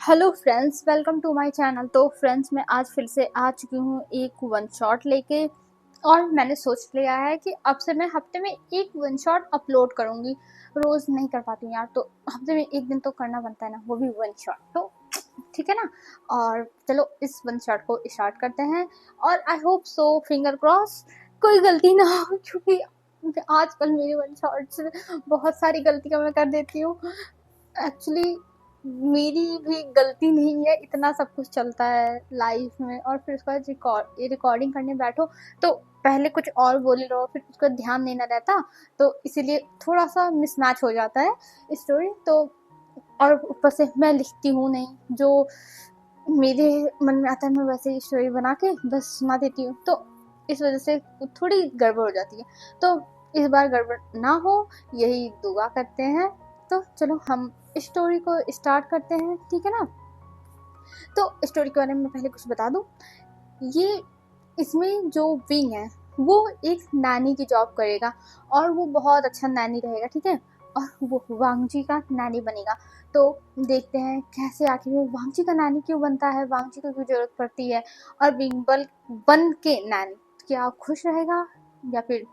Hello friends, welcome to my channel. तो friends, मैं आज फिर से आ चुकी हूँ एक वन शॉट लेके। और मैंने सोच लिया है कि अब से मैं हफ्ते में एक वन शॉट अपलोड करूँगी। रोज़ नहीं कर पाती हूँ यार, तो हफ्ते में एक दिन तो करना बनता है ना, वो भी वन शॉट। तो ठीक है ना। और चलो इस वन शॉट को स्टार्ट करते हैं। और I hope so, finger cross कोई गलती ना हो, क्योंकि आजकल मेरे वन शॉट से बहुत सारी गलतियाँ मैं कर देती हूँ। एक्चुअली मेरी भी गलती नहीं है, इतना सब कुछ चलता है लाइफ में। और फिर उसके बाद रिकॉर्डिंग करने बैठो तो पहले कुछ और बोल रहो, फिर उसका ध्यान नहीं ना रहता, तो इसीलिए थोड़ा सा मिसमैच हो जाता है स्टोरी। तो और ऊपर से मैं लिखती हूँ नहीं, जो मेरे मन में आता है मैं वैसे ही स्टोरी बना के बस सुना देती हूँ, तो इस वजह से थोड़ी गड़बड़ हो जाती है। तो इस बार गड़बड़ ना हो, यही दुआ करते हैं। तो चलो हम स्टोरी को स्टार्ट करते हैं, ठीक है ना। तो स्टोरी के बारे में मैं पहले कुछ बता दूं। ये इसमें जो विंग है वो एक नानी की जॉब करेगा, और वो बहुत अच्छा नानी रहेगा, ठीक है। और वो वांगजी का नानी बनेगा। तो देखते हैं कैसे आखिर में वांगजी का नानी क्यों बनता है, वांगजी को क्यों जरूरत पड़ती है, और विंग बन के नानी क्या खुश रहेगा, या फिर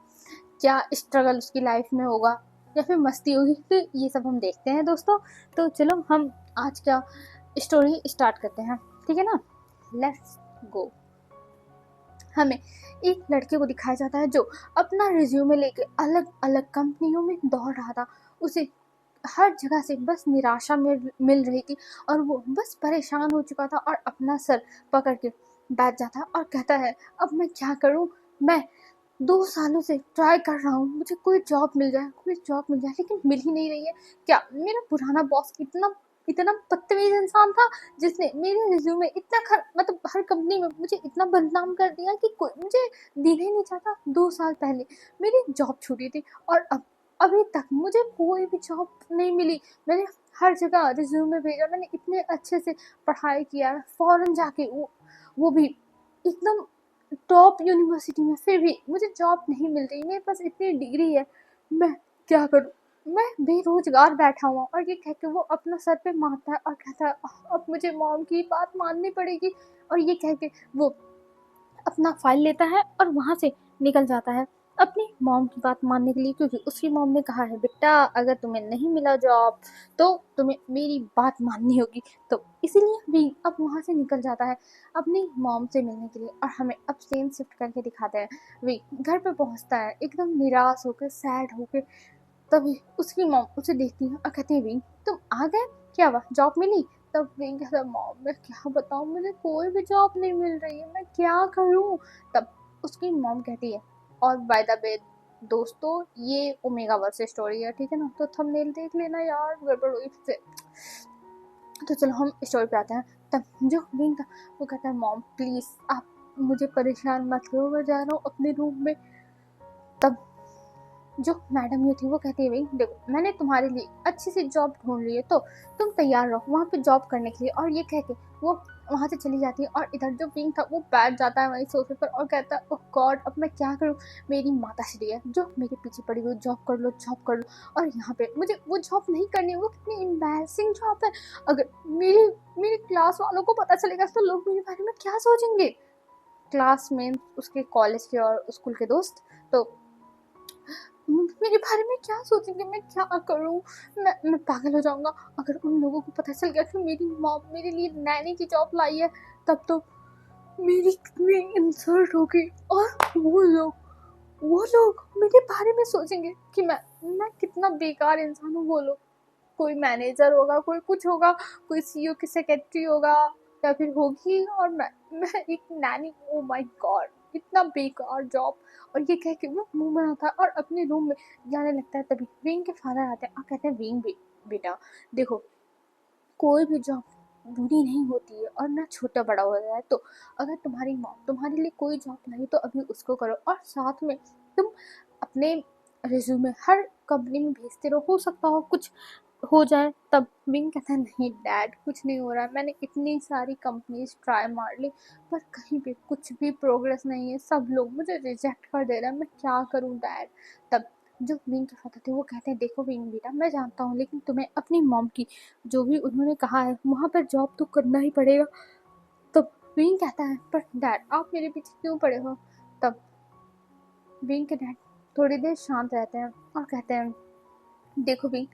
क्या स्ट्रगल उसकी लाइफ में होगा, या फिर मस्ती होगी। तो ये सब हम देखते हैं दोस्तों। तो चलो हम आज का स्टोरी स्टार्ट करते हैं, ठीक है ना। Let's go. हमें एक लड़के को दिखाया जाता है जो अपना रिज्यूमे लेके अलग अलग कंपनियों में दौड़ रहा था। उसे हर जगह से बस निराशा मिल रही थी, और वो बस परेशान हो चुका था, और अपना सर पकड़ के बैठ जाता और कहता है, अब मैं क्या करूं। मैं 2 सालों से ट्राई कर रहा हूँ, मुझे कोई जॉब मिल जाए, कोई जॉब मिल जाए, लेकिन मिल ही नहीं रही है। क्या मेरा पुराना बॉस इतना इतना बदतमीज इंसान था, जिसने मेरे रिज्यूमे इतना मतलब हर कंपनी में मुझे इतना बदनाम कर दिया कि कोई मुझे देना ही नहीं चाहता। 2 साल पहले मेरी जॉब छूटी थी, और अब अभी तक मुझे कोई भी जॉब नहीं मिली। मैंने हर जगह रिज्यूमे भेजा, मैंने इतने अच्छे से पढ़ाई किया, फॉरेन जाके वो भी एकदम टॉप यूनिवर्सिटी में, फिर भी मुझे जॉब नहीं मिल रही। मेरे पास इतनी डिग्री है, मैं क्या करूँ। मैं बेरोजगार बैठा हुआ, और ये कह के वो अपना सर पे मारता है और कहता है, अब मुझे मॉम की बात माननी पड़ेगी। और ये कह के वो अपना फाइल लेता है और वहाँ से निकल जाता है अपनी मॉम की बात मानने के लिए, क्योंकि उसकी मॉम ने कहा है, बेटा अगर तुम्हें नहीं मिला जॉब तो तुम्हें मेरी बात माननी होगी। तो इसीलिए भी अब वहाँ से निकल जाता है अपनी मॉम से मिलने के लिए। और हमें अब सेम शिफ्ट करके दिखाते हैं। वे घर पे पहुँचता है एकदम निराश होकर, सैड होकर। तभी उसकी मॉम उसे देखती है और कहती है, विंग तुम आ गए, क्या हुआ, जॉब मिली। तब विंग कहता है, मॉम मैं क्या बताऊँ, मुझे कोई भी जॉब नहीं मिल रही है, मैं क्या करूँ। तब उसकी मॉम कहती है, और बाय द वे दोस्तों, ये ओमेगा वर्स स्टोरी है, ठीक है ना। तो थंबनेल देख लेना यार, गड़बड़ हुई फिर से। तो चलो हम स्टोरी पे आते हैं। तब जो विंग था वो कहता है, मॉम प्लीज आप मुझे परेशान मत करो, मैं जा रहा हूँ अपने रूम में। तब जो मैडम ये थी वो कहती है, भाई देखो मैंने तुम्हारे लिए अच्छी सी जॉब ढूंढ ली है, तो तुम तैयार रहो वहाँ पे जॉब करने के लिए। और ये कह के वो वहाँ से चली जाती है, और इधर जो विंग था वो बैठ जाता है वहीं सोफे पर और कहता है, ओह गॉड अब मैं क्या करूँ। मेरी माता श्री है जो मेरे पीछे पड़ी हुई, जॉब कर लो जॉब कर लो, और यहाँ पे मुझे वो जॉब नहीं करनी। वो कितनी एम्बैरसिंग जॉब है, अगर मेरी मेरी क्लास वालों को पता चलेगा तो लोग मेरे बारे में क्या सोचेंगे। क्लास में उसके कॉलेज के और स्कूल के दोस्त तो मेरे बारे में क्या सोचेंगे, मैं क्या करूँ। मैं पागल हो जाऊंगा अगर उन लोगों को पता चल गया कि मेरी मॉम मेरे लिए नैनी की जॉब लाई है। तब तो मेरी कितनी इंसल्ट होगी, और वो लोग मेरे बारे में सोचेंगे कि मैं कितना बेकार इंसान हूँ। वो लोग, कोई मैनेजर होगा, कोई कुछ होगा, कोई सीईओ की सेक्रेटरी होगा, या फिर होगी, और मैं एक नैनी। ओ माय गॉड, इतना बेकार जॉब। और ये कह के वो मुंह बनाता है और अपने रूम में जाने लगता है। तभी विंग के फादर आते हैं और कहते हैं, विंग बेटा देखो, कोई भी जॉब बुरी नहीं होती है, और ना छोटा बड़ा हो जाए। तो अगर तुम्हारी मॉम तुम्हारे लिए कोई जॉब लाई तो अभी उसको करो, और साथ में तुम अपने रिज्यूमे हर कंपनी में भेजते रहो, हो सकता हो कुछ हो जाए। तब विंग कहता है, नहीं डैड कुछ नहीं हो रहा है, मैंने इतनी सारी कंपनीज ट्राई मार ली, पर कहीं पे कुछ भी प्रोग्रेस नहीं है, सब लोग मुझे रिजेक्ट कर दे रहे हैं, मैं क्या करूं डैड। तब जो विंग के फादर थे वो कहते हैं देखो विंग बेटा, मैं जानता हूँ लेकिन तुम्हें अपनी मॉम की जो भी उन्होंने कहा है वहाँ पर जॉब तो करना ही पड़ेगा। तब विंग कहता है पर डैड आप मेरे पीछे क्यों पड़े हो। तब विंग के डैड थोड़ी देर शांत रहते हैं और कहते हैं देखो विंग,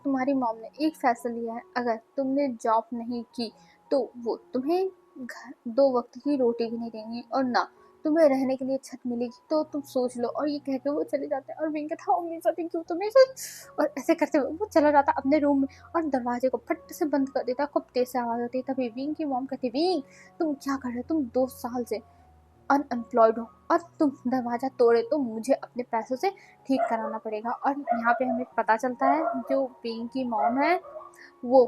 तुम्हारी मॉम ने एक फैसला लिया है, अगर तुमने जॉब नहीं की तो वो तुम्हें घर 2 वक्त की रोटी भी नहीं देंगे और ना तुम्हें रहने के लिए छत मिलेगी, तो तुम सोच लो। और ये कह के वो चले जाते हैं और विंग कहता है मेरे साथ ही क्यों तुम्हें साथ, और ऐसे करते हुए वो चला जाता अपने रूम में और दरवाजे को फट से बंद कर देता। खूब तेज से आवाज होती है। तभी विंग की मॉम कहती विंग तुम क्या कर रहे हो, तुम 2 साल से अनएम्प्लॉयड हो और तुम दरवाज़ा तोड़े तो मुझे अपने पैसों से ठीक कराना पड़ेगा। और यहाँ पे हमें पता चलता है जो विंग की मॉम है वो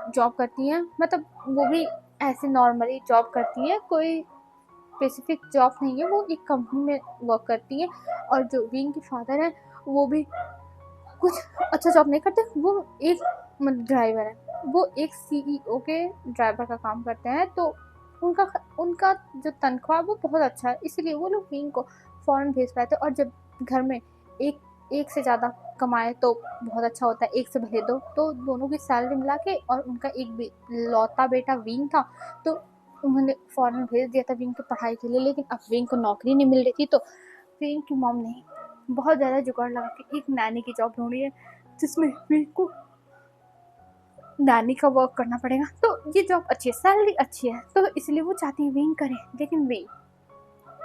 जॉब करती है, मतलब वो भी ऐसे नॉर्मली जॉब करती है, कोई स्पेसिफिक जॉब नहीं है, वो एक कंपनी में वर्क करती है। और जो विंग के फादर है वो भी कुछ अच्छा जॉब नहीं करते, वो एक ड्राइवर है, वो एक सीईओ के ड्राइवर का काम करते हैं। तो उनका उनका जो तनख्वाह वो बहुत अच्छा है, इसीलिए वो लोग विंग को फ़ौरन भेज पाए थे। और जब घर में एक एक से ज़्यादा कमाए तो बहुत अच्छा होता है, एक से भले दो, तो दोनों की सैलरी मिला के। और उनका एक लौता बेटा विंग था, तो उन्होंने फ़ौरन भेज दिया था विंग की पढ़ाई के लिए। लेकिन अब विंग को नौकरी नहीं मिल रही थी, तो विंग की मॉम ने बहुत ज़्यादा जुगाड़ लगा के एक नैनी की जॉब ढूंढी है, जिसमें विंग को नैनी का वर्क करना पड़ेगा। तो ये जॉब अच्छी है, सैलरी अच्छी है, तो इसलिए वो चाहती है विंग करे। लेकिन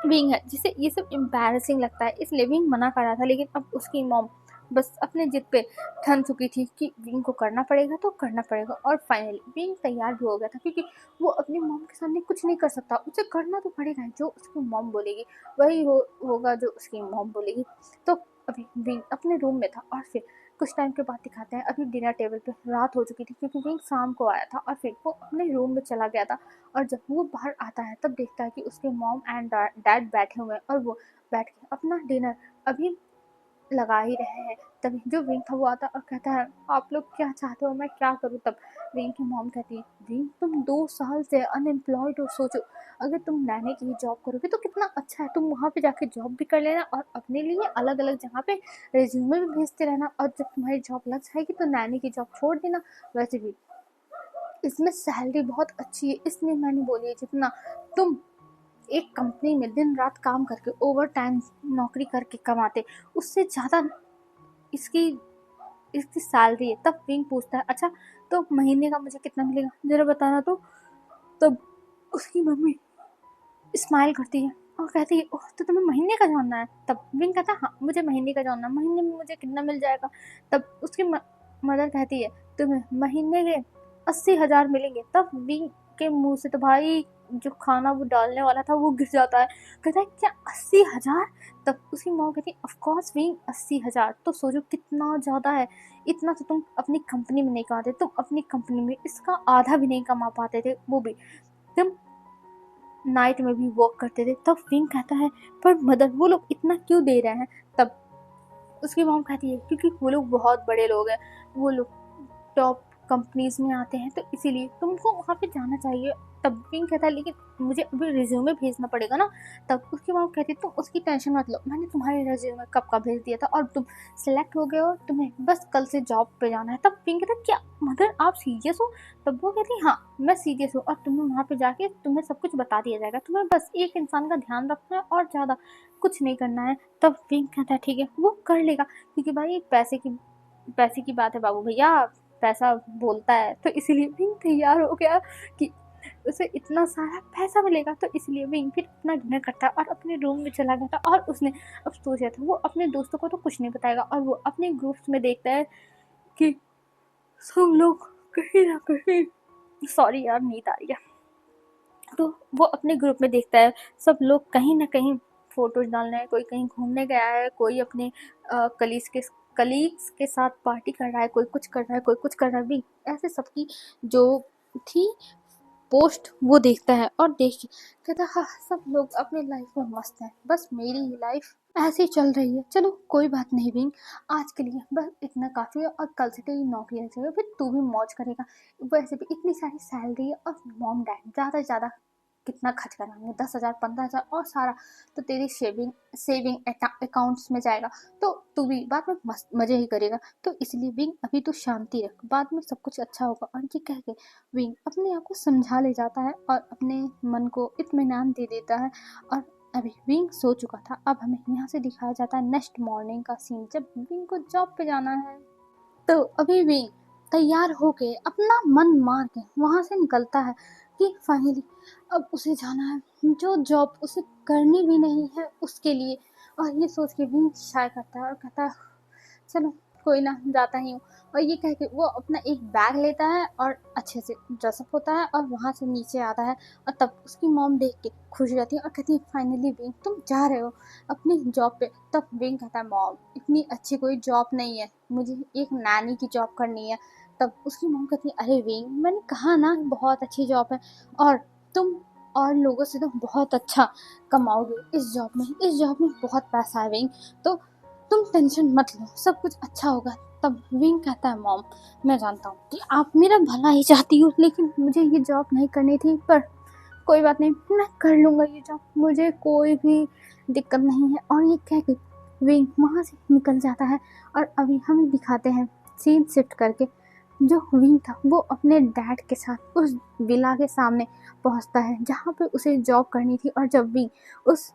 विंग है जिसे ये सब एम्बैरसिंग लगता है, इसलिए विंग मना कर रहा था। लेकिन अब उसकी मॉम बस अपने जिद पे ठन चुकी थी कि विंग को करना पड़ेगा तो करना पड़ेगा। और फाइनली विंग तैयार भी हो गया था, क्योंकि वो अपनी मॉम के सामने कुछ नहीं कर सकता, उसे करना तो पड़ेगा, जो उसकी मॉम बोलेगी वही होगा जो उसकी मॉम बोलेगी। तो अभी विंग अपने रूम में था और फिर कुछ टाइम के बाद दिखाते हैं अभी डिनर टेबल पे रात हो चुकी थी, क्योंकि विंग शाम को आया था और फिर वो अपने रूम में चला गया था। और जब वो बाहर आता है तब देखता है कि उसके मॉम एंड डैड बैठे हुए हैं और वो बैठ के अपना डिनर अभी लगा ही रहे हैं। तभी जो विंग था वो आता और कहता है आप लोग क्या चाहते हो, मैं क्या करूँ। तब विंग की मॉम कहती है विंग तुम 2 साल से अनएम्प्लॉयड हो, सोचो अगर तुम नैनी की जॉब करोगे तो कितना अच्छा है, तुम वहाँ पे जाके जॉब भी कर लेना और अपने लिए अलग अलग जगह पे रिज्यूमे भी भेजते रहना, और जब तुम्हारी जॉब लग जाएगी तो नैनी की जॉब छोड़ देना। वैसे भी इसमें सैलरी बहुत अच्छी है, इसलिए मैंने बोली है जितना तुम एक कंपनी में दिन रात काम करके ओवर टाइम नौकरी करके कमाते उससे ज़्यादा इसकी इसकी सैलरी है। तब विंग पूछता है अच्छा तो महीने का मुझे कितना मिलेगा ज़रा बताना। तो तब उसकी मम्मी स्माइल करती है और कहती है ओह तो तुम्हें महीने का जानना है। तब विंग कहता है हाँ मुझे महीने का जानना है, महीने में मुझे कितना मिल जाएगा। तब उसकी मदर कहती है तुम्हें महीने के 80,000 मिलेंगे। तब विंग के मुंह से तो भाई जो खाना वो डालने वाला था वो गिर जाता है, कहता है क्या 80,000। तब उसकी मॉम कहती है ऑफ कोर्स विंग 80,000 तो सोचो कितना ज़्यादा है, इतना तो तुम अपनी कंपनी में नहीं कमाते, तुम अपनी कंपनी में इसका आधा भी नहीं कमा पाते थे, वो भी तुम नाइट में भी वर्क करते थे। तब विंग कहता है पर मदर वो लोग इतना क्यों दे रहे हैं। तब उसकी मॉम कहती है क्योंकि वो लोग बहुत बड़े लोग हैं, वो लोग टॉप कंपनीज में आते हैं, तो इसीलिए तुमको वहाँ पे जाना चाहिए। तब विंग कहता है लेकिन मुझे अभी रिज्यूमे भेजना पड़ेगा ना। तब उसकी मॉम कहती है तुम उसकी टेंशन मत लो, मैंने तुम्हारे रिज्यूमे कब का भेज दिया था और तुम सेलेक्ट हो गए हो, तुम्हें बस कल से जॉब पे जाना है। तब विंग कहता है क्या मदर आप सीरियस हो। तब वो कहती है हाँ मैं सीरियस हूँ और तुम्हें वहाँ पे जाके तुम्हें सब कुछ बता दिया जाएगा, तुम्हें बस एक इंसान का ध्यान रखना है और ज़्यादा कुछ नहीं करना है। तब विंग कहता है ठीक है वो कर लेगा, क्योंकि भाई पैसे की बात है बाबू भैया, पैसा बोलता है, तो इसीलिए विंग तैयार हो गया कि उसे इतना सारा पैसा मिलेगा। तो इसलिए विंग फिर अपना डिनर करता है और अपने रूम में चला गया था। और उसने अब सोचा था वो अपने दोस्तों को तो कुछ नहीं बताएगा, और वो अपने ग्रुप्स में देखता है कि सब लोग कहीं ना कहीं, सॉरी यार नींद आ रही है, तो वो अपने ग्रुप में देखता है सब लोग कहीं ना कहीं फोटोज डाल रहे हैं, कोई कहीं घूमने गया है, कोई अपने कलीग्स के साथ पार्टी कर रहा है, कोई कुछ कर रहा है, कोई कुछ कर रहा है भी, ऐसे सबकी जो थी पोस्ट वो देखता है और देख के कहता है हाँ सब लोग अपनी लाइफ में मस्त हैं, बस मेरी ही लाइफ ऐसे ही चल रही है। चलो कोई बात नहीं विंग, आज के लिए बस इतना काफ़ी है और कल से तेरी नौकरी लग जाएगी, फिर तू भी मौज करेगा, वैसे भी इतनी सारी सैलरी है और मॉम डैड ज़्यादा से ज़्यादा कितना खर्च कराएंगे, 10,000 15,000 और सारा तो तेरी सेविंग अकाउंट्स में जाएगा, तो तू भी बाद में मस्त मजे ही करेगा। तो इसलिए विंग अभी तो शांति रख, बाद में सब कुछ अच्छा होगा। और ये कह के विंग अपने आप को समझा ले जाता है और अपने मन को इत्मीनान दे देता है। और अभी विंग सो चुका था। अब हमें यहाँ से दिखाया जाता है नेक्स्ट मॉर्निंग का सीन, जब विंग को जॉब पे जाना है। तो अभी विंग तैयार होके अपना मन मार के वहां से निकलता है कि फाइनली अब उसे जाना है जो जॉब उसे करनी भी नहीं है उसके लिए। और ये सोच के विंग शाय करता है और कहता है चलो कोई ना, जाता ही हूँ। और ये कह के वो अपना एक बैग लेता है और अच्छे से ड्रेसअप होता है और वहाँ से नीचे आता है। और तब उसकी मॉम देख के खुश हो जाती है और कहती है फाइनली विंग तुम जा रहे हो अपनी जॉब पे। तब विंग कहता है मॉम इतनी अच्छी कोई जॉब नहीं है, मुझे एक नैनी की जॉब करनी है। तब उसकी मॉम कहती है अरे विंग मैंने कहा ना बहुत अच्छी जॉब है, और तुम और लोगों से तो बहुत अच्छा कमाओगे इस जॉब में बहुत पैसा है विंग, तो तुम टेंशन मत लो सब कुछ अच्छा होगा। तब विंग कहता है मॉम मैं जानता हूँ कि आप मेरा भला ही चाहती हो, लेकिन मुझे ये जॉब नहीं करनी थी, पर कोई बात नहीं मैं कर लूँगा ये जॉब, मुझे कोई भी दिक्कत नहीं है। और ये कह के विंग वहाँ से निकल जाता है। और अभी हमें दिखाते हैं सीन शिफ्ट करके, जो विंग था वो अपने डैड के साथ उस विला के सामने पहुँचता है जहाँ पे उसे जॉब करनी थी। और जब विंग उस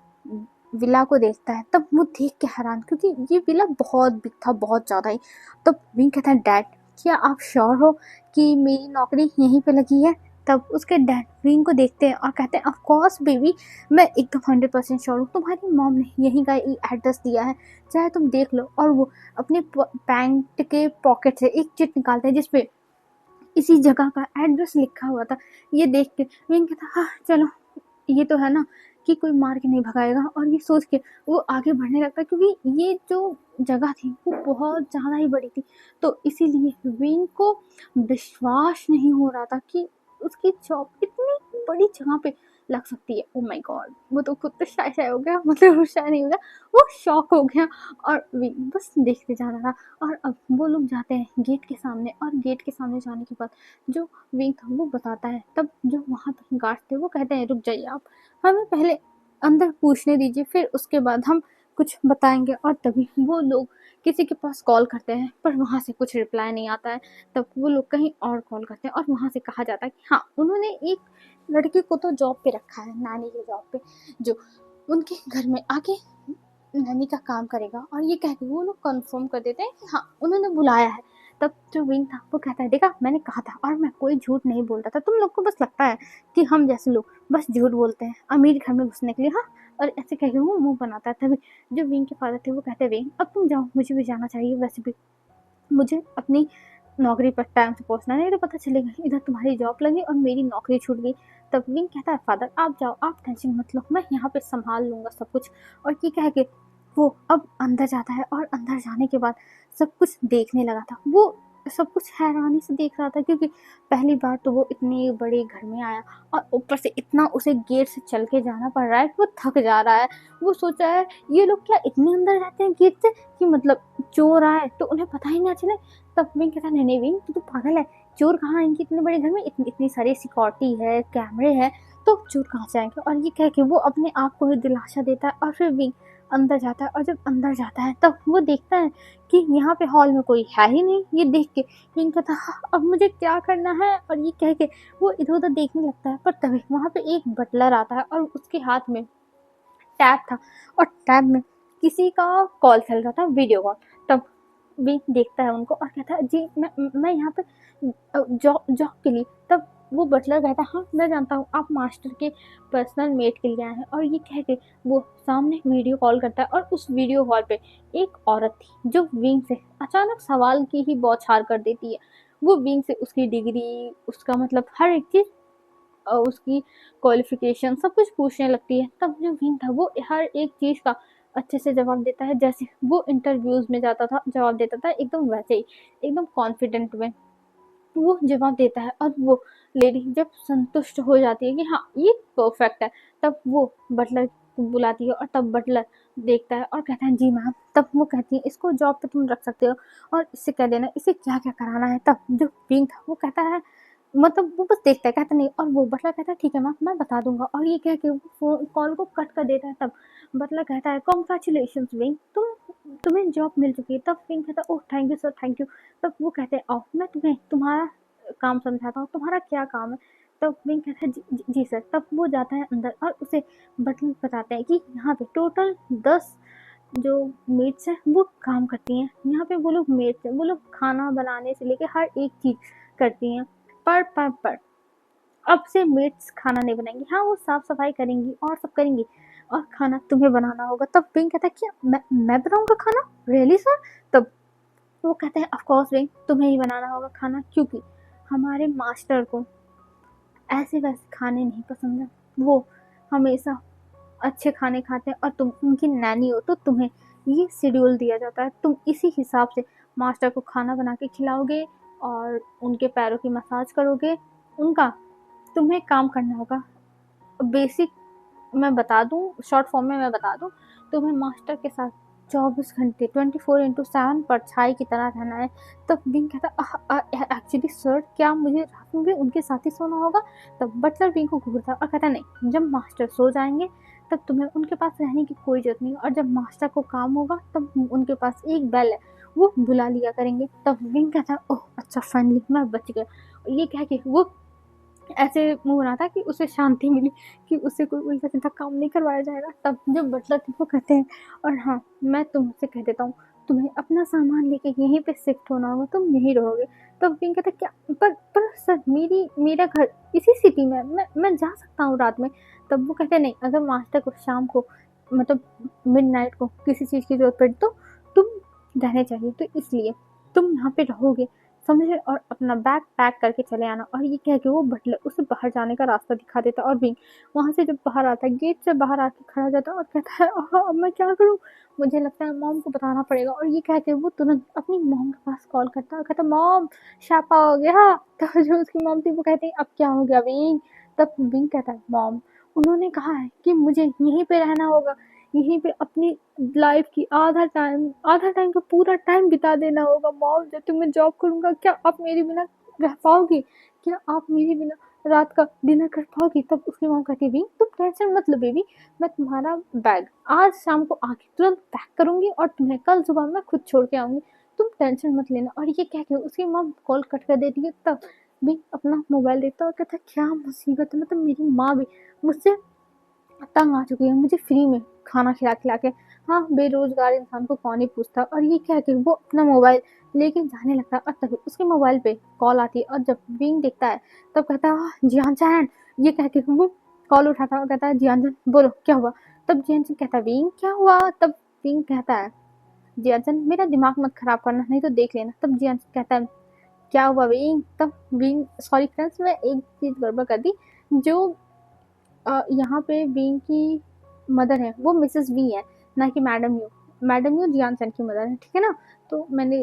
विला को देखता है तब वो देख के हैरान, क्योंकि ये विला बहुत बिग था, बहुत ज़्यादा ही। तब विंग कहता है डैड क्या आप श्योर हो कि मेरी नौकरी यहीं पे लगी है? तब उसके डैड विंग को देखते हैं और कहते हैं ऑफ कोर्स बेबी, मैं एकदम 100% श्योर हूँ, तुम्हारी मॉम ने यहीं का एड्रेस दिया है, चाहे तुम देख लो। और वो अपने पैंट के पॉकेट से एक चिट निकालते हैं जिसपे इसी जगह का एड्रेस लिखा हुआ था। ये देख के विंग कहता हाँ चलो ये तो है ना कि कोई मार के नहीं भगाएगा। और ये सोच के वो आगे बढ़ने लगता है, क्योंकि ये जो जगह थी वो बहुत ज़्यादा ही बड़ी थी। तो इसीलिए विंग को विश्वास नहीं हो रहा था कि उसकी जॉब इतनी बड़ी जगह पे लग सकती है। ओ माय गॉड, वो तो खुद तो शाय शाय हो गया, मतलब शाय नहीं हो गया, वो शॉक हो गया। और विंग बस देखते जा रहा था। और अब वो लोग जाते हैं गेट के सामने, और गेट के सामने जाने के बाद जो विंग था वो बताता है। तब जो वहाँ पर गार्ड थे वो कहते हैं रुक जाइए आप, हमें पहले अंदर पूछने दीजिए, फिर उसके बाद हम कुछ बताएंगे। और तभी वो लोग किसी के पास कॉल करते हैं पर वहाँ से कुछ रिप्लाई नहीं आता है। तब वो लोग कहीं और कॉल करते हैं और वहाँ से कहा जाता है कि हाँ उन्होंने एक लड़की को तो जॉब पे रखा है, नानी की जॉब पे, जो उनके घर में आके नानी का काम करेगा। और ये कह के वो लोग कंफर्म कर देते हैं कि हाँ उन्होंने बुलाया है। तब जो विंग था वो कहता है देखा मैंने कहा था, और मैं कोई झूठ नहीं बोलता था, तुम लोग को बस लगता है कि हम जैसे लोग बस झूठ बोलते हैं अमीर घर में घुसने के लिए। हाँ, और ऐसे कह के वो मुंह बनाता है। तभी जो विंग के फादर थे वो कहते हैं विंग अब तुम जाओ, मुझे भी जाना चाहिए, वैसे भी मुझे अपनी नौकरी पर टाइम से पहुंचना, नहीं तो पता चलेगा इधर तुम्हारी जॉब लगी और मेरी नौकरी छूट गई। तब विंग कहता है फादर आप जाओ, आप टेंशन मत लो, मैं यहाँ पे संभाल लूँगा सब कुछ। और ये कह के वो अब अंदर जाता है। और अंदर जाने के बाद सब कुछ देखने लगा था, वो सब कुछ हैरानी से देख रहा था, क्योंकि पहली बार तो वो इतने बड़े घर में आया और ऊपर से इतना उसे गेट से चल के जाना पड़ रहा है, वो थक जा रहा है। वो सोच रहा है ये लोग क्या इतने अंदर जाते हैं गेट से कि मतलब चोर आए तो उन्हें पता ही ना चले। तब विंग कहता नहीं विंग तू तो पागल है, चोर कहाँ आएंगे इतने बड़े घर में, इतनी सारी सिक्योरिटी है, कैमरे हैं, तो चोर कहाँ से आएंगे। और ये कह के वो अपने आप को ही दिलासा देता है। और फिर विंग अंदर जाता है। और जब अंदर जाता है तब वो देखता है कि यहाँ पे हॉल में कोई है ही नहीं। ये देख के विंग कहता हाँ अब मुझे क्या करना है। और ये कह के वो इधर उधर देखने लगता है। पर तभी वहाँ पे एक बटलर आता है और उसके हाथ में टैब था, और टैब में किसी का कॉल चल रहा था, वीडियो कॉल। तब भी देखता है उनको और कहता है जी मैं यहाँ पे जॉब के लिए। तब वो बटलर कहता है हाँ मैं जानता हूँ आप मास्टर के पर्सनल मेट के लिए आए हैं। और ये कह के वो सामने वीडियो कॉल करता है और उस वीडियो कॉल पे एक औरत थी जो विंग से अचानक सवाल की ही बौछार कर देती है। वो विंग से उसकी डिग्री, उसका मतलब हर एक चीज़, उसकी क्वालिफिकेशन सब कुछ पूछने लगती है। तब जो विंग था वो हर एक चीज़ का अच्छे से जवाब देता है, जैसे वो इंटरव्यूज में जाता था जवाब देता था, एकदम वैसे ही एकदम कॉन्फिडेंट में वो जवाब देता है। और वो लेडी जब संतुष्ट हो जाती है कि हाँ ये परफेक्ट है, तब वो बटलर को बुलाती है। और तब बटलर देखता है और कहता है जी मैम। तब वो कहती है इसको जॉब पे तुम रख सकते हो और इससे कह देना इसे क्या क्या कराना है। तब जो विंग था वो कहता है मतलब वो बस देखता है, कहता नहीं, और वो बटलर कहता है ठीक है मैम मैं बता दूंगा, और ये कह के वो कॉल को कट कर देता है। तब बटलर कहता है कॉन्ग्रेचुलेशन विंग, तुम्हें जॉब मिल चुकी है। तब विंग कहता है oh thank you sir thank you. तब वो कहते हैं आओ मैं तुम्हें तुम्हारा काम समझाता हूँ, तुम्हारा क्या काम है। तब विंग कहता है जी सर। तब वो जाता है अंदर और उसे बटलर बताते हैं कि यहाँ पे टोटल 10 जो मेट्स हैं वो काम करती हैं। यहाँ पे वो लोग मेट्स हैं, वो लोग खाना बनाने से लेके हर एक चीज़ करती हैं। पर अब से मेट्स खाना नहीं बनाएंगी, हाँ वो साफ सफाई करेंगी और सब करेंगी, और खाना तुम्हें बनाना होगा। तब विंग कहता है क्या मैं बनाऊंगा खाना, रियली सर। तब वो कहते हैं ऑफ कोर्स विंग तुम्हें ही बनाना होगा खाना, क्योंकि हमारे मास्टर को ऐसे वैसे खाने नहीं पसंद है, वो हमेशा अच्छे खाने खाते हैं, और तुम उनकी नैनी हो तो तुम्हें ये शेड्यूल दिया जाता है, तुम इसी हिसाब से मास्टर को खाना बना के खिलाओगे और उनके पैरों की मसाज करोगे, उनका तुम्हें काम करना होगा। बेसिक मैं बता दूं, शॉर्ट फॉर्म में मैं बता दूं, तुम्हें मास्टर के साथ 24 घंटे 24/7 परछाई की तरह रहना है। तब विंग कहता एक्चुअली सर क्या मुझे रात में भी उनके साथ ही सोना होगा। तब बटलर विंग को घूरता और कहता नहीं, जब मास्टर सो जाएंगे तब तुम्हें उनके पास रहने की कोई जरूरत नहीं, और जब मास्टर को काम होगा तब उनके पास एक बेल है वो बुला लिया करेंगे। तब विंग कहता ओह अच्छा फाइनली मैं बच गया। ये कह के वो ऐसे मुँह बना था कि उसे शांति मिली कि उससे कोई उल्टा-सीधा काम नहीं करवाया जाएगा। तब जब बटलर थे वो कहते हैं और हाँ, मैं तुमसे कह देता हूँ, तुम्हें अपना सामान लेके यहीं पे शिफ्ट होना होगा, तुम यहीं रहोगे। तब विंग कहता है क्या पर सर मेरा घर इसी सिटी में है, मैं जा सकता हूँ रात में। तब वो कहते हैं नहीं, अगर मास्टर को शाम को मतलब मिडनाइट को किसी चीज़ की ज़रूरत पड़ी तो तुम रहने चाहिए, तो इसलिए तुम यहाँ पे रहोगे, समझे, और अपना बैग पैक करके चले आना। और ये कह के वो बटलर उसे बाहर जाने का रास्ता दिखा देता, और विंग वहाँ से जब बाहर आता है, गेट से बाहर आके खड़ा हो जाता है और कहता है अब मैं क्या करूँ, मुझे लगता है मॉम को बताना पड़ेगा। और ये कह के वो तुरंत अपनी मॉम के पास कॉल करता है और कहता है मॉम शापा हो गया। तो जो उसकी मॉम थी वो कहती है अब क्या हो गया विंग। तब विंग कहता है मॉम उन्होंने कहा है कि मुझे यहीं पे रहना होगा, यहीं पे अपनी लाइफ की आधा टाइम का पूरा टाइम बिता देना होगा। मॉम जब तक मैं जॉब करूँगा क्या आप मेरे बिना रह पाओगी, क्या आप मेरे बिना रात का डिनर कर पाओगी। तब उसकी मॉम कहती भी तुम टेंशन मत लो बेबी, मैं तुम्हारा बैग आज शाम को आके तुरंत पैक करूंगी और तुम्हें कल सुबह मैं खुद छोड़ के आऊंगी, तुम टेंशन मत लेना। और ये कह के उसकी मॉम कॉल कट कर देती है। तब भी अपना मोबाइल देखता और कहता क्या मुसीबत है, मतलब मेरी माँ भी मुझसे तंग आ चुकी है मुझे फ्री में खाना खिला खिला के। हाँ बेरोजगार इंसान को कौन ही पूछता। और ये कह के वो अपना मोबाइल लेके जाने लगता है, और तभी उसके मोबाइल पे कॉल आती है, और जब विंग देखता है तब कहता है जियान चैन। ये कह के वो कॉल उठाता है और कहता है जियान चैन बोलो क्या हुआ। तब जियान चैन कहता है विंग क्या हुआ। तब विंग कहता है जियान चैन मेरा दिमाग मत खराब करना नहीं तो देख लेना। तब जियान चैन कहता है क्या हुआ विंग। तब विंग सॉरी फ्रेंड्स मैं एक चीज गड़बड़ कर दी, जो यहाँ पे विंग की मदर है वो मिसेस वी है, ना कि मैडम यू जियान सन की मदर है, ठीक है ना। तो मैंने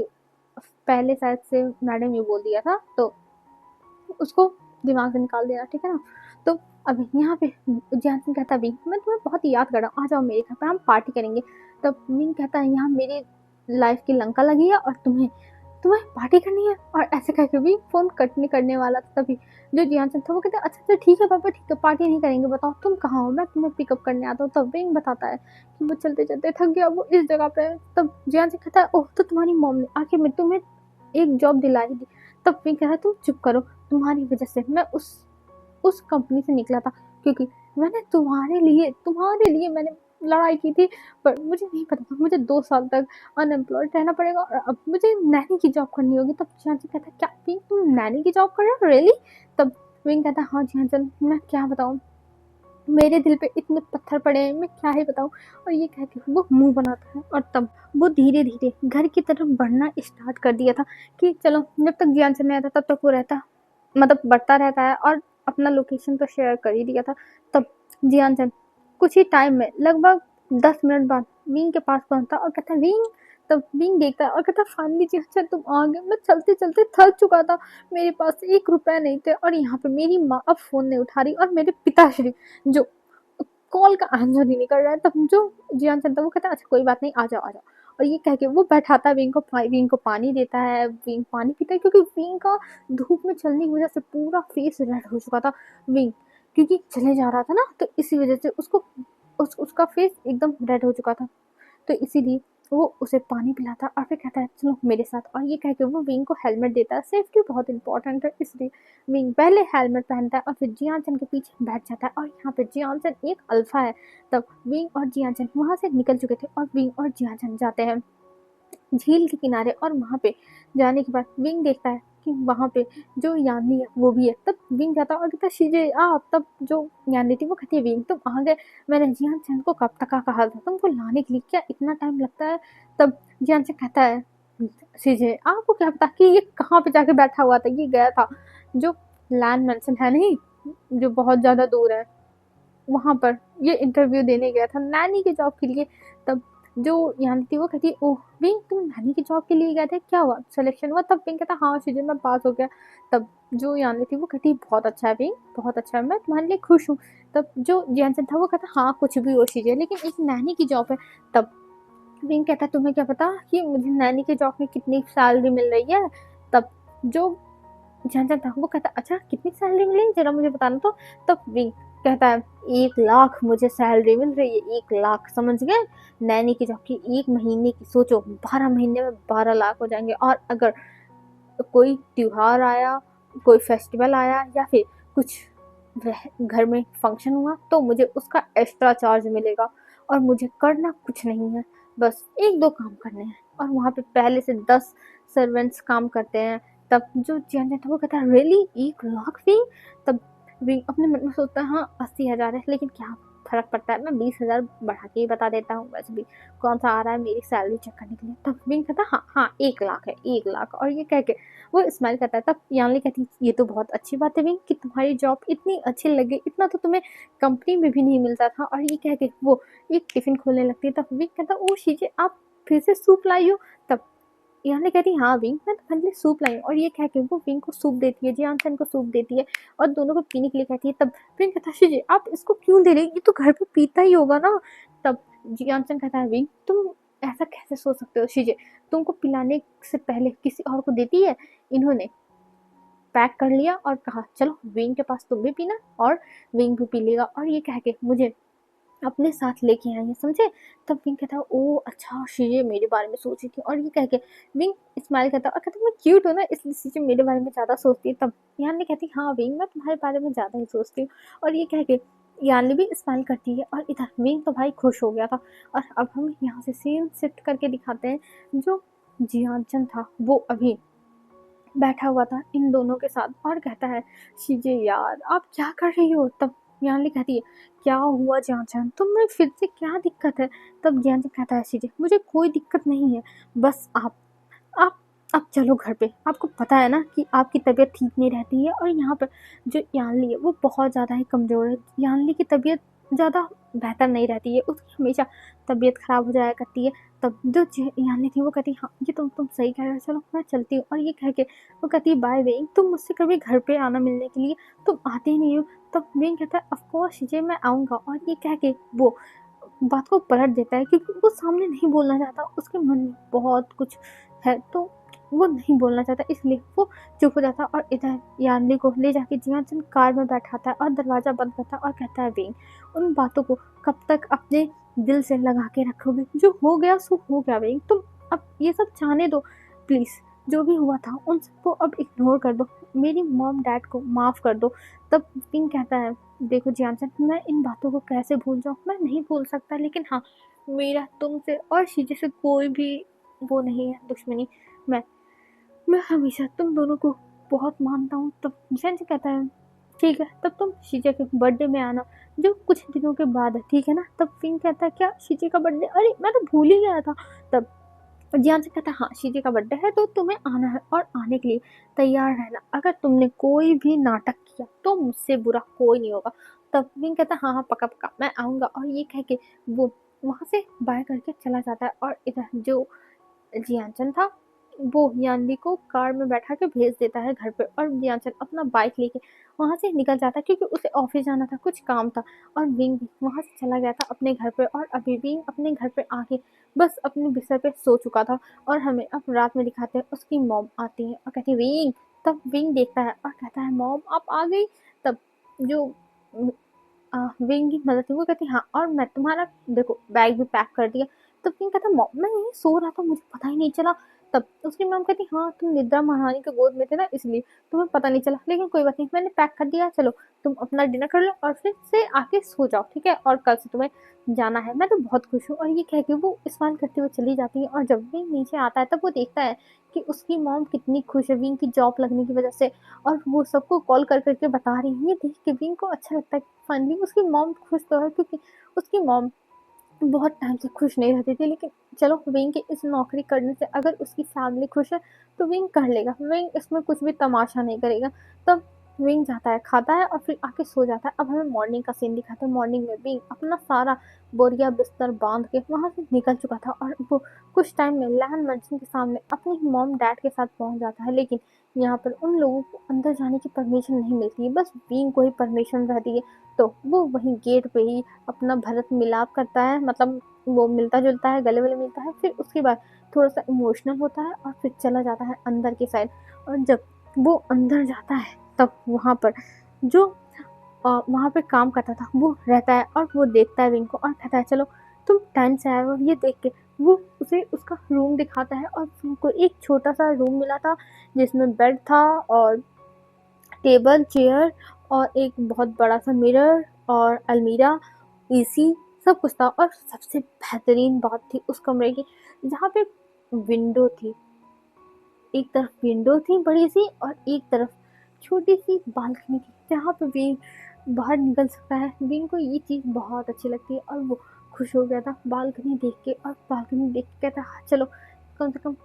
पहले शायद से मैडम यू बोल दिया था, तो उसको दिमाग से निकाल देना, ठीक है ना। तो अभी यहाँ पे जियान सन कहता भी मैं तुम्हें बहुत याद कर रहा हूँ, आ जाओ मेरे घर पर हम पार्टी करेंगे। तब विंग कहता है यहाँ मेरी लाइफ की लंका लगी है और तुम्हें तुम्हें पार्टी करनी है। और ऐसे करके भी फोन कटने करने वाला था, तभी जो जियान था वो कहता है अच्छा अच्छा ठीक है पापा ठीक है पार्टी नहीं करेंगे, बताओ तुम कहाँ हो मैं तुम्हें पिकअप करने आता हूँ। तब विंग बताता है कि वो चलते चलते थक गया, वो इस जगह पे है। तब जियान से कहता है ओह तो तुम्हारी मॉम ने आखिर में तुम्हें एक जॉब दिलाई दी। तब विंग कहता है तुम चुप करो, तुम्हारी वजह से मैं उस कंपनी से निकला था, क्योंकि मैंने तुम्हारे लिए मैंने लड़ाई की थी, पर मुझे नहीं पता था मुझे 2 साल तक अनएम्प्लॉयड रहना पड़ेगा और अब मुझे नैनी की जॉब करनी होगी। तब जियान कहता है क्या विंग तुम नैनी की जॉब कर रहे हो रियली। तब विंग कहता है हाँ जियान मैं क्या बताऊँ, मेरे दिल पे इतने पत्थर पड़े हैं मैं क्या ही बताऊँ। और ये कह के वो मुंह बनाता है, और तब वो धीरे धीरे घर की तरफ बढ़ना स्टार्ट कर दिया था कि चलो जब तक जियान नहीं आता तब तक वो रहता मतलब बढ़ता रहता है, और अपना लोकेशन तो शेयर कर ही दिया था। तब जियान कुछ ही टाइम में लगभग 10 मिनट बाद विंग के पास पहुंचता और कहता विंग। तब विंग देखता है और कहता फाइनली जियान तुम आ गए, मैं चलते चलते थक चुका था, मेरे पास 1 रुपया नहीं थे और यहाँ पे मेरी माँ अब फोन नहीं उठा रही और मेरे पिताश्री जो कॉल का आंसर ही नहीं कर रहा है। तब जो जियान चंदा वो कहता है अच्छा कोई बात नहीं आ जाओ आ जाओ। और ये कह के वो बैठाता है विंग को पानी देता है, विंग पानी पीता है क्योंकि विंग का धूप में चलने की वजह से पूरा फेस रेड हो चुका था। विंग क्योंकि चले जा रहा था ना, तो इसी वजह से उसका फेस एकदम रेड हो चुका था, तो इसीलिए वो उसे पानी पिलाता और फिर कहता है चलो मेरे साथ, और ये कह के वो विंग को हेलमेट देता है। सेफ्टी बहुत इंपॉर्टेंट है, इसलिए विंग पहले हेलमेट पहनता है और फिर जियानचन के पीछे बैठ जाता है। और यहाँ पे जियानचन एक अल्फा है, तब विंग और जियानचन वहाँ से निकल चुके थे और विंग और जियानचन जाते हैं झील के किनारे। और वहाँ पे जाने के बाद विंग देखता है कि वहाँ पे जो यानी है वो भी है। तब विंग जाता है और कहता है शीजे आप। तब जो यानी थी वो कहती है विंग तुम आ गए, मैंने जियान चंद को कब तक का कहा था तुमको लाने के लिए, क्या इतना टाइम लगता है। तब जियान चंद कहता है शीजे आपको क्या पता कि ये कहाँ पे जाके बैठा हुआ था, ये गया था जो लैंड मेंशन है नहीं, जो बहुत ज्यादा दूर है, वहाँ पर ये इंटरव्यू देने गया था नैनी के जॉब के लिए। तब जो यानी थी वो कहती है ओह विंग तुम नैनी की जॉब के लिए गए थे, क्या हुआ सिलेक्शन हुआ। तब विंग कहता हाँ शीजे मैं पास हो गया। तब जो यानी थी वो कहती बहुत अच्छा है विंग, बहुत अच्छा है, मैं तुम्हारे लिए खुश हूँ। तब जो जैनसन था वो कहता हाँ कुछ भी हो शीजे लेकिन एक नैनी की जॉब है। तब विंग कहता तुम्हें क्या पता कि मुझे नैनी के जॉब में कितनी सैलरी मिल रही है। तब जो जैनसन था वो कहता अच्छा कितनी सैलरी मिलेगी जरा मुझे बताना तो। तब विंग कहता है 1 लाख मुझे सैलरी मिल रही है, 1 लाख समझ गए, नैनी की जॉब की 1 महीने की सोचो 12 महीने में 12 लाख हो जाएंगे। और अगर कोई त्योहार आया, कोई फेस्टिवल आया या फिर कुछ घर में फंक्शन हुआ तो मुझे उसका एक्स्ट्रा चार्ज मिलेगा। और मुझे करना कुछ नहीं है, बस 1-2 काम करने हैं। और वहाँ पे पहले से 10 सर्वेंट्स काम करते हैं। तब जो जेंट था वो कहता है रियली 1 लाख भी। तब विंग अपने मन में सोचता है हाँ 80,000 है लेकिन क्या फर्क पड़ता है, मैं 20,000 बढ़ा के ही बता देता हूँ, वैसे भी कौन सा आ रहा है मेरी सैलरी चेक करने के लिए। तब विंग कहता हाँ हाँ 1 लाख है 1 लाख। और ये कह के वो स्माइल करता है। तब यानली कहती ये तो बहुत अच्छी बात है विंग कि तुम्हारी जॉब इतनी अच्छी लगे, इतना तो तुम्हें कंपनी में भी नहीं मिलता था। और ये कह के वो एक टिफिन खोलने लगती है। तब विंग कहता ओ शीजे आप फिर से सूप लाई हो। तब यानी कहती हाँ विंग मैं तुम्हारे लिए सूप लाई हूँ। और ये कह के वो विंग को सूप देती है, जियानसन को सूप देती है और दोनों को पीने के लिए कहती है। तब विंग कहता है शीजे आप इसको क्यों दे रही, ये तो घर पे पीता ही होगा ना। तब जियानसन कहता है विंग तुम ऐसा कैसे सोच सकते हो शीजे, तुमको पिलाने से पहले किसी और को देती है। इन्होंने पैक कर लिया और कहा चलो विंग के पास तुम भी पीना और विंग भी पी लेगा। और ये कह के मुझे अपने साथ लेके आई है समझे। तब विंग कहता है ओ अच्छा शीजे मेरे बारे में सोची थी। और ये कह के विंग स्माइल करता है और कहता है मैं क्यूट हूँ ना इसलिए शीजे मेरे बारे में ज़्यादा सोचती है। तब यानी कहती हाँ विंग मैं तुम्हारे बारे में ज़्यादा ही सोचती हूँ। और ये कह के यानी भी स्माइल करती है और इधर विंग तो भाई खुश हो गया था। और अब हम यहाँ से सीन शिफ्ट करके दिखाते हैं जो जियानचन था वो अभी बैठा हुआ था इन दोनों के साथ और कहता है शीजे यार आप क्या कर रही हो। तब यानली कहती है क्या हुआ जियानचन तुम्हें फिर से क्या दिक्कत है। तब जियानचन कहता है शीजे मुझे कोई दिक्कत नहीं है, बस आप अब चलो घर पे, आपको पता है ना कि आपकी तबीयत ठीक नहीं रहती है। और यहाँ पर जो यानली है वो बहुत ज़्यादा ही कमज़ोर है, यानली की तबीयत ज़्यादा बेहतर नहीं रहती है, उसकी हमेशा तबीयत ख़राब हो जाया करती है। तब जो यानली थी वो कहती हाँ ये तुम सही कह रहे हो, चलो मैं चलती हूँ। और ये कह के वो कहती है बाय वेइंग तुम मुझसे कभी घर पे आना मिलने के लिए, तुम आते ही नहीं हो। तब वेइंग कहता है ऑफकोर्स शीजे मैं आऊँगा। और ये कह के वो बात को पलट देता है क्योंकि वो सामने नहीं बोलना चाहता, उसके मन में बहुत कुछ है तो वो नहीं बोलना चाहता, इसलिए वो चुप हो जाता और इधर यान्नी को ले जाके जियानचंद कार में बैठाता है और दरवाज़ा बंद करता है और कहता है वेइंग उन बातों को कब तक अपने दिल से लगा के रखोगे, जो हो गया सो हो गया वेइंग, तुम अब ये सब जाने दो प्लीज़, जो भी हुआ था उन सबको अब इग्नोर कर दो, मेरी मॉम डैड को माफ़ कर दो। तब वेइंग कहता है देखो जियानचंद मैं इन बातों को कैसे भूल जाऊँ, मैं नहीं भूल सकता, लेकिन हाँ मेरा तुमसे और शीजे से कोई भी वो नहीं है दुश्मनी, मैं हमेशा तुम दोनों को बहुत मानता हूँ। तब जैन जी कहता है ठीक है तब तुम शीजा के बर्थडे में आना जो कुछ दिनों के बाद है, ठीक है ना। तब फिंग कहता है क्या शीजे का बर्थडे, अरे मैं तो भूल ही गया था। तब जियान से कहता है हाँ शीजे का बर्थडे है तो तुम्हें आना है और आने के लिए तैयार रहना, अगर तुमने कोई भी नाटक किया तो मुझसे बुरा कोई नहीं होगा। तब फिंग कहता है हाँ हाँ पक्का पक्का मैं आऊँगा। और ये कह के वो वहाँ से बाय करके चला जाता है और इधर जो जियानचंद था वो यान्वी को कार में बैठा के भेज देता है घर पे और जियाचल अपना बाइक लेके वहाँ से निकल जाता है क्योंकि उसे ऑफिस जाना था, कुछ काम था। और विंग भी वहाँ से चला गया था अपने घर पे और अभी भी अपने घर पे आके बस अपने बिस्तर पे सो चुका था। और हमें अब रात में दिखाते हैं उसकी मॉम आती है और कहती है विंग। तब विंग देखता है और कहता है मॉम आप आ गई। तब जो विंग की मदद थी वो कहती हाँ और मैं तुम्हारा देखो बैग भी पैक कर दिया। तो विंग कहता मॉम मैं यहीं सो रहा था मुझे पता ही नहीं चला। तब उसकी मॉम कहती हाँ तुम निद्रा महारानी के गोद में थे ना इसलिए तुम्हें पता नहीं चला, लेकिन कोई बात नहीं मैंने पैक कर दिया, चलो तुम अपना डिनर कर लो और फिर से आके सो जाओ ठीक है, और कल से तुम्हें जाना है। मैं तो बहुत खुश हूँ। और ये कह के वो स्माइल करते हुए चली जाती है और जब भी नीचे आता है तब वो देखता है कि उसकी मॉम कितनी खुश है विंग की जॉब लगने की वजह से। और वो सबको कॉल कर करके बता रही है। ये देख के विंग को अच्छा लगता है फाइनली उसकी मॉम खुश तो है, क्योंकि उसकी मॉम बहुत टाइम से खुश नहीं रहती थी। लेकिन चलो विंग के इस नौकरी करने से अगर उसकी फैमिली खुश है तो विंग कर लेगा, विंग इसमें कुछ भी तमाशा नहीं करेगा। तब विंग जाता है खाता है और फिर आके सो जाता है। अब हमें मॉर्निंग का सीन दिखाते हैं। मॉर्निंग में विंग अपना सारा बोरिया बिस्तर बांध के वहां से निकल चुका था और वो कुछ टाइम में लैंड मर्चेंट के सामने अपनी मॉम डैड के साथ पहुंच जाता है। लेकिन यहाँ पर उन लोगों को अंदर जाने की परमिशन नहीं मिलती है, बस विंग को ही परमिशन रहती है। तो वो वहीं गेट पे ही अपना भरत मिलाप करता है, मतलब वो मिलता जुलता है, गले वले मिलता है। फिर उसके बाद थोड़ा सा इमोशनल होता है और फिर चला जाता है अंदर की साइड। और जब वो अंदर जाता है तब वहाँ पर जो वहाँ पे काम करता था वो रहता है और वो देखता है विंग को और कहता है चलो तुम टाइम से आए हो। ये देख के वो उसे उसका रूम दिखाता है और उनको एक छोटा सा रूम मिला था जिसमें बेड था और टेबल चेयर और एक बहुत बड़ा सा मिरर और अलमीरा, एसी, सब कुछ था। और सबसे बेहतरीन बात थी उस कमरे की, जहाँ पे विंडो थी, एक तरफ विंडो थी बड़ी सी और एक तरफ छोटी सी बालकनी थी जहाँ पे विंग बाहर निकल सकता है। विंग को ये चीज़ बहुत अच्छी लगती है और वो खुश हो गया था बालकनी देख के। और बालकनी देख के कहता हाँ चलो कम से कम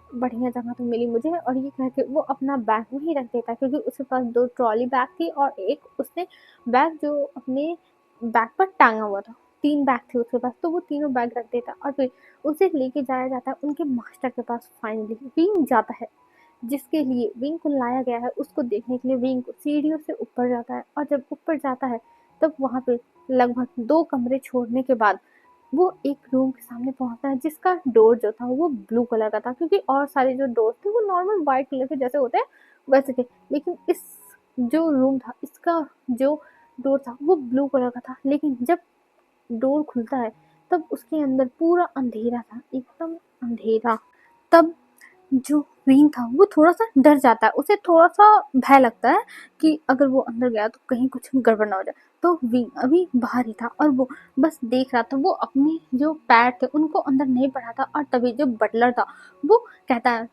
बढ़िया जगह तो मिली मुझे। और ये कह के वो अपना बैग वहीं रख देता है क्योंकि उसके पास 2 ट्रॉली बैग थी और एक उसने बैग जो अपने बैग पर टांगा हुआ था। 3 बैग थे उसके पास, तो वो तीनों बैग रख देता है और फिर उसे लेके जाया जाता है उनके मास्टर के पास। फाइनली विंग जाता है, जिसके लिए विंग को लाया गया है उसको देखने के लिए विंग को सीढ़ियों से ऊपर जाता है। और जब ऊपर जाता है तब वहाँ पे लगभग 2 कमरे छोड़ने के बाद वो एक रूम के सामने पहुंचता है जिसका डोर जो था वो ब्लू कलर का था, क्योंकि और सारे जो डोर थे वो नॉर्मल वाइट कलर के जैसे होते हैं वैसे थे। लेकिन इस जो रूम था इसका जो डोर था वो ब्लू कलर का था। लेकिन जब डोर खुलता है तब उसके अंदर पूरा अंधेरा था, एकदम अंधेरा। तब जो विंग था वो थोड़ा सा डर जाता है, उसे थोड़ा सा भय लगता है कि अगर वो अंदर गया तो कहीं कुछ गड़बड़ ना हो जाए। तो विंग अभी बाहर ही था और वो बस देख रहा था, वो अपने जो पैर थे उनको अंदर नहीं बढ़ा था। और तभी जो बटलर था वो कहता है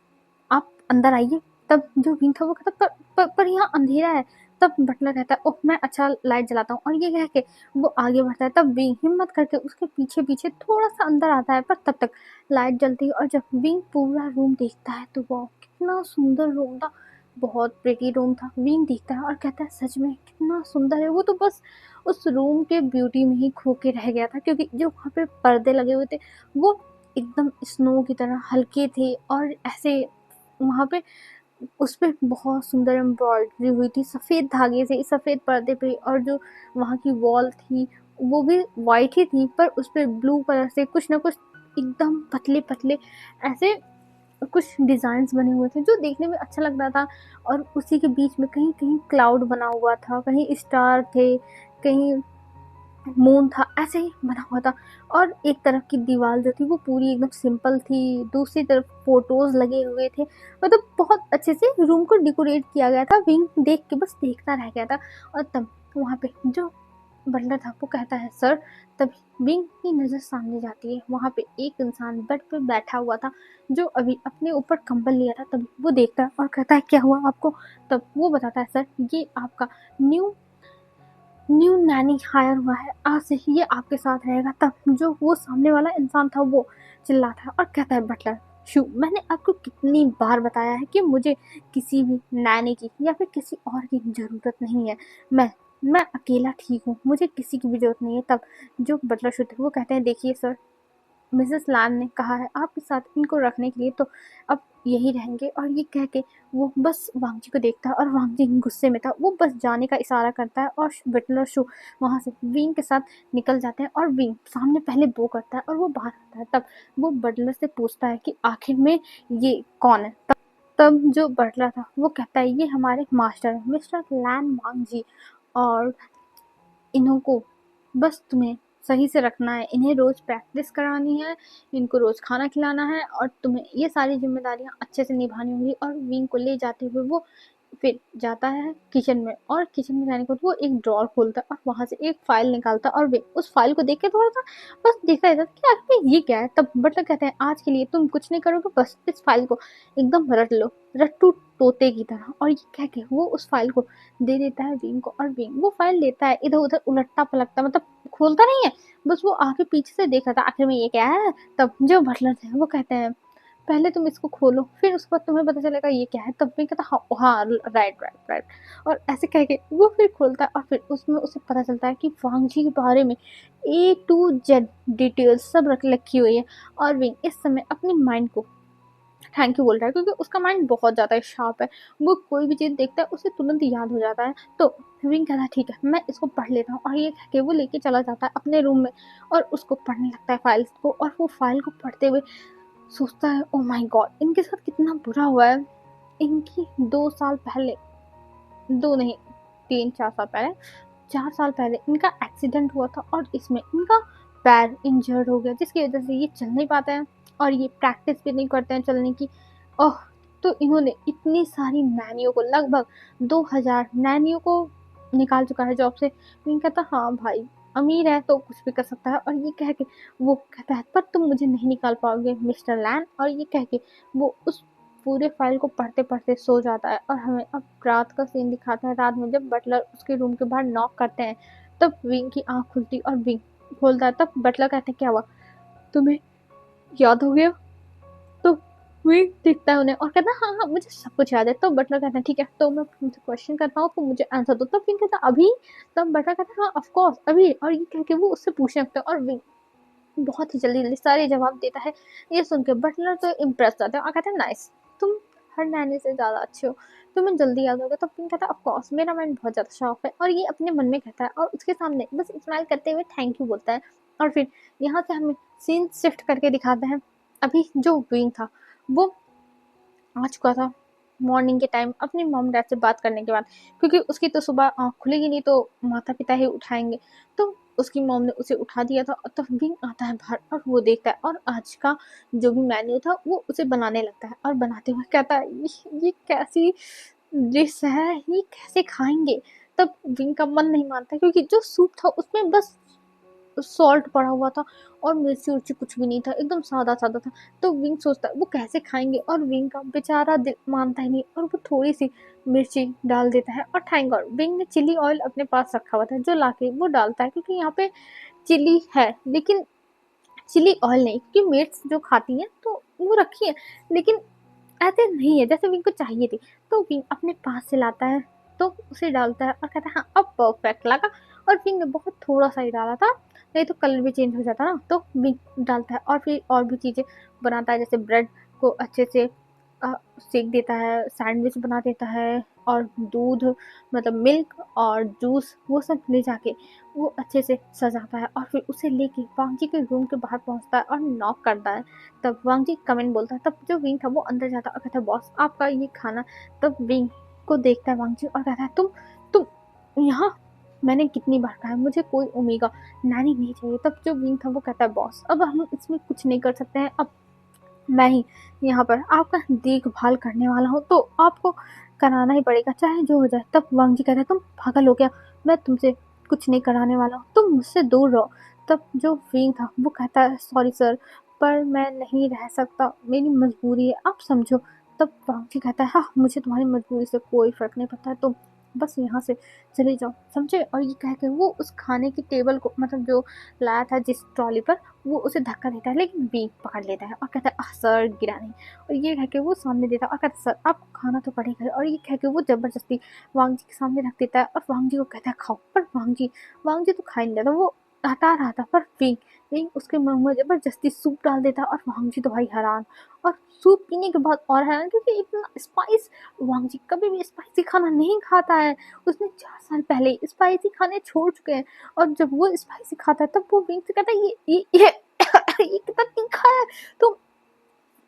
आप अंदर आइए। तब जो विंग था वो कहता पर यहाँ अंधेरा है। तब बटलर कहता है ओह मैं अच्छा लाइट जलाता हूँ, और ये कह के वो आगे बढ़ता है। तब विंग हिम्मत करके उसके पीछे पीछे थोड़ा सा अंदर आता है, पर तब तक लाइट जलती है। और जब विंग पूरा रूम देखता है तो वाह कितना सुंदर रूम था, बहुत प्रिटी रूम था। विंग देखता है और कहता है सच में कितना सुंदर है। वो तो बस उस रूम के ब्यूटी में ही खो के रह गया था, क्योंकि जो वहाँ पे पर्दे लगे हुए थे वो एकदम स्नो की तरह हल्के थे और ऐसे वहाँ पे उस पे बहुत सुंदर एम्ब्रॉयडरी हुई थी सफ़ेद धागे से, सफ़ेद पर्दे पे। और जो वहाँ की वॉल थी वो भी वाइट ही थी, पर उस पे ब्लू कलर से कुछ ना कुछ एकदम पतले पतले ऐसे कुछ डिज़ाइंस बने हुए थे जो देखने में अच्छा लग रहा था। और उसी के बीच में कहीं कहीं क्लाउड बना हुआ था, कहीं स्टार थे, कहीं मून था, ऐसे ही बना हुआ था। और एक तरफ की दीवार जो थी वो पूरी एकदम सिंपल थी, दूसरी तरफ फोटोज लगे हुए थे। मतलब बहुत अच्छे से रूम को डेकोरेट किया गया था। विंग देख के बस देखता रह गया था। और तब वहाँ पे जो बटलर था वो कहता है सर। तभी विंग की नज़र सामने जाती है, वहाँ पे एक इंसान बेड पे बैठा हुआ था जो अभी अपने ऊपर कंबल लिया था। तभी वो देखता है और कहता है क्या हुआ आपको। तब वो बताता है सर ये आपका न्यू न्यू नैनी हायर हुआ है, आज से ये आपके साथ रहेगा। तब जो वो सामने वाला इंसान था वो चिल्लाता है और कहता है बटलर शू मैंने आपको कितनी बार बताया है कि मुझे किसी भी नैनी की या फिर किसी और की ज़रूरत नहीं है। मैं अकेला ठीक हूँ, मुझे किसी की भी ज़रूरत नहीं है। तब जो बटलर शू थे वो कहते हैं देखिए सर मिसेस लैन ने कहा है आपके साथ इनको रखने के लिए, तो अब यही रहेंगे। और ये कह के वो बस वांग जी को देखता है और वांग जी गुस्से में था, वो बस जाने का इशारा करता है और बटलर शू वहाँ से विंग के साथ निकल जाते हैं। और विंग सामने पहले बो करता है और वो बाहर आता है। तब वो बटलर से पूछता है कि आखिर में ये कौन है। तब जो बटलर था वो कहता है ये हमारे मास्टर है, मिस्टर लैन वांग जी, और इन्हों को बस तुम्हें सही से रखना है, इन्हें रोज प्रैक्टिस करानी है, इनको रोज खाना खिलाना है और तुम्हें ये सारी जिम्मेदारियां अच्छे से निभानी होंगी। और विंग को ले जाते हुए वो फिर जाता है किचन में, और किचन में जाने के बाद वो एक ड्रॉर खोलता है और वहां से एक फाइल निकालता है और वे उस फाइल को देख के थोड़ा सा बस देखता रहता है कि आखिर ये क्या है। तब बटलर कहते हैं आज के लिए तुम कुछ नहीं करोगे, बस इस फाइल को एकदम रट लो, रट्टू तोते की तरह। और ये कह के वो उस फाइल को दे देता है विंग को, और विंग वो फाइल लेता है, इधर उधर उलटता पलटता, मतलब खोलता नहीं है, बस वो आगे पीछे से देख रहा था आखिर में ये क्या है। तब जो बटलर थे वो कहते हैं पहले तुम इसको खोलो, फिर उसके बाद तुम्हें पता चलेगा ये क्या है। तब भी कहता हाँ हाँ, राइट राइट राइट, और ऐसे कह के वो फिर खोलता है और फिर उसमें उसे पता चलता है कि वांग जी के बारे में A to Z डिटेल्स सब रखी हुई है। और विंग इस समय अपनी माइंड को थैंक यू बोल रहा है, क्योंकि उसका माइंड बहुत ज़्यादा शार्प है, वो कोई भी चीज़ देखता है उसे तुरंत याद हो जाता है। तो विंग कहता है ठीक है मैं इसको पढ़ लेता हूँ, और ये कह के वो लेके चला जाता है अपने रूम में और उसको पढ़ने लगता है फाइल्स को। और वो फाइल को पढ़ते हुए सोचता है ओ माय गॉड इनके साथ कितना बुरा हुआ है। इनकी 2 साल पहले, 2 नहीं 3-4 साल पहले, 4 साल पहले इनका एक्सीडेंट हुआ था और इसमें इनका पैर इंजर्ड हो गया, जिसकी वजह से ये चल नहीं पाते हैं और ये प्रैक्टिस भी नहीं करते हैं चलने की। ओह, तो इन्होंने इतनी सारी नैनियों को, लगभग 2000 नैनियों को निकाल चुका है जॉब से। विंग कहता हाँ भाई अमीर है तो कुछ भी कर सकता है। और ये कह के वो कहता है पर तुम मुझे नहीं निकाल पाओगे मिस्टर लैन। और ये कह के वो उस पूरे फाइल को पढ़ते पढ़ते सो जाता है। और हमें अब रात का सीन दिखाता है, रात में जब बटलर उसके रूम के बाहर नॉक करते हैं, तब विंग की आंख खुलती और विंग खोलता है। तब बटलर कहते हैं क्या हुआ, तुम्हें याद हो गया। तो विंग दिखता है उन्हें और कहता है हाँ हाँ मुझे सब कुछ याद है। तो बटलर कहता है ठीक है तो मैं तुमसे क्वेश्चन करता हूँ तो मुझे आंसर दो। तब विंग कहता है अभी। तब बटलर कहता है हाँ ऑफ कोर्स अभी। और ये कह के वो उससे पूछने लगता है और विंग बहुत ही जल्दी जल्दी सारे जवाब देता है। ये सुन के बटलर तो इम्प्रेस जाता है और कहता है नाइस, तुम हर नैनी से ज़्यादा अच्छे हो, तुम्हें जल्दी याद होगा। तो पिंक कहता है ऑफ कोर्स मेरा माइंड बहुत ज़्यादा शार्प है। और ये अपने मन में कहता है और उसके सामने बस स्माइल करते हुए थैंक यू बोलता है। और फिर यहाँ से हमें सीन शिफ्ट करके दिखाते हैं। अभी जो विंग था वो आ चुका था मॉर्निंग के टाइम अपने मॉम डैड से बात करने के बाद, क्योंकि उसकी तो सुबह आँख खुलेगी नहीं तो माता पिता ही उठाएंगे। तो उसकी मॉम ने उसे उठा दिया था। और तब विंग आता है बाहर और वो देखता है और आज का जो भी मेन्यू था वो उसे बनाने लगता है। और बनाते हुए कहता है ये कैसी डिश है, ये कैसे खाएंगे। तब विंग का मन नहीं मानता क्योंकि जो सूप था उसमें बस सॉल्ट पड़ा हुआ था और मिर्ची उर्ची कुछ भी नहीं था, एकदम सादा सादा था। तो विंग सोचता है वो कैसे खाएंगे, और विंग का बेचारा दिल मानता ही नहीं और वो थोड़ी सी मिर्ची डाल देता है। और थैंक गॉड विंग ने चिली ऑयल अपने पास रखा हुआ था जो लाके वो डालता है, क्योंकि यहाँ पे चिली है लेकिन चिली ऑयल नहीं, क्योंकि मिर्च जो खाती है तो वो रखी है लेकिन ऐसे नहीं है जैसे विंग को चाहिए थी। तो विंग अपने पास से लाता है तो उसे डालता है और कहता है हाँ अब परफेक्ट लगा। और विंग ने बहुत थोड़ा सा ही डाला था, नहीं तो कलर भी चेंज हो जाता ना। तो विंग डालता है और फिर और भी चीज़ें बनाता है, जैसे ब्रेड को अच्छे से सेक देता है, सैंडविच बना देता है, और दूध मतलब मिल्क और जूस वो सब ले जाके वो अच्छे से सजाता है। और फिर उसे लेके वांग जी के रूम के बाहर पहुंचता है और नॉक करता है। तब वांग जी कमेंट बोलता है। तब जो विंग था वो अंदर जाता है और कहता है बॉस आपका ये खाना। तब विंग को देखता है वांग जी और कहता है तुम यहाँ, मैंने कितनी बार कहा है मुझे कोई ओमेगा नानी नहीं चाहिए। तब जो विंग था वो कहता है बॉस अब हम इसमें कुछ नहीं कर सकते हैं, अब मैं ही यहाँ पर आपका देखभाल करने वाला हूँ तो आपको कराना ही पड़ेगा चाहे जो हो जाए। तब वांग जी कहता है तुम पागल हो गया, मैं तुमसे कुछ नहीं कराने वाला हूँ, तुम मुझसे दूर रहो। तब जो विंग था वो कहता है सॉरी सर पर मैं नहीं रह सकता, मेरी मजबूरी है आप समझो। तब वांग जी कहता है हाँ मुझे तुम्हारी मजबूरी से कोई फर्क नहीं पड़ता है, तुम बस यहाँ से चले जाओ समझे। और ये कह के वो उस खाने की टेबल को मतलब जो लाया था जिस ट्रॉली पर वो उसे धक्का देता है, लेकिन विंग पकड़ लेता है और कहता है सर गिरा नहीं। और ये कह के वो सामने देता है और कहता है सर आपको खाना तो पड़ेगा। और ये कह के वो जबरदस्ती वांग जी के सामने रख देता है और वांग जी को कहता है खाओ। पर वांग जी तो खा ही नहीं देता, वो हटा रहा था। पर विंग विंग उसके मुंह में जबरदस्ती सूप डाल देता है और वांगजी तो भाई हैरान, और सूप पीने के बाद और हैरान क्योंकि इतना स्पाइस, वांगजी कभी भी स्पाइसी खाना नहीं खाता है। उसने 4 साल पहले स्पाइसी खाने छोड़ चुके हैं, और जब वो स्पाइसी खाता है तब वो विंग से कहता है ये ये कितना तीखा है,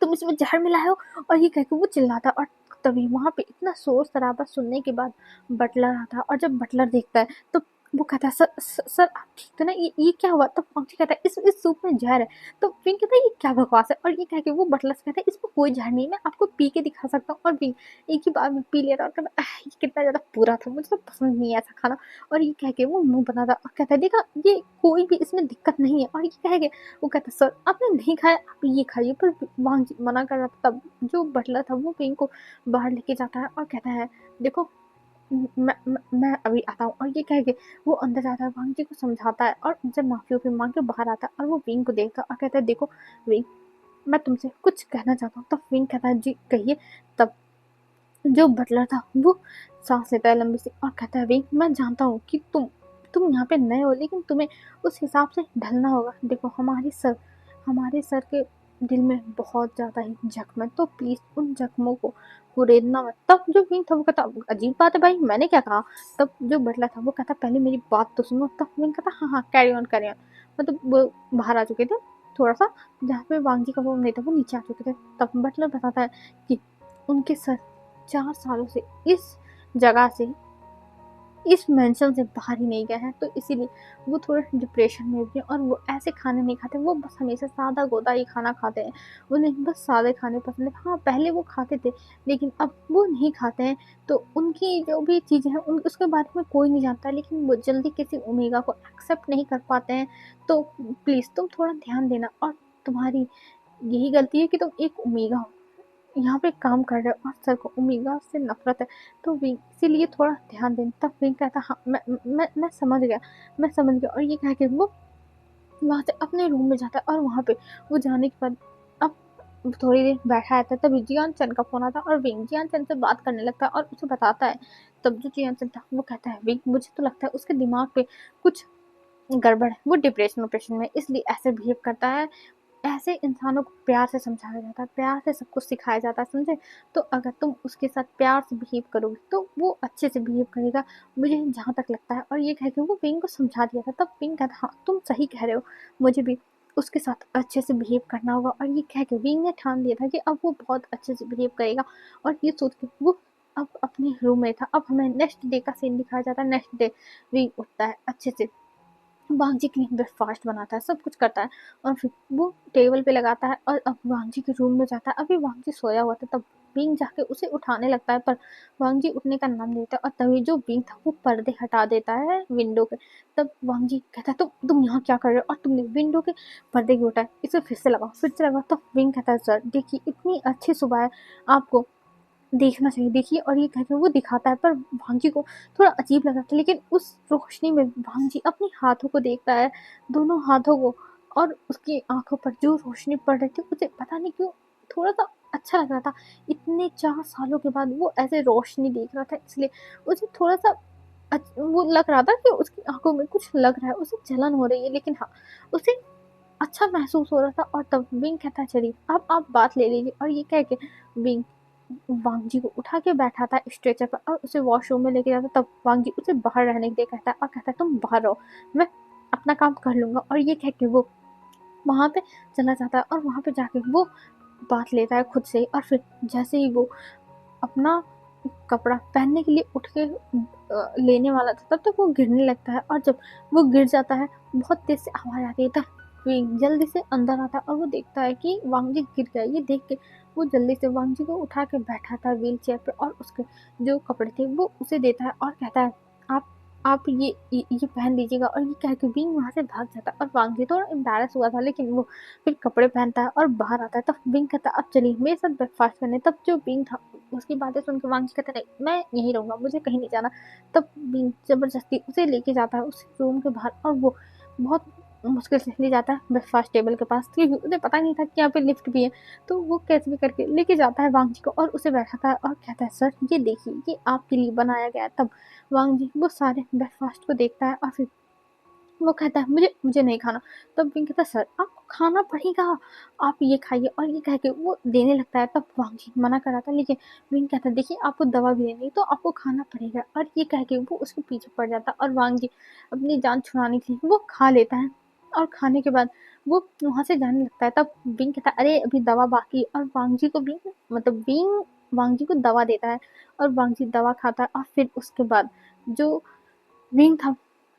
तुम इसमें जहर मिलाए हो, और ये कह के वो चिल्लाता है। और तभी वहां पे इतना शोर शराबा सुनने के बाद बटलर आता है, और जब बटलर देखता है तो वो कहता है सर आप ठीक थे ना, ये क्या हुआ? तो फॉक्सी कहता है इस सूप में जहर है। तो विंग कहता है ये क्या बकवास है, और ये कह के वो बटलर से कहता है इसमें कोई जहर नहीं है, मैं आपको पी के दिखा सकता हूँ। और विंग एक ही बार में पी लेता है और कहता है ये कितना ज्यादा बुरा था, मुझे तो पसंद नहीं है ऐसा खाना। और ये कह के वो मुंह बनाता और कहता है देखा ये कोई भी इसमें दिक्कत नहीं है। और ये कह के वो कहता सर आपने नहीं खाया, आप ये खाइए। पर वांग मना कर रहा था। तब जो बटलर था वो विंग को बाहर लेके जाता है और कहता है देखो मैं अभी आता हूँ। और ये कह के वो अंदर जाता है, वांग जी को समझाता है, और उनसे माफी वाफी मांग के बाहर आता है। और वो विंग को देखता है और कहता है देखो विंग, मैं तुमसे कुछ कहना चाहता हूँ। तब विंग कहता है जी कहिए। तब जो बटलर था वो सांस लेता है लंबी सी और कहता है विंग, मैं जानता हूँ कि तुम यहाँ पे नए हो, लेकिन तुम्हें उस हिसाब से ढलना होगा। देखो हमारे सर के दिल में बहुत ज्यादा ही जख्म है, तो प्लीज उन जख्मों को कुरेदना मत। तब जो विंग था वो कहता अजीब बात है भाई, मैंने क्या कहा? तब जो बटलर था वो कहता पहले मेरी बात तो सुनो। तब विंग कहता हाँ हाँ कैरी ऑन। मतलब वो बाहर आ चुके थे थोड़ा सा, जहाँ पे वांगी का वो नहीं था वो नीचे आ चुके थे। तब बटलर बताता है कि उनके सर 4 सालों से इस जगह से, इस मेंशन से बाहर ही नहीं गए हैं, तो इसीलिए वो थोड़े डिप्रेशन में भी हैं, और वो ऐसे खाने नहीं खाते, वो बस हमेशा सादा गोदा ही खाना खाते हैं। उन्हें बस सादे खाने पसंद है। हाँ पहले वो खाते थे लेकिन अब वो नहीं खाते हैं। तो उनकी जो भी चीज़ें हैं उसके बारे में कोई नहीं जानता, लेकिन वो जल्दी किसी ओमेगा को एक्सेप्ट नहीं कर पाते हैं। तो प्लीज़ तुम थोड़ा ध्यान देना, और तुम्हारी यही गलती है कि तुम एक ओमेगा हो, यहाँ पे काम कर रहे हो, और सर को ओमेगा से नफरत है। तो विंग इसीलिए थोड़ा ध्यान दें। तब विंग कहता हाँ मैं समझ गया। और ये कह के वो वहां से अपने रूम में जाता है, और वहां पे वो जाने के बाद अब थोड़ी देर बैठा रहता है। तभी जियान चंद का फोन आता है, और विंग जियान चंद से बात करने लगता है और उसे बताता है। तब जो जियान चंद था वो कहता है विंग, मुझे तो लगता है उसके दिमाग पे कुछ गड़बड़ है, वो डिप्रेशन में इसलिए ऐसे बिहेव करता है। ऐसे इंसानों को प्यार से समझाया जाता है, प्यार से सब कुछ सिखाया जाता है, समझे? तो अगर तुम उसके साथ प्यार से बिहेव करोगे तो वो अच्छे से बिहेव करेगा, मुझे जहाँ तक लगता है। और ये कह के वो विंग को समझा दिया था। तब विंग कहता हाँ तुम सही कह रहे हो, मुझे भी उसके साथ अच्छे से बिहेव करना होगा। और ये कह के विंग ने ठान लिया था कि अब वो बहुत अच्छे से बिहेव करेगा। और ये सोच के वो अब अपने रूम में था। अब हमें नेक्स्ट डे का सीन दिखाया जाता है। नेक्स्ट डे विंग उठता है अच्छे से, वांगजी के लिए ब्रेकफास्ट बनाता है, सब कुछ करता है, और फिर वो टेबल पे लगाता है और अब वांगजी के रूम में जाता है। अभी वांगजी सोया हुआ था, तब बिंग जाके उसे उठाने लगता है, पर वांगजी उठने का नाम नहीं लेता। और तभी जो बिंग था वो पर्दे हटा देता है विंडो के। तब वांगजी कहता है तुम यहाँ क्या कर रहे हो, और तुमने विंडो के पर्दे क्यों उठाए, इसे फिर से लगाओ। तब बिंग कहता है सर देखिए इतनी अच्छी सुबह है, आपको देखना चाहिए, देखिए। और ये कहकर वो दिखाता है, पर भांजी को थोड़ा अजीब लगा था। लेकिन उस रोशनी में भांजी अपने हाथों को देखता है, दोनों हाथों को, और उसकी आंखों पर जो रोशनी पड़ रही थी उसे पता नहीं क्यों थोड़ा सा अच्छा लग रहा था। इतने 4 सालों के बाद वो ऐसे रोशनी देख रहा था, इसलिए उसे थोड़ा सा वो लग रहा था कि उसकी आंखों में कुछ लग रहा है, उसे जलन हो रही है। लेकिन हाँ उसे अच्छा महसूस हो रहा था। और तब विंग कहता है चलिए अब आप बात ले लीजिए। और ये कह के विंग वांगजी को उठा के बैठा था स्ट्रेचर पर और उसे वॉशरूम में लेके जाता। तब वांगजी उसे बाहर रहने के लिए कहता है, और कहता है तुम बाहर रहो, मैं अपना काम कर लूंगा। और ये कह के वो वहां पे चला जाता है, और वहां पे जाके वो बात लेता है खुद से ही। और फिर जैसे ही वो अपना कपड़ा पहनने के लिए उठ के लेने वाला था, तब तक वो गिरने लगता है। और जब वो गिर जाता है बहुत तेज से आवाज आती है, तब विंग जल्दी से अंदर आता है और वो देखता है कि वांगजी गिर गया। ये देख के वो जल्दी से वांगजी को उठा के बैठाता है व्हील चेयर पे, और उसके जो कपड़े थे वो उसे देता है, और कहता है आप आप ये पहन लीजिएगा। और ये कह के विंग वहां से भाग जाता है, और वांगजी थोड़ा एम्बेरस हुआ था, लेकिन वो फिर कपड़े पहनता है और बाहर आता है। तब विंग कहता है अब चलिए मेरे साथ ब्रेकफास्ट करने। तब जो विंग था उसकी बातें सुन के वांगजी कहता नहीं मैं यहीं रहूंगा, मुझे कहीं नहीं जाना। तब विंग जबरदस्ती उसे लेके जाता है उस रूम के बाहर, और वो बहुत मुश्किल से ले जाता है ब्रेकफास्ट टेबल के पास, क्योंकि उसे पता नहीं था कि यहाँ पे लिफ्ट भी है। तो वो कैसे भी करके लेके जाता है वांगजी को, और उसे बैठाता है और कहता है सर ये देखिए ये आपके लिए बनाया गया है। तब वांगजी वो सारे ब्रेकफास्ट को देखता है, और फिर वो कहता है मुझे मुझे नहीं खाना। तब विंग कहता है सर आपको खाना पड़ेगा, आप ये खाइए, और ये कह के वो देने लगता है। तब वांग जी मना कर रहा था, लेकिन विंग कहता है देखिए आपको दवा भी देनी है तो आपको खाना पड़ेगा, और ये कह के वो उसके पीछे पड़ जाता है, और वांग जी अपनी जान छुड़ाने के लिए वो खा लेता है। और खाने के बाद वो वहाँ से जाने लगता है। तब विंग कहता है अरे अभी दवा बाकी है, और वांग जी को विंग मतलब विंग वांग जी को दवा देता है, और वांग जी दवा खाता है। और फिर उसके बाद जो विंग था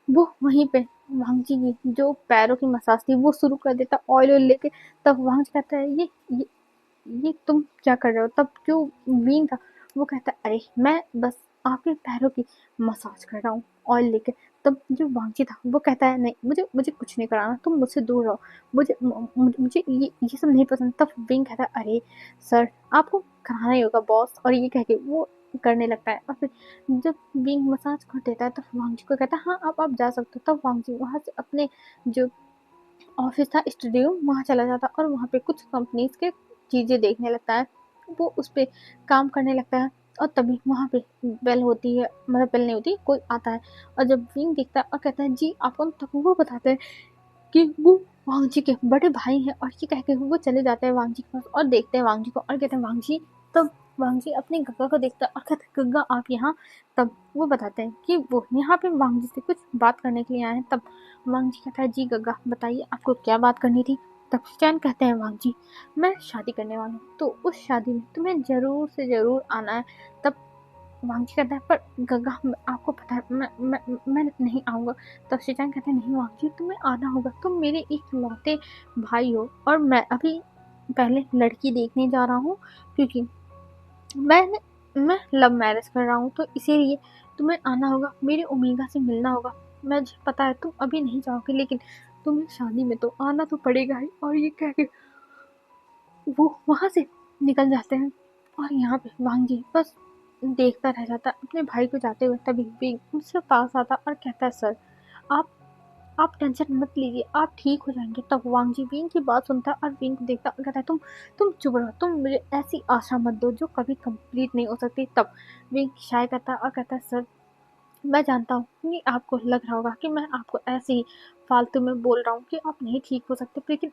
वो वहीं पे वांग जी की जो पैरों की मसाज थी वो शुरू कर देता, ऑयल ऑयल लेके। तब वांग जी कहता है ये तुम क्या कर रहे हो? तब जो विंग था वो कहता है अरे मैं बस आपके पैरों की मसाज कर रहा हूँ ऑयल लेके। तब जो वांग जी था वो कहता है नहीं, मुझे मुझे कुछ नहीं कराना, तुम मुझसे दूर रहो, मुझे ये सब नहीं पसंद। तब विंग कहता है अरे सर आपको कराना ही होगा बॉस, और ये कह के वो करने लगता है। और फिर जब विंग मसाज कर देता है तो वांग जी को कहता है हाँ अब आप जा सकते हो। तब वांग जी वहाँ से अपने जो ऑफिस था स्टूडियो वहाँ चला जाता, और वहाँ पे कुछ कंपनीज के चीज़ें देखने लगता है, वो उस पर काम करने लगता है। और तभी वहाँ पे बेल होती है, मतलब बेल नहीं होती, कोई आता है। और जब विंग देखता है और कहता है जी आप कौन? तब वो बताते हैं कि वो वांग जी के बड़े भाई हैं, और ये कह के वो चले जाते हैं वांग जी के पास और देखते हैं वांग जी को, और कहते हैं वांग जी। तब वांग जी अपनी गग्गा को देखता है और कहता है गग्गा आप यहाँ? तब वो बताते हैं कि वो यहाँ पे वांग जी से कुछ बात करने के लिए आए हैं। तब वांग जी कहता है जी गग्गा बताइए आपको क्या बात करनी थी? तब चैन कहते हैं वांग जी मैं शादी करने वाला हूँ, तो उस शादी में तुम्हें जरूर से जरूर आना है। तब वांग जी कहता है पर गग्गा आपको पता है मैं नहीं आऊँगा। तब श्रीजान कहते हैं नहीं वांग जी तुम्हें आना होगा, तुम मेरे इकलौते भाई हो, और मैं अभी पहले लड़की देखने जा रहा हूँ, क्योंकि मैं लव मैरिज कर रहा हूँ, तो इसीलिए तुम्हें आना होगा, मेरे ओमेगा से मिलना होगा। मुझे पता है तुम अभी नहीं जाओगे, लेकिन तुम्हें शादी में तो आना तो पड़ेगा ही। और ये कह के वो वहाँ से निकल जाते हैं, और यहाँ पे वांग जी बस देखता रह जाता अपने भाई को जाते हुए। तभी विंग उसके पास आता और कहता है सर आप आप टेंशन मत लीजिए, आप ठीक हो जाएंगे। तब वांग जी विंग की बात सुनता है और विंग को देखता और कहता है तुम चुप रहो, तुम मुझे ऐसी आशा मत दो जो कभी कंप्लीट नहीं हो सकती। तब विंग शाय करता है और कहता है सर मैं जानता हूँ कि आपको लग रहा होगा कि मैं आपको ऐसे ही फालतू में बोल रहा हूँ कि आप नहीं ठीक हो सकते, लेकिन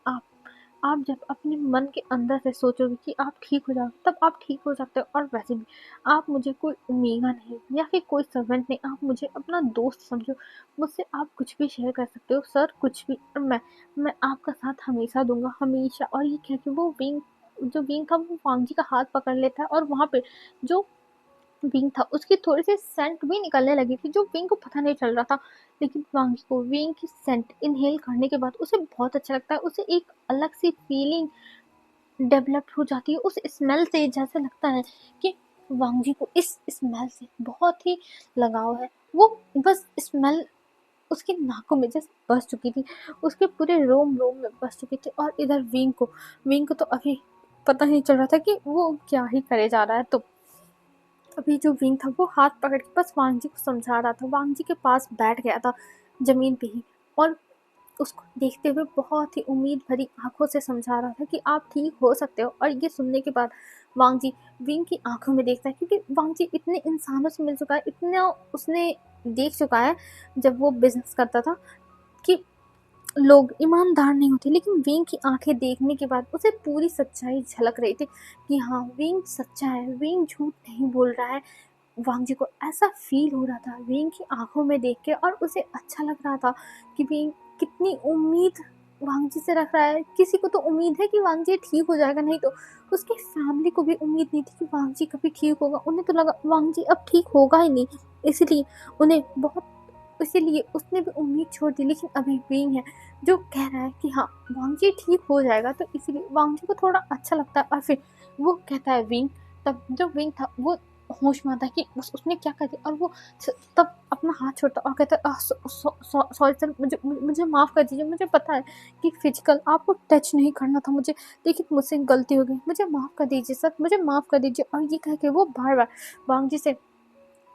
आप जब अपने मन के अंदर से सोचोगे कि आप ठीक हो जाओगे तब आप ठीक हो सकते हो। और वैसे भी आप मुझे कोई ओमेगा नहीं या फिर कोई सर्वेंट नहीं, आप मुझे अपना दोस्त समझो, मुझसे आप कुछ भी शेयर कर सकते हो सर, कुछ भी। और मैं आपका साथ हमेशा दूंगा, हमेशा। और ये कह के वो विंग जो विंग था वो वांग जी का हाथ पकड़ लेता है, और वहाँ पे जो विंग था उसकी थोड़ी सी सेंट भी निकलने लगी थी जो विंग को पता नहीं चल रहा था। लेकिन वांगी को विंग की सेंट इनहेल करने के बाद उसे बहुत अच्छा लगता है, उसे एक अलग सी फीलिंग डेवलप हो जाती है उस स्मेल से। जैसे लगता है कि वांगी को इस स्मेल से बहुत ही लगाव है। वो बस स्मेल उसकी नाकों में जैसे बस चुकी थी, उसके पूरे रोम रोम में बस चुकी थी। और इधर विंग को तो अभी पता नहीं चल रहा था कि वो क्या ही करे जा रहा है। तो अभी जो विंग था वो हाथ पकड़ के बस वांग जी को समझा रहा था, वांग जी के पास बैठ गया था जमीन पे ही, और उसको देखते हुए बहुत ही उम्मीद भरी आंखों से समझा रहा था कि आप ठीक हो सकते हो। और ये सुनने के बाद वांग जी विंग की आंखों में देखता है, क्योंकि वांग जी इतने इंसानों से मिल चुका है, इतना उसने देख चुका है जब वो बिजनेस करता था कि लोग ईमानदार नहीं होते। लेकिन विंग की आंखें देखने के बाद उसे पूरी सच्चाई झलक रही थी कि हाँ विंग सच्चा है, विंग झूठ नहीं बोल रहा है। वांग जी को ऐसा फील हो रहा था विंग की आंखों में देख के, और उसे अच्छा लग रहा था कि विंग कितनी उम्मीद वांग जी से रख रहा है। किसी को तो उम्मीद है कि वांग जी ठीक हो जाएगा, नहीं तो उसकी फैमिली को भी उम्मीद नहीं थी कि वांग जी कभी ठीक होगा। उन्हें तो लगा वांग जी अब ठीक होगा ही नहीं, इसलिए उन्हें बहुत इसीलिए उसने भी उम्मीद छोड़ दी। लेकिन अभी विंग है जो कह रहा है कि हाँ वांग जी ठीक हो जाएगा, तो इसीलिए वांग जी को थोड़ा अच्छा लगता है। और फिर वो कहता है विंग, तब जो विंग था वो होश में आता है कि उसने क्या कर दिया, और वो तब अपना हाथ छोड़ता और कहता है सॉरी सर, मुझे मुझे माफ़ कर दीजिए, मुझे पता है कि फिजिकल आपको टच नहीं करना था मुझे, लेकिन मुझसे गलती हो गई, मुझे माफ़ कर दीजिए सर, मुझे माफ़ कर दीजिए। और ये कह के वो बार बार वांग जी से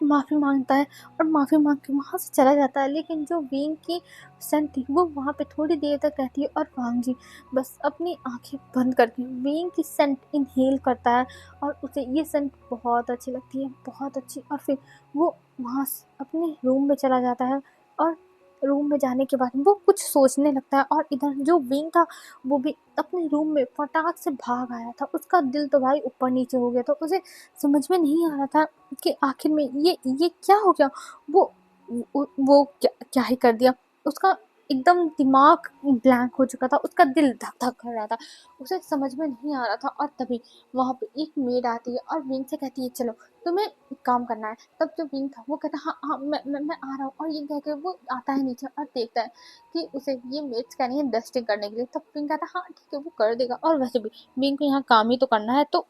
माफ़ी माँगता है और माफ़ी माँग के वहाँ से चला जाता है। लेकिन जो विंग की सन थी वो वहाँ पे थोड़ी देर तक रहती है, और वांग जी बस अपनी आँखें बंद करके विंग की सेंट इनहेल करता है, और उसे ये सेंट बहुत अच्छी लगती है, बहुत अच्छी। और फिर वो वहाँ से अपने रूम में चला जाता है, और रूम में जाने के बाद वो कुछ सोचने लगता है और इधर जो विंग था वो भी अपने रूम में फटाक से भाग आया था। उसका दिल तो भाई ऊपर नीचे हो गया था। उसे समझ में नहीं आ रहा था कि आखिर में ये क्या हो गया। वो क्या ही कर दिया। उसका एकदम दिमाग ब्लैंक हो चुका था। उसका दिल धक धक कर रहा था। उसे समझ में नहीं आ रहा था और तभी वहाँ पे एक मेड आती है और विंग से कहती है चलो तुम्हें काम करना है। तब जो विंग था वो कहता है हाँ हाँ मैं आ रहा हूँ। और ये कह के वो आता है नीचे और देखता है कि उसे ये मेड्स कहनी है डस्टिंग करने के लिए। तब विंग कहता है हाँ ठीक है वो कर देगा। और वैसे भी विंग को यहाँ काम ही तो करना है तो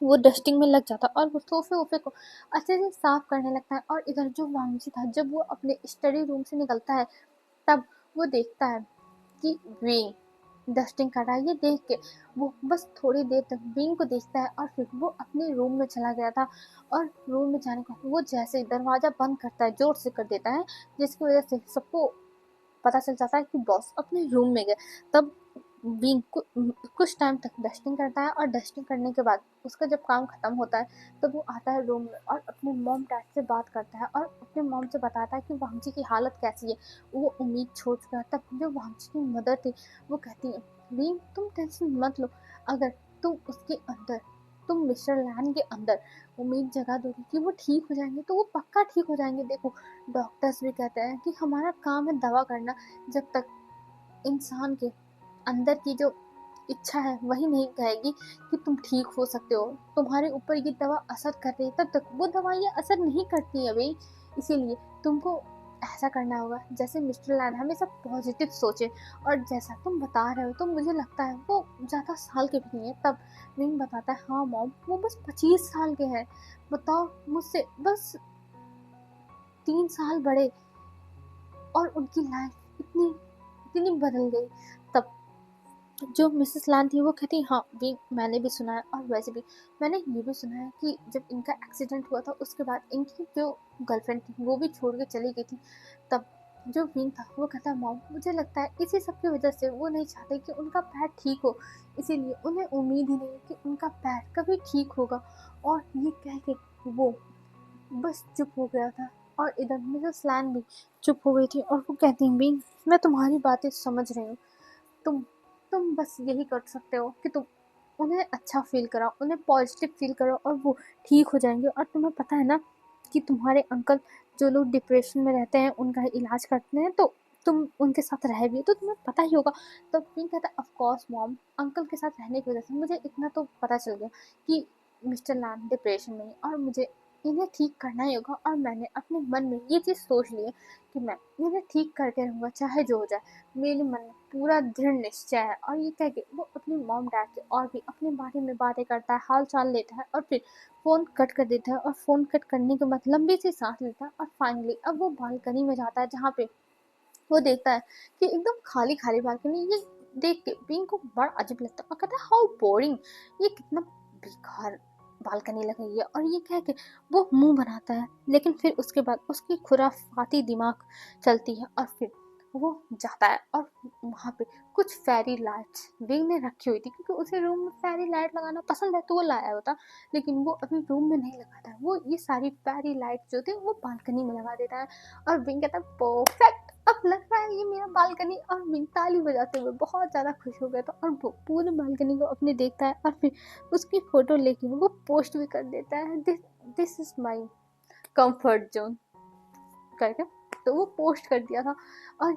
वो डस्टिंग में लग जाता है और वो सोफे वोफे को अच्छे से साफ करने लगता है। और इधर जो वांगजी था जब वो अपने स्टडी रूम से निकलता है तब वो देखता है कि विंग डस्टिंग कर रहा है। ये देख के वो बस थोड़ी देर तक विंग को देखता है और फिर वो अपने रूम में चला गया था। और रूम में जाने के बाद वो जैसे ही दरवाजा बंद करता है जोर से कर देता है जिसकी वजह से सबको पता चल जाता है कि बॉस अपने रूम में गए। तब विंग कुछ टाइम तक डस्टिंग करता है और डस्टिंग करने के बाद उसका जब काम खत्म होता है तो वो आता है रूम में और अपने मॉम डैड से बात करता है और अपने मॉम से बताता है कि वांगजी की हालत कैसी है। वो उम्मीद छोड़ चुका है। तब जो वांगजी की मदर थी वो कहती है विंग तुम टेंशन मत लो। अगर तुम मिस्टर लैन के अंदर उम्मीद जगा दोगे कि वो ठीक हो जाएंगे तो वो पक्का ठीक हो जाएंगे। देखो डॉक्टर्स भी कहते हैं कि हमारा काम है दवा करना। जब तक इंसान के अंदर की जो इच्छा है वही नहीं कहेगी कि तुम ठीक हो सकते हो, तुम्हारे ऊपर ये दवा असर कर रही है तब तक वो दवाइयाँ असर नहीं करती है भाई। इसीलिए तुमको ऐसा करना होगा जैसे मिस्टर लैन हमेशा पॉजिटिव सोचे। और जैसा तुम बता रहे हो तो मुझे लगता है वो ज़्यादा साल के भी नहीं है। तब विंग बताता है हाँ मॉम वो बस 25 साल के हैं। बताओ मुझसे बस 3 साल बड़े और उनकी लाइफ इतनी इतनी बदल गई। तब जो मिसेस लैन थी वो कहती हाँ भी मैंने भी सुना है और वैसे भी मैंने ये भी सुना है कि जब इनका एक्सीडेंट हुआ था उसके बाद इनकी जो गर्लफ्रेंड थी वो भी छोड़ के चली गई थी। तब जो विंग था वो कहता है मॉम मुझे लगता है इसी सब की वजह से वो नहीं चाहते कि उनका पैर ठीक हो। इसीलिए उन्हें उम्मीद ही नहीं है कि उनका पैर कभी ठीक होगा। और ये कह के वो बस चुप हो गया था। और इधर मिसेस लैन भी चुप हो गई थी और वो कहती विंग मैं तुम्हारी बातें समझ रही हूँ। तुम तुम बस यही कर सकते हो कि तुम उन्हें अच्छा फील कराओ उन्हें पॉजिटिव फील करो और वो ठीक हो जाएंगे। और तुम्हें पता है ना कि तुम्हारे अंकल जो लोग डिप्रेशन में रहते हैं उनका इलाज करते हैं तो तुम उनके साथ रह भी हो तो तुम्हें पता ही होगा। तो पिंक कहता है ऑफ कोर्स मॉम अंकल के साथ रहने की वजह से मुझे इतना तो पता चल गया कि मिस्टर लैम डिप्रेशन में है और मुझे इन्हें ठीक करना ही होगा। और मैंने अपने मन में ये चीज़ सोच ली है कि मैं इन्हें ठीक करके रहूँगा चाहे जो हो जाए। मेरे मन में पूरा दृढ़ निश्चय है। और ये कह के वो अपनी मॉम डैड से और भी अपने बारे में बातें करता है हाल चाल लेता है और फिर फ़ोन कट कर देता है। और फ़ोन कट करने के बाद लंबी सी सांस लेता है और फाइनली अब वो बालकनी में जाता है जहाँ पे वो देखता है कि एकदम खाली खाली बालकनी। ये देख के पिंक को बड़ा अजीब लगता है और कहता है हाउ बोरिंग ये कितना बेकार बालकनी लग रही है। और ये कह के वो मुंह बनाता है लेकिन फिर उसके बाद उसकी खुराफाती दिमाग चलती है और फिर वो जाता है और वहाँ पे कुछ फेरी लाइट्स विंग ने रखी हुई थी क्योंकि उसे रूम में फेरी लाइट लगाना पसंद है तो वो लाया होता। लेकिन वो अभी रूम में नहीं लगाता है। वो ये सारी फेरी लाइट जो थी वो बालकनी में लगा देता है। और विंग कहता है परफेक्ट अब लग रहा है ये मेरा बालकनी। और विंग ताली बजाते हुए बहुत ज़्यादा खुश हो गया था और वो पूरे बालकनी को अपने देखता है और फिर उसकी फ़ोटो लेके वो पोस्ट भी कर देता है this is my comfort zone करके। तो वो पोस्ट कर दिया था। और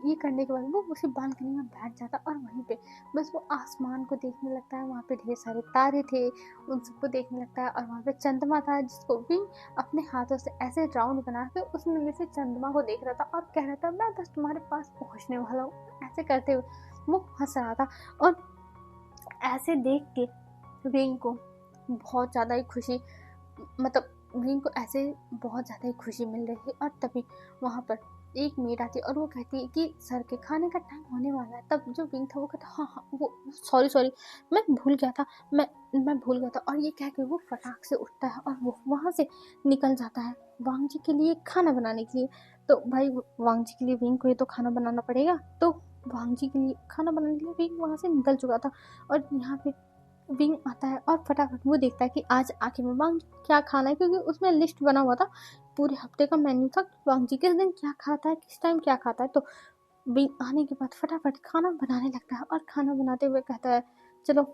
ये करने के बाद वो उसी बालकनी में बैठ जाता और वहीं पे बस वो आसमान को देखने लगता है। वहाँ पे ढेर सारे तारे थे उन सबको देखने लगता है और वहाँ पे चंद्रमा था जिसको भी अपने हाथों से ऐसे राउंड बना के उसमें में से चंद्रमा को देख रहा था और कह रहा था मैं बस तुम्हारे पास पहुँचने वाला हूँ ऐसे करते हुए वो हंस रहा था। और ऐसे देख के रिंग को बहुत ज़्यादा ही खुशी मतलब विंग को ऐसे बहुत ज़्यादा ही खुशी मिल रही है। और तभी वहाँ पर एक मेड आती है और वो कहती है कि सर के खाने का टाइम होने वाला है। तब जो विंग था वो कहता हाँ हाँ वो सॉरी सॉरी मैं भूल गया था मैं भूल गया था। और ये कह के वो फटाक से उठता है और वो वहाँ से निकल जाता है वांग जी के लिए खाना बनाने के लिए। तो भाई वांग जी के लिए विंग को ये तो खाना बनाना पड़ेगा। तो वांग जी के लिए खाना बनाने के लिए विंग वहाँ से निकल चुका था। और यहाँ पे विंग आता है और फटाफट वो देखता है कि आज आखिर में वांग क्या खाना है, क्योंकि उसमें लिस्ट बना हुआ था, पूरे हफ्ते का मेन्यू था कि वांग जी किस दिन क्या खाता है, किस टाइम क्या खाता है। तो विंग आने के बाद फटाफट खाना बनाने लगता है और खाना बनाते हुए कहता है चलो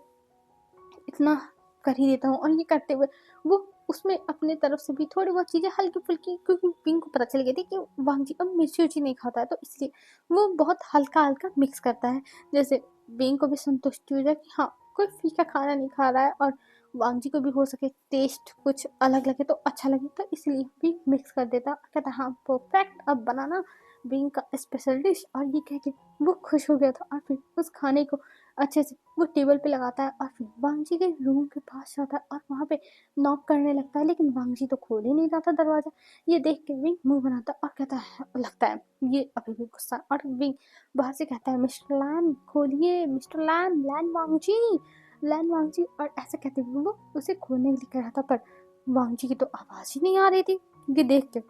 इतना कर ही देता हूँ। और ये करते हुए वो उसमें अपने तरफ से भी थोड़ी बहुत चीज़ें हल्की फुल्की, क्योंकि विंग को पता चल गया था कि वांग जी अब मिर्ची उर्ची नहीं खाता है, तो इसलिए वो बहुत हल्का हल्का मिक्स करता है, जैसे विंग को भी संतुष्टि हो जाए कि हाँ कोई फीका खाना नहीं खा रहा है, और वांग जी को भी हो सके टेस्ट कुछ अलग लगे तो अच्छा लगे, तो इसलिए भी मिक्स कर देता। कहता हाँ परफेक्ट, अब बनाना विंग का स्पेशल डिश। और ये कह के वो खुश हो गया था और फिर उस खाने को अच्छे से वो टेबल पे लगाता है और फिर वांग जी के रूम के पास जाता है और वहाँ पे नॉक करने लगता है, लेकिन वांग जी तो खोल ही नहीं रहा था दरवाजा। ये देख के विंग मुंह बनाता है और कहता है, लगता है ये अभी भी गुस्सा है, और विंग बाहर से कहता है मिस्टर लैन खोलिए, मिस्टर लैन, लैन वांग जी, लैन वांग जी। और ऐसे कहते हुए वो उसे खोलने के लिए कह रहा था, पर वांग जी की तो आवाज ही नहीं आ रही थी। ये देख के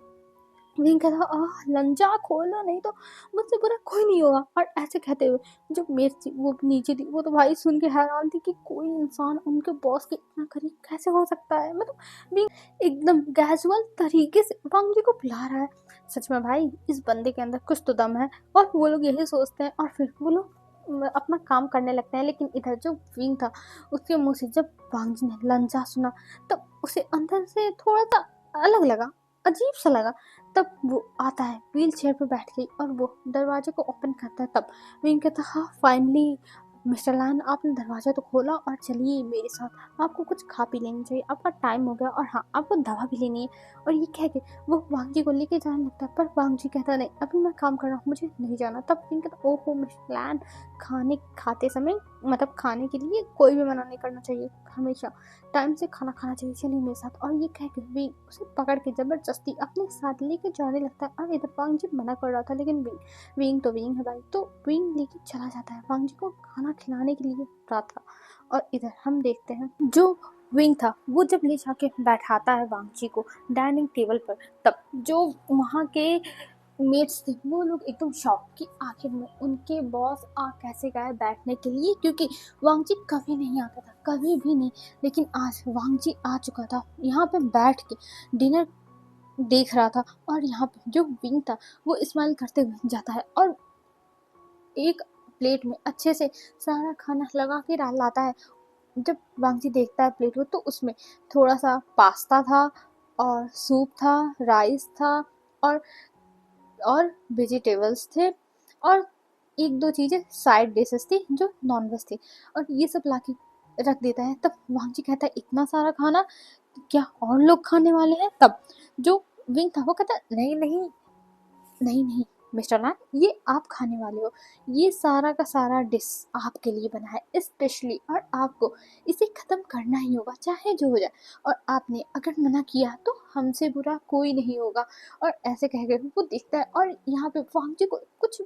विंग कहता लंजा खोलो, नहीं तो मुझसे बुरा कोई नहीं होगा। और ऐसे कहते हुए जो मेयर थी वो नीचे थी, वो तो भाई सुन के हैरान थी कि कोई इंसान उनके बॉस के इतना करीब कैसे हो सकता है, मतलब विंग एकदम कैजुअल तरीके से वांग जी को बुला रहा है। सच में भाई इस बंदे के अंदर कुछ तो दम है, और वो लोग यही सोचते हैं और फिर वो लोग अपना काम करने लगते हैं। लेकिन इधर जो विंग था उसके मुंह से जब वांग जी ने लंजा सुना तब उसे अंदर से थोड़ा सा अलग लगा, अजीब सा लगा। तब वो आता है व्हील चेयर पर बैठ के और वो दरवाजे को ओपन करता है। तब विंग कहता हाँ फाइनली मिस्टर लैन आपने दरवाजा तो खोला, और चलिए मेरे साथ, आपको कुछ खा पी लेनी चाहिए, आपका टाइम हो गया, और हाँ आपको दवा भी लेनी है। और ये कह के वो वांग जी को लेके जाने लगता है, पर वांग जी कहता नहीं अभी मैं काम कर रहा हूँ, मुझे नहीं जाना। तब विंग कहता ओहो मिस्टर लैन, खाने खाते समय मतलब खाने के लिए कोई भी मना नहीं करना चाहिए, हमेशा टाइम से खाना खाना चाहिए, चलिए मेरे साथ। और ये कह के विंग उसे पकड़ के जबरदस्ती अपने साथ लेके जाने लगता है। और इधर वांग जी मना कर रहा था, लेकिन विंग तो विंग है भाई, तो विंग लेके चला जाता है वांग जी को खाना खिलाने के लिए रात का। और इधर हम देखते हैं जो विंग था वो जब ले जाके बैठाता है वांग जी को डाइनिंग टेबल पर, तब जो वहाँ के मेट्स थे वो लोग एकदम शॉक कि आखिर में उनके बॉस आ कैसे गए बैठने के लिए, क्योंकि वांग जी कभी नहीं आता था, कभी भी नहीं। लेकिन आज वांग जी आ चुका था यहाँ पे बैठ के डिनर देख रहा था, और यहाँ पे जो विंग था वो स्माइल करते हुए जाता है और एक प्लेट में अच्छे से सारा खाना लगा के लाता है। जब वांग जी देखता है प्लेट को तो उसमें थोड़ा सा पास्ता था, और सूप था, राइस था, और और वेजिटेबल्स थे, और एक दो चीज़ें साइड डिशेस थी जो नॉनवेज थी, और ये सब लाके रख देता है। तब वांग जी कहता है इतना सारा खाना क्या और लोग खाने वाले हैं? तब जो विंग था वो कहता है नहीं नहीं नहीं नहीं मिस्टर नान, ये आप खाने वाले हो, ये सारा का सारा डिश आपके लिए बना है स्पेशली, और आपको इसे ख़त्म करना ही होगा चाहे जो हो जाए, और आपने अगर मना किया तो हमसे बुरा कोई नहीं होगा। और ऐसे कह के वो देखता है, और यहाँ पे वांग जी को कुछ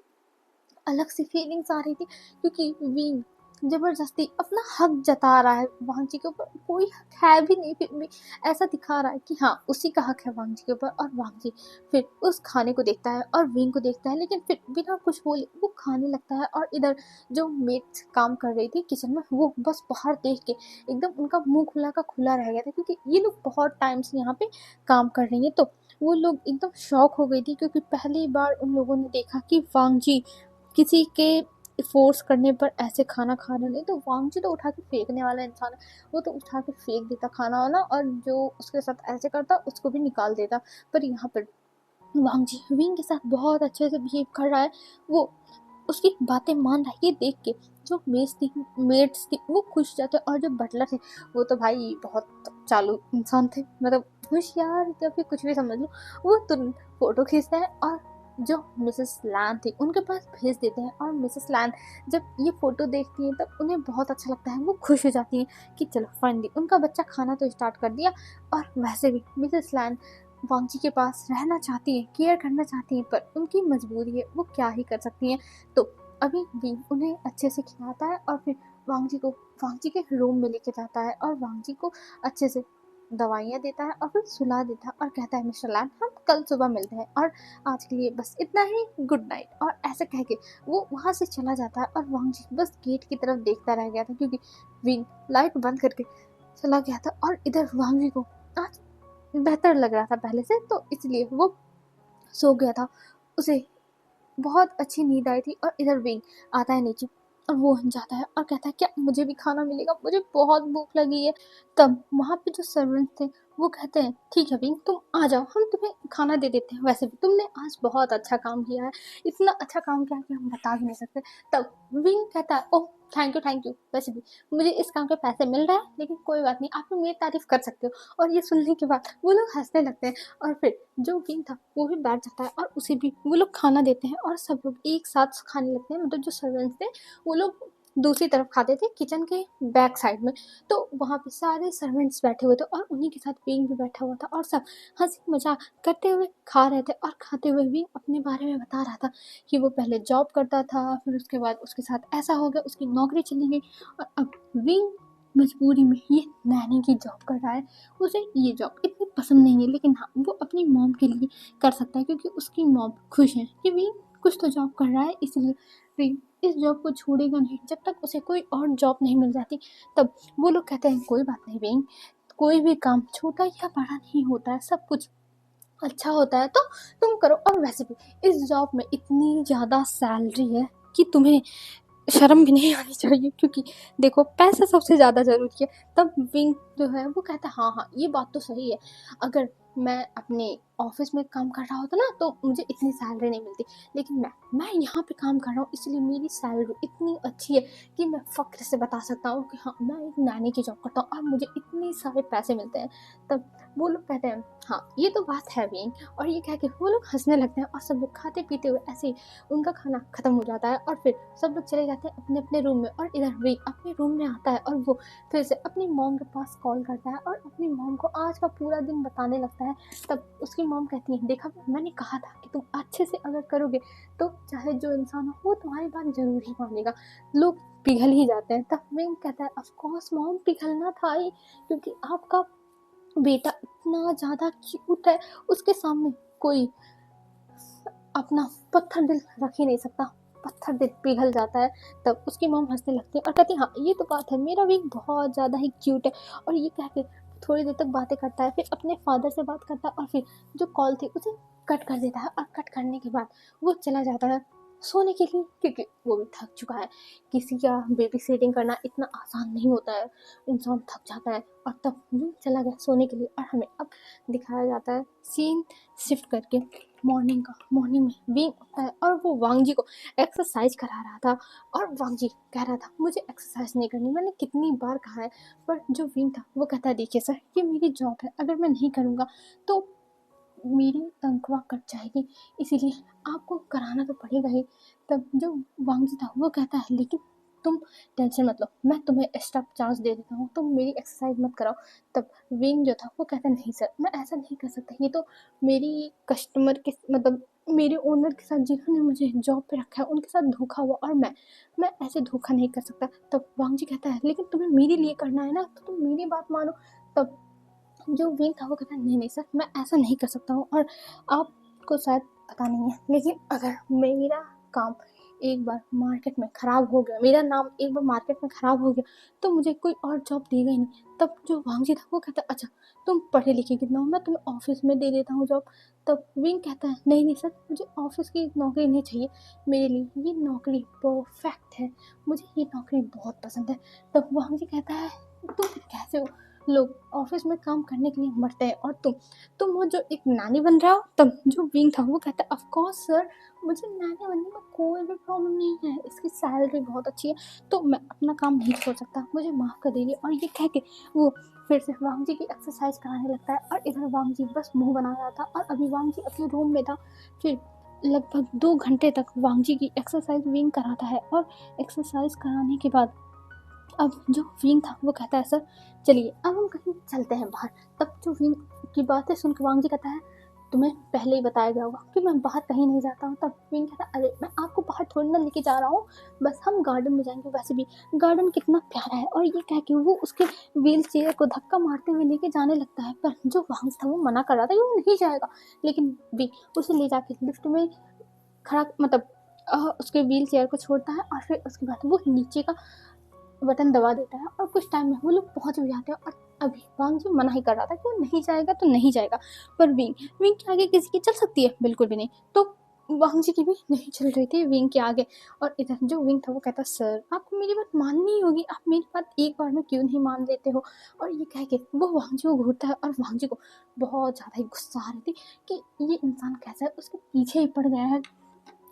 अलग सी फीलिंग्स आ रही थी, क्योंकि विंग जबरदस्ती अपना हक जता रहा है वांग जी के ऊपर, कोई हक है भी नहीं, फिर भी ऐसा दिखा रहा है कि हाँ उसी का हक है वांग जी के ऊपर। और वांग जी फिर उस खाने को देखता है और विंग को देखता है, लेकिन फिर बिना कुछ बोले वो खाने लगता है। और इधर जो मेट काम कर रही थी किचन में वो बस बाहर देख के एकदम उनका मुंह खुला का खुला रह गया था, क्योंकि ये लोग बहुत टाइम से यहाँ पे काम कर रही है। तो वो लोग एकदम शॉक हो गई थी, क्योंकि पहली बार उन लोगों ने देखा कि वांग जी किसी के फोर्स करने पर ऐसे खाना खा रहे, नहीं तो वांग जी तो उठा के फेंकने वाला इंसान है, वो तो उठा के फेंक देता खाना वाना, और जो उसके साथ ऐसे करता उसको भी निकाल देता। पर यहाँ पर वांग जी विंग के साथ बहुत अच्छे से बिहेव कर रहा है, वो उसकी बातें मान रहा है। ये देख के जो मेट्स थी वो खुश जाते, और जो बटलर थे वो तो भाई बहुत चालू इंसान थे, मतलब होशियार या फिर कुछ भी समझ लो, वो तुरंत फोटो खींचते हैं और जो मिसेस लैन थी उनके पास भेज देते हैं। और मिसेस लैन जब ये फोटो देखती हैं तब उन्हें बहुत अच्छा लगता है, वो खुश हो जाती हैं कि चलो फाइनली उनका बच्चा खाना तो स्टार्ट कर दिया। और वैसे भी मिसेस लैन वांग जी के पास रहना चाहती हैं, केयर करना चाहती हैं, पर उनकी मजबूरी है, वो क्या ही कर सकती हैं। तो अभी भी उन्हें अच्छे से खिलाता है और फिर वांग जी को वांग जी के रूम में लेके जाता है और वांग जी को अच्छे से दवाइयाँ देता है और फिर सुला देता है और कहता है मिस्टर लैन हम कल सुबह मिलते हैं और आज के लिए बस इतना ही, गुड नाइट। और ऐसे कह के वो वहाँ से चला जाता है और वांग जी बस गेट की तरफ देखता रह गया था, क्योंकि विंग लाइट बंद करके चला गया था और इधर वांग जी को आज बेहतर लग रहा था पहले से, तो इसलिए वो सो गया था। उसे बहुत अच्छी नींद आई थी और इधर विंग आता है नीचे और वो जाता है और कहता है क्या मुझे भी खाना मिलेगा, मुझे बहुत भूख लगी है। तब वहाँ पे जो सर्वेंट थे वो कहते हैं ठीक है विंग तुम आ जाओ, हम तुम्हें खाना दे देते हैं, वैसे भी तुमने आज बहुत अच्छा काम किया है, इतना अच्छा काम किया कि हम बता भी नहीं सकते। तब विंग कहता है ओह थैंक यू, वैसे भी मुझे इस काम के पैसे मिल रहे हैं, लेकिन कोई बात नहीं, आप मेरी तारीफ कर सकते हो। और ये सुनने के बाद वो लोग हंसने लगते हैं और फिर जो विंग था वो भी बैठ जाता है और उसे भी वो लोग खाना देते हैं और सब लोग एक साथ खाने लगते हैं। मतलब जो सर्वेंट्स थे वो लोग दूसरी तरफ खाते थे किचन के बैक साइड में, तो वहाँ पे सारे सर्वेंट्स बैठे हुए थे और उन्हीं के साथ विंग भी बैठा हुआ था और सब हंसी मजाक करते हुए खा रहे थे। और खाते हुए विंग अपने बारे में बता रहा था कि वो पहले जॉब करता था, फिर उसके बाद उसके साथ ऐसा हो गया, उसकी नौकरी चली गई और अब विंग मजबूरी में ये नैनी की जॉब कर रहा है। उसे ये जॉब इतनी पसंद नहीं है, लेकिन हाँ वो अपनी मॉम के लिए कर सकता है क्योंकि उसकी मॉम खुश है कि विंग कुछ तो जॉब कर रहा है, इसलिए विंग इस जॉब को छोड़ेगा नहीं जब तक उसे कोई और जॉब नहीं मिल जाती। तब वो लोग कहते हैं कोई बात नहीं विंग, कोई भी काम छोटा या बड़ा नहीं होता है, सब कुछ अच्छा होता है, तो तुम करो। और वैसे भी इस जॉब में इतनी ज़्यादा सैलरी है कि तुम्हें शर्म भी नहीं आनी चाहिए, क्योंकि देखो पैसा सबसे ज़्यादा ज़रूरी है। तब विंग जो है वो कहता है हाँ ये बात तो सही है, अगर मैं अपने ऑफिस में काम कर रहा होता ना तो मुझे इतनी सैलरी नहीं मिलती, लेकिन मैं यहाँ पे काम कर रहा हूँ इसलिए मेरी सैलरी इतनी अच्छी है कि मैं फ़ख्र से बता सकता हूँ कि हाँ मैं एक नैनी की जॉब करता हूँ और मुझे इतने सारे पैसे मिलते हैं। तब वो लोग कहते हैं हाँ ये तो बात है विंग, और ये कह के वो लोग हंसने लगते हैं और सब लोग खाते पीते हुए ऐसे ही उनका खाना ख़त्म हो जाता है और फिर सब लोग चले जाते हैं अपने अपने रूम में। और इधर विंग अपने रूम में आता है और वो फिर से अपनी मॉम के पास कॉल करता है और अपनी मॉम को आज का पूरा दिन बताने लगता है। तब उसकी मॉम कहती है देखा मैंने कहा था कि तुम अच्छे से अगर करोगे तो चाहे जो इंसान हो वो तुम्हारी बात जरूर ही मानेगा, लोग पिघल ही जाते हैं। तब विंग कहता है ऑफ कोर्स मॉम पिघलना था ही, क्योंकि आपका बेटा इतना ज़्यादा क्यूट है, उसके सामने कोई अपना पत्थर दिल रख ही नहीं सकता, पत्थर दिल पिघल जाता है। तब उसकी मॉम हंसने लगती है और कहती है हाँ ये तो बात है, मेरा भी बहुत ज़्यादा ही क्यूट है। और ये कह के थोड़ी देर तक बातें करता है, फिर अपने फादर से बात करता है और फिर जो कॉल थी उसे कट कर देता है। और कट करने के बाद वो चला जाता है सोने के लिए, क्योंकि वो भी थक चुका है, किसी का बेबी सिटिंग करना इतना आसान नहीं होता है, इंसान थक जाता है। और तब वो चला गया सोने के लिए। और हमें अब दिखाया जाता है सीन शिफ्ट करके मॉर्निंग में विंग उठता है और वो वांग जी को एक्सरसाइज करा रहा था। और वांग जी कह रहा था मुझे एक्सरसाइज नहीं करनी, मैंने कितनी बार कहा है। पर जो विंग था वो कहता है देखिए सर ये मेरी जॉब है, अगर मैं नहीं करूँगा तो मेरी तनख्वाह कट जाएगी, इसीलिए आपको कराना तो पड़ेगा ही। तब जो वांग जी था वो कहता है लेकिन तुम टेंशन मत लो, मैं तुम्हें एक्स्ट्रा चार्ज दे देता हूँ, तुम मेरी एक्सरसाइज मत कराओ। तब विंग जो था वो कहता नहीं सर मैं ऐसा नहीं कर सकता, ये तो मेरी कस्टमर के मतलब मेरे ओनर के साथ जिन्होंने मुझे जॉब पे रखा है उनके साथ धोखा हुआ, और मैं ऐसे धोखा नहीं कर सकता। तब वांग जी कहता है लेकिन तुम्हें मेरे लिए करना है ना, तो तुम मेरी बात मानो। तब जो विंग था वो कहता है नहीं सर मैं ऐसा नहीं कर सकता हूँ, और आपको शायद पता नहीं है लेकिन अगर मेरा काम एक बार मार्केट में ख़राब हो गया, मेरा नाम एक बार मार्केट में ख़राब हो गया तो मुझे कोई और जॉब देगा ही नहीं। तब जो वांग जी था वो कहता है अच्छा तुम पढ़े लिखे कितना हो, मैं तुम्हें ऑफिस में दे देता हूँ जॉब। तब विंग कहता है नहीं सर मुझे ऑफिस की नौकरी नहीं चाहिए, मेरे लिए ये नौकरी परफेक्ट है, मुझे ये नौकरी बहुत पसंद है। तब वांग जी कहता है तुम कैसे हो, लोग ऑफिस में काम करने के लिए मरते हैं और तुम वो जो एक नानी बन रहा हो। तब जो विंग था वो कहता है ऑफ कोर्स सर मुझे नानी बनने में कोई भी प्रॉब्लम नहीं है, इसकी सैलरी बहुत अच्छी है, तो मैं अपना काम नहीं छोड़ सकता, मुझे माफ़ कर दीजिए। और ये कह के वो फिर से वांग जी की एक्सरसाइज कराने लगता है। और इधर वांग जी बस मुंह बना रहा था और अभी वांग जी अपने रूम में था। फिर लगभग 2 घंटे तक वांग जी की एक्सरसाइज विंग कराता है और एक्सरसाइज कराने के बाद अब जो विंग था वो कहता है सर चलिए अब हम कहीं चलते हैं बाहर। तब जो विंग की बातें सुन के वांग जी कहता है तुम्हें पहले ही बताया गया होगा कि मैं बाहर कहीं नहीं जाता हूँ। तब विंग कहता अरे मैं आपको बाहर थोड़ी ना लेके जा रहा हूँ, बस हम गार्डन में जाएंगे, वैसे भी गार्डन कितना प्यारा है। और ये कह के वो उसके व्हील चेयर को धक्का मारते हुए लेके जाने लगता है, पर जो वांग था वो मना कर रहा था कि वो नहीं जाएगा। लेकिन विंग उसे ले जाके लिफ्ट में खड़ा मतलब उसके व्हील चेयर को छोड़ता है और फिर उसके बाद वो नीचे का बटन दबा देता है और कुछ टाइम में वो लोग पहुंच भी जाते हैं। और अभी वांग जी मना ही कर रहा था कि वो नहीं जाएगा तो नहीं जाएगा, पर विंग विंग के आगे किसी की चल सकती है, बिल्कुल भी नहीं। तो वांग जी की भी नहीं चल रही थी विंग के आगे। और इधर जो विंग था वो कहता सर आपको मेरी बात माननी होगी, आप मेरी बात एक बार में क्यों नहीं मान लेते हो। और ये कह के वो वांग जी को घूरता है और वांग जी को बहुत ज़्यादा ही गुस्सा आ रही थी कि ये इंसान कैसा है, उसके पीछे ही पड़ गया है।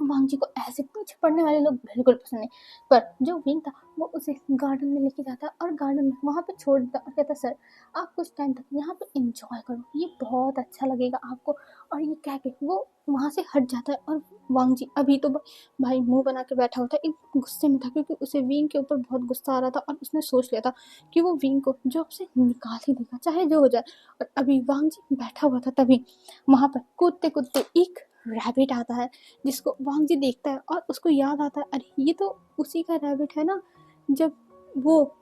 वांग जी को ऐसे पीछे पड़ने वाले लोग बिल्कुल पसंद नहीं। पर जो विंग था वो उसे गार्डन में लेके जाता है और गार्डन में वहाँ पे छोड़ देता और कहता सर आप कुछ टाइम तक यहाँ पे एंजॉय करो, ये बहुत अच्छा लगेगा आपको। और ये कह के वो वहाँ से हट जाता है। और वांग जी अभी तो भाई मुंह बना के बैठा होता है, एक गुस्से में था क्योंकि उसे विंग के ऊपर बहुत गुस्सा आ रहा था और उसने सोच लिया था कि वो विंग को जॉब से निकाल ही देगा चाहे जो हो जाए। और अभी वांग जी बैठा हुआ था, तभी वहाँ पर कूदते कूदते एक रैबिट आता है जिसको वांग जी देखता है और उसको याद आता है अरे ये तो उसी का रैबिट है ना, जब वो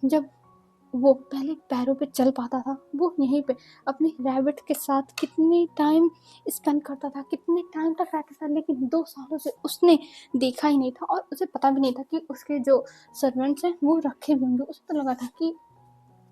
जब वो पहले पैरों पे चल पाता था, वो यहीं पे अपने रैबिट के साथ कितने टाइम स्पेंड करता था, कितने टाइम तक रहता था। लेकिन 2 सालों से उसने देखा ही नहीं था और उसे पता भी नहीं था कि उसके जो सर्वेंट्स हैं वो रखे भी होंगे। उसे तो लगा था कि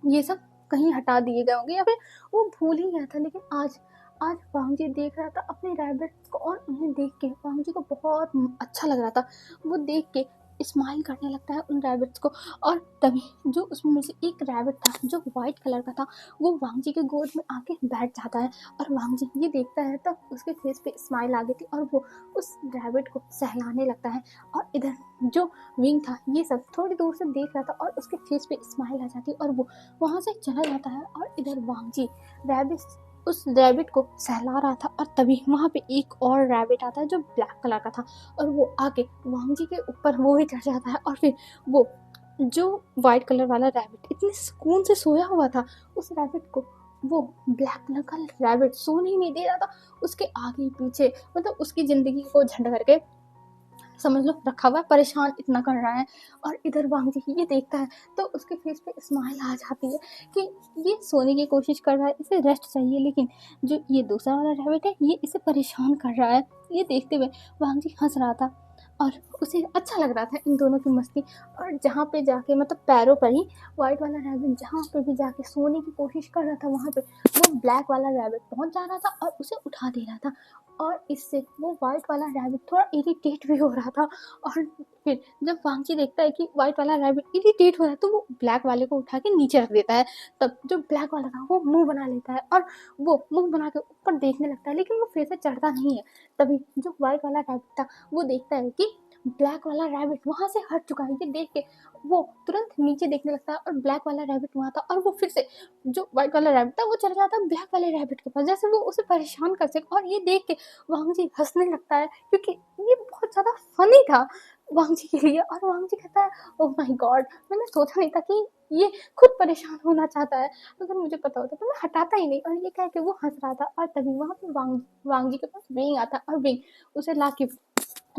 ये सब कहीं हटा दिए गए होंगे या फिर वो भूल ही गया था। लेकिन आज आज वांग जी देख रहा था अपने रैबिट्स को और उन्हें देख के वांग जी को बहुत अच्छा लग रहा था। वो देख के स्माइल करने लगता है उन रैबिट्स को। और तभी जो उसमें से एक रैबिट था जो वाइट कलर का था वो वांग जी के गोद में आके बैठ जाता है। और वांग जी ये देखता है तब उसके फेस पे स्माइल आ गई थी और वो उस रैबिट को सहलाने लगता है। और इधर जो विंग था ये सब थोड़ी दूर से देख रहा था और उसके फेस पे स्माइल आ जाती और वो वहां से चला जाता है। और इधर वांग जी रैबिट उस रैबिट को सहला रहा था और तभी वहां पे एक और रैबिट आता है जो ब्लैक कलर का था और वो आके वांग जी के ऊपर वो भी चढ़ जाता है। और फिर वो जो व्हाइट कलर वाला रैबिट इतने सुकून से सोया हुआ था, उस रैबिट को वो ब्लैक कलर का रैबिट सोने ही नहीं दे रहा था। उसके आगे पीछे मतलब उसकी जिंदगी को झंड करके समझ लो रखा हुआ है, परेशान इतना कर रहा है। और इधर वांग जी ये देखता है तो उसके फेस पे स्माइल आ जाती है कि ये सोने की कोशिश कर रहा है, इसे रेस्ट चाहिए। लेकिन जो ये दूसरा वाला रैबिट है ये इसे परेशान कर रहा है। ये देखते हुए वांग जी हंस रहा था और उसे अच्छा लग रहा था इन दोनों की मस्ती। और जहाँ पे जाके मतलब पैरों पर ही वाइट वाला रैबिट जहाँ पे भी जाके सोने की कोशिश कर रहा था वहाँ पे वो ब्लैक वाला रैबिट पहुंच जा रहा था और उसे उठा दे रहा था। और इससे वो वाइट वाला रैबिट थोड़ा इरिटेट भी हो रहा था। और फिर जब वांग जी देखता है कि वाइट वाला रैबिट इरिटेट हो रहा है तो वो ब्लैक वाले को उठा के नीचे रख देता है। तब जो ब्लैक वाला था वो मुंह बना लेता है और वो मुंह बना के ऊपर देखने लगता है, लेकिन वो फिर से चढ़ता नहीं है। तभी जो व्हाइट वाला रैबिट था वो देखता है कि ब्लैक वाला रैबिट वहां से हट चुका है। ये देख के वो तुरंत नीचे देखने लगता है और ब्लैक वाला रैबिट वहां था और वो फिर से जो व्हाइट वाला रैबिट था वो चला जाता है ब्लैक वाले रैबिट के पास जैसे वो उसे परेशान कर सके। और ये देख के वांग जी हंसने लगता है क्योंकि ये बहुत ज्यादा फनी था वांग जी के लिए। और वांग जी कहता है ओह माय गॉड, मैंने सोचा नहीं था कि ये खुद परेशान होना चाहता है, अगर मुझे पता होता तो मैं हटाता ही नहीं। और ये कह के वो हंस रहा था और तभी वहां पे वांग जी के पास विंग आता और विंग उसे ला के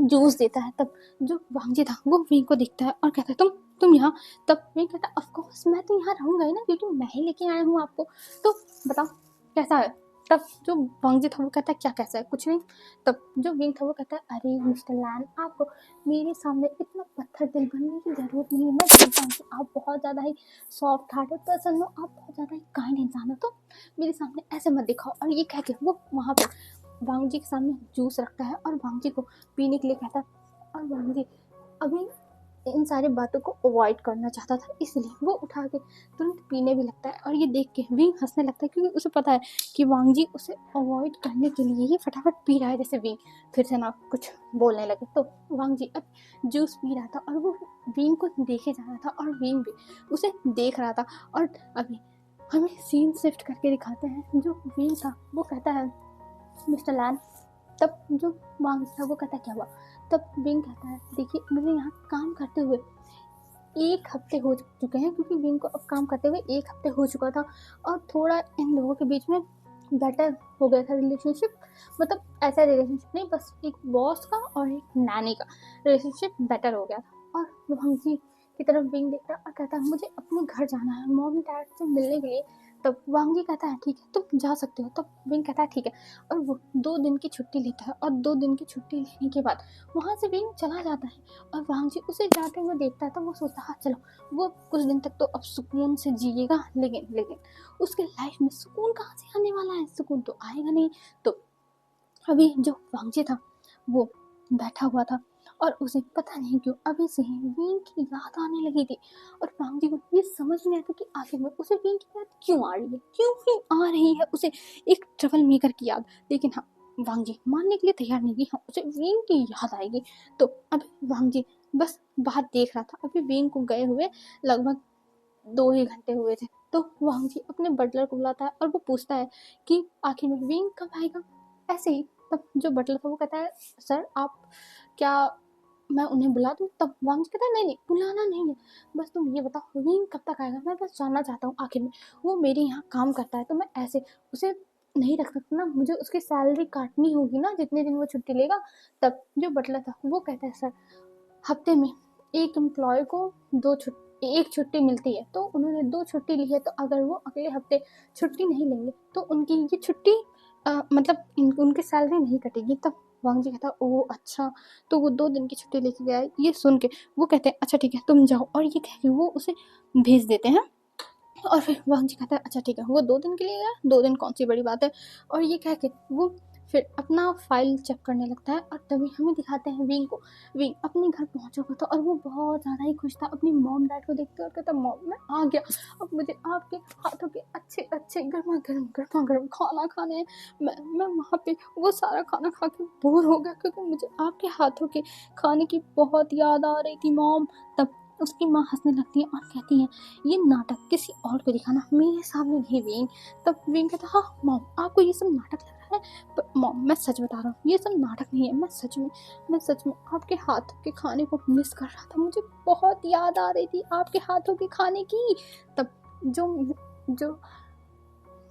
जूस देता है। तब जो वांग जी था वो विंग को दिखता है और कहता है तुम यहाँ। तब विंग कहता है ऑफ कोर्स मैं तो यहाँ रहूंगा ही ना क्योंकि मैं ही लेके आया हूँ आपको, तो बताओ कैसा है। तब जो वांग जी था वो कहता है क्या कैसा है, कुछ नहीं। तब जो विंग था वो कहता है अरे मिस्टर लैन आपको मेरे सामने इतना पत्थर दिल बनने की जरूरत नहीं है, मैं जानता हूँ कि आप बहुत ज़्यादा ही सॉफ्ट हार्टेड पर्सन हो, आप बहुत ज़्यादा ही काइंड इंसान हो, तो मेरे सामने ऐसे मत दिखाओ। और ये कह के वो वहाँ पर वांग जी के सामने जूस रखता है और वांग जी को पीने के लिए कहता है। और वांग जी अभी इन सारी बातों को अवॉइड करना चाहता था इसलिए वो उठा के तुरंत पीने भी लगता है। और ये देख के विंग हंसने लगता है क्योंकि उसे पता है कि वांग जी उसे अवॉइड करने के लिए ही फटाफट पी रहा है जैसे विंग फिर से ना कुछ बोलने लगे। तो वांग जी अब जूस पी रहा था और वो विंग को देखे जा रहा था और विंग भी उसे देख रहा था। और अभी हमें सीन शिफ्ट करके दिखाते हैं जो विंग था वो कहता है मिस्टर लैन। तब जो वांग था वो कहता क्या हुआ। तब विंग कहता है देखिए मुझे यहाँ काम करते हुए 1 हफ्ते हो चुके हैं क्योंकि विंग को अब काम करते हुए 1 हफ्ते हो चुका था और थोड़ा इन लोगों के बीच में बेटर हो गया था रिलेशनशिप। मतलब ऐसा रिलेशनशिप नहीं, बस एक बॉस का और एक नैनी का रिलेशनशिप बेटर हो गया था। और वांगी की तरफ विंग देखता है और कहता है मुझे अपने घर जाना है मॉम डैड से मिलने के लिए। तब वांगी कहता है ठीक है तुम जा सकते हो। तब विंग कहता है ठीक है, और वो 2 दिन की छुट्टी लेता है। और 2 दिन की छुट्टी लेने के बाद वहाँ से विंग चला जाता है। और वांगी उसे जाते हुए देखता है तो वो सोचता है चलो वो कुछ दिन तक तो अब सुकून से जिएगा, लेकिन लेकिन उसके लाइफ में सुकून कहाँ से आने वाला है, सुकून तो आएगा नहीं। तो अभी जो वांगजी था वो बैठा हुआ था और उसे पता नहीं क्यों अभी से ही वीन की याद आने लगी थी। और वांगजी को ये समझ नहीं आता कि आखिर में उसे वीन की याद क्यों आ रही है, क्यों आ रही है उसे एक ट्रबल मेकर की याद। लेकिन हाँ, वांगजी मानने के लिए तैयार नहीं कि हाँ उसे वीन की याद आएगी। तो अभी वांगजी बस बाहर देख रहा था। अभी वीन को गए हुए लगभग 2 ही घंटे हुए थे। तो वांगजी अपने बटलर को बुलाता है और वो पूछता है कि आखिर में विंग कब आएगा। ऐसे ही तब जो बटलर था वो कहता है सर आप क्या मैं उन्हें बुला दूँ। तब वांगजी कहता है नहीं नहीं बुलाना नहीं है, बस तुम ये बताओ विंग कब तक आएगा, मैं बस जानना चाहता हूँ। आखिर में वो मेरे यहाँ काम करता है तो मैं ऐसे उसे नहीं रख सकता ना, मुझे उसकी सैलरी काटनी होगी ना जितने दिन वो छुट्टी लेगा। तब जो बटलर था वो कहता है सर हफ्ते में एक एम्प्लॉय को 1 छुट्टी मिलती है, तो उन्होंने 2 छुट्टी ली है। तो अगर वो अगले हफ्ते छुट्टी नहीं लेंगे तो उनकी ये छुट्टी मतलब उनकी सैलरी नहीं कटेगी। तब वांगजी कहता ओह अच्छा। तो वो 2 दिन की छुट्टी लेके गया। ये सुन के वो कहते हैं अच्छा ठीक है तुम जाओ, और ये कह के वो उसे भेज देते हैं। और फिर वांगजी कहता है अच्छा ठीक है, वो 2 दिन के लिए गया, 2 दिन कौन सी बड़ी बात है। और ये कह के वो फिर अपना फाइल चेक करने लगता है। और तभी हमें दिखाते हैं विंग को। विंग अपने घर पहुंचा हुआ था और वो बहुत ज़्यादा ही खुश था अपनी मॉम डैड को देखते और कहता मॉम मैं आ गया, अब मुझे आपके हाथों के अच्छे अच्छे गर्मा गर्म खाना खाने हैं। मैं वहाँ पे वो सारा खाना खा के बोर हो गया क्योंकि मुझे आपके हाथों के खाने की बहुत याद आ रही थी मॉम। तब उसकी माँ हंसने लगती है और कहती है ये नाटक किसी और को दिखाना, मेरे सामने नहीं विंग। तब विंग कहता हाँ मॉम आपको ये सब नाटक लग रहा है, पर मॉम मैं सच बता रहा हूँ ये सब नाटक नहीं है, मैं सच में आपके हाथों के खाने को मिस कर रहा था, मुझे बहुत याद आ रही थी आपके हाथों के खाने की। तब जो जो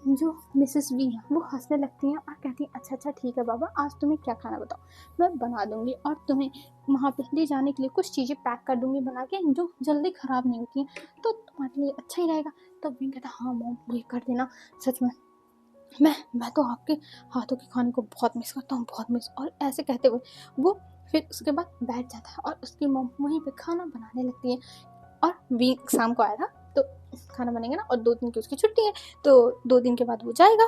जो मिसेस वी हैं वो हंसने लगती हैं और कहती हैं अच्छा अच्छा ठीक है बाबा आज तुम्हें क्या खाना बताओ, मैं बना दूंगी और तुम्हें वहाँ पे ले जाने के लिए कुछ चीज़ें पैक कर दूंगी बना के जो जल्दी ख़राब नहीं होती हैं, तो तुम्हारे लिए अच्छा ही रहेगा। तब विंग कहता हाँ मॉम ये कर देना, सच में मैं तो आपके हाथों के खाने को बहुत मिस करता हूँ, बहुत मिस। और ऐसे कहते हुए वो फिर उसके बाद बैठ जाता है और उसकी मॉम वहीं पे खाना बनाने लगती है। और वीक शाम को आया था तो खाना बनेगा ना, और 2 दिन की उसकी छुट्टी है तो 2 दिन के बाद वो जाएगा।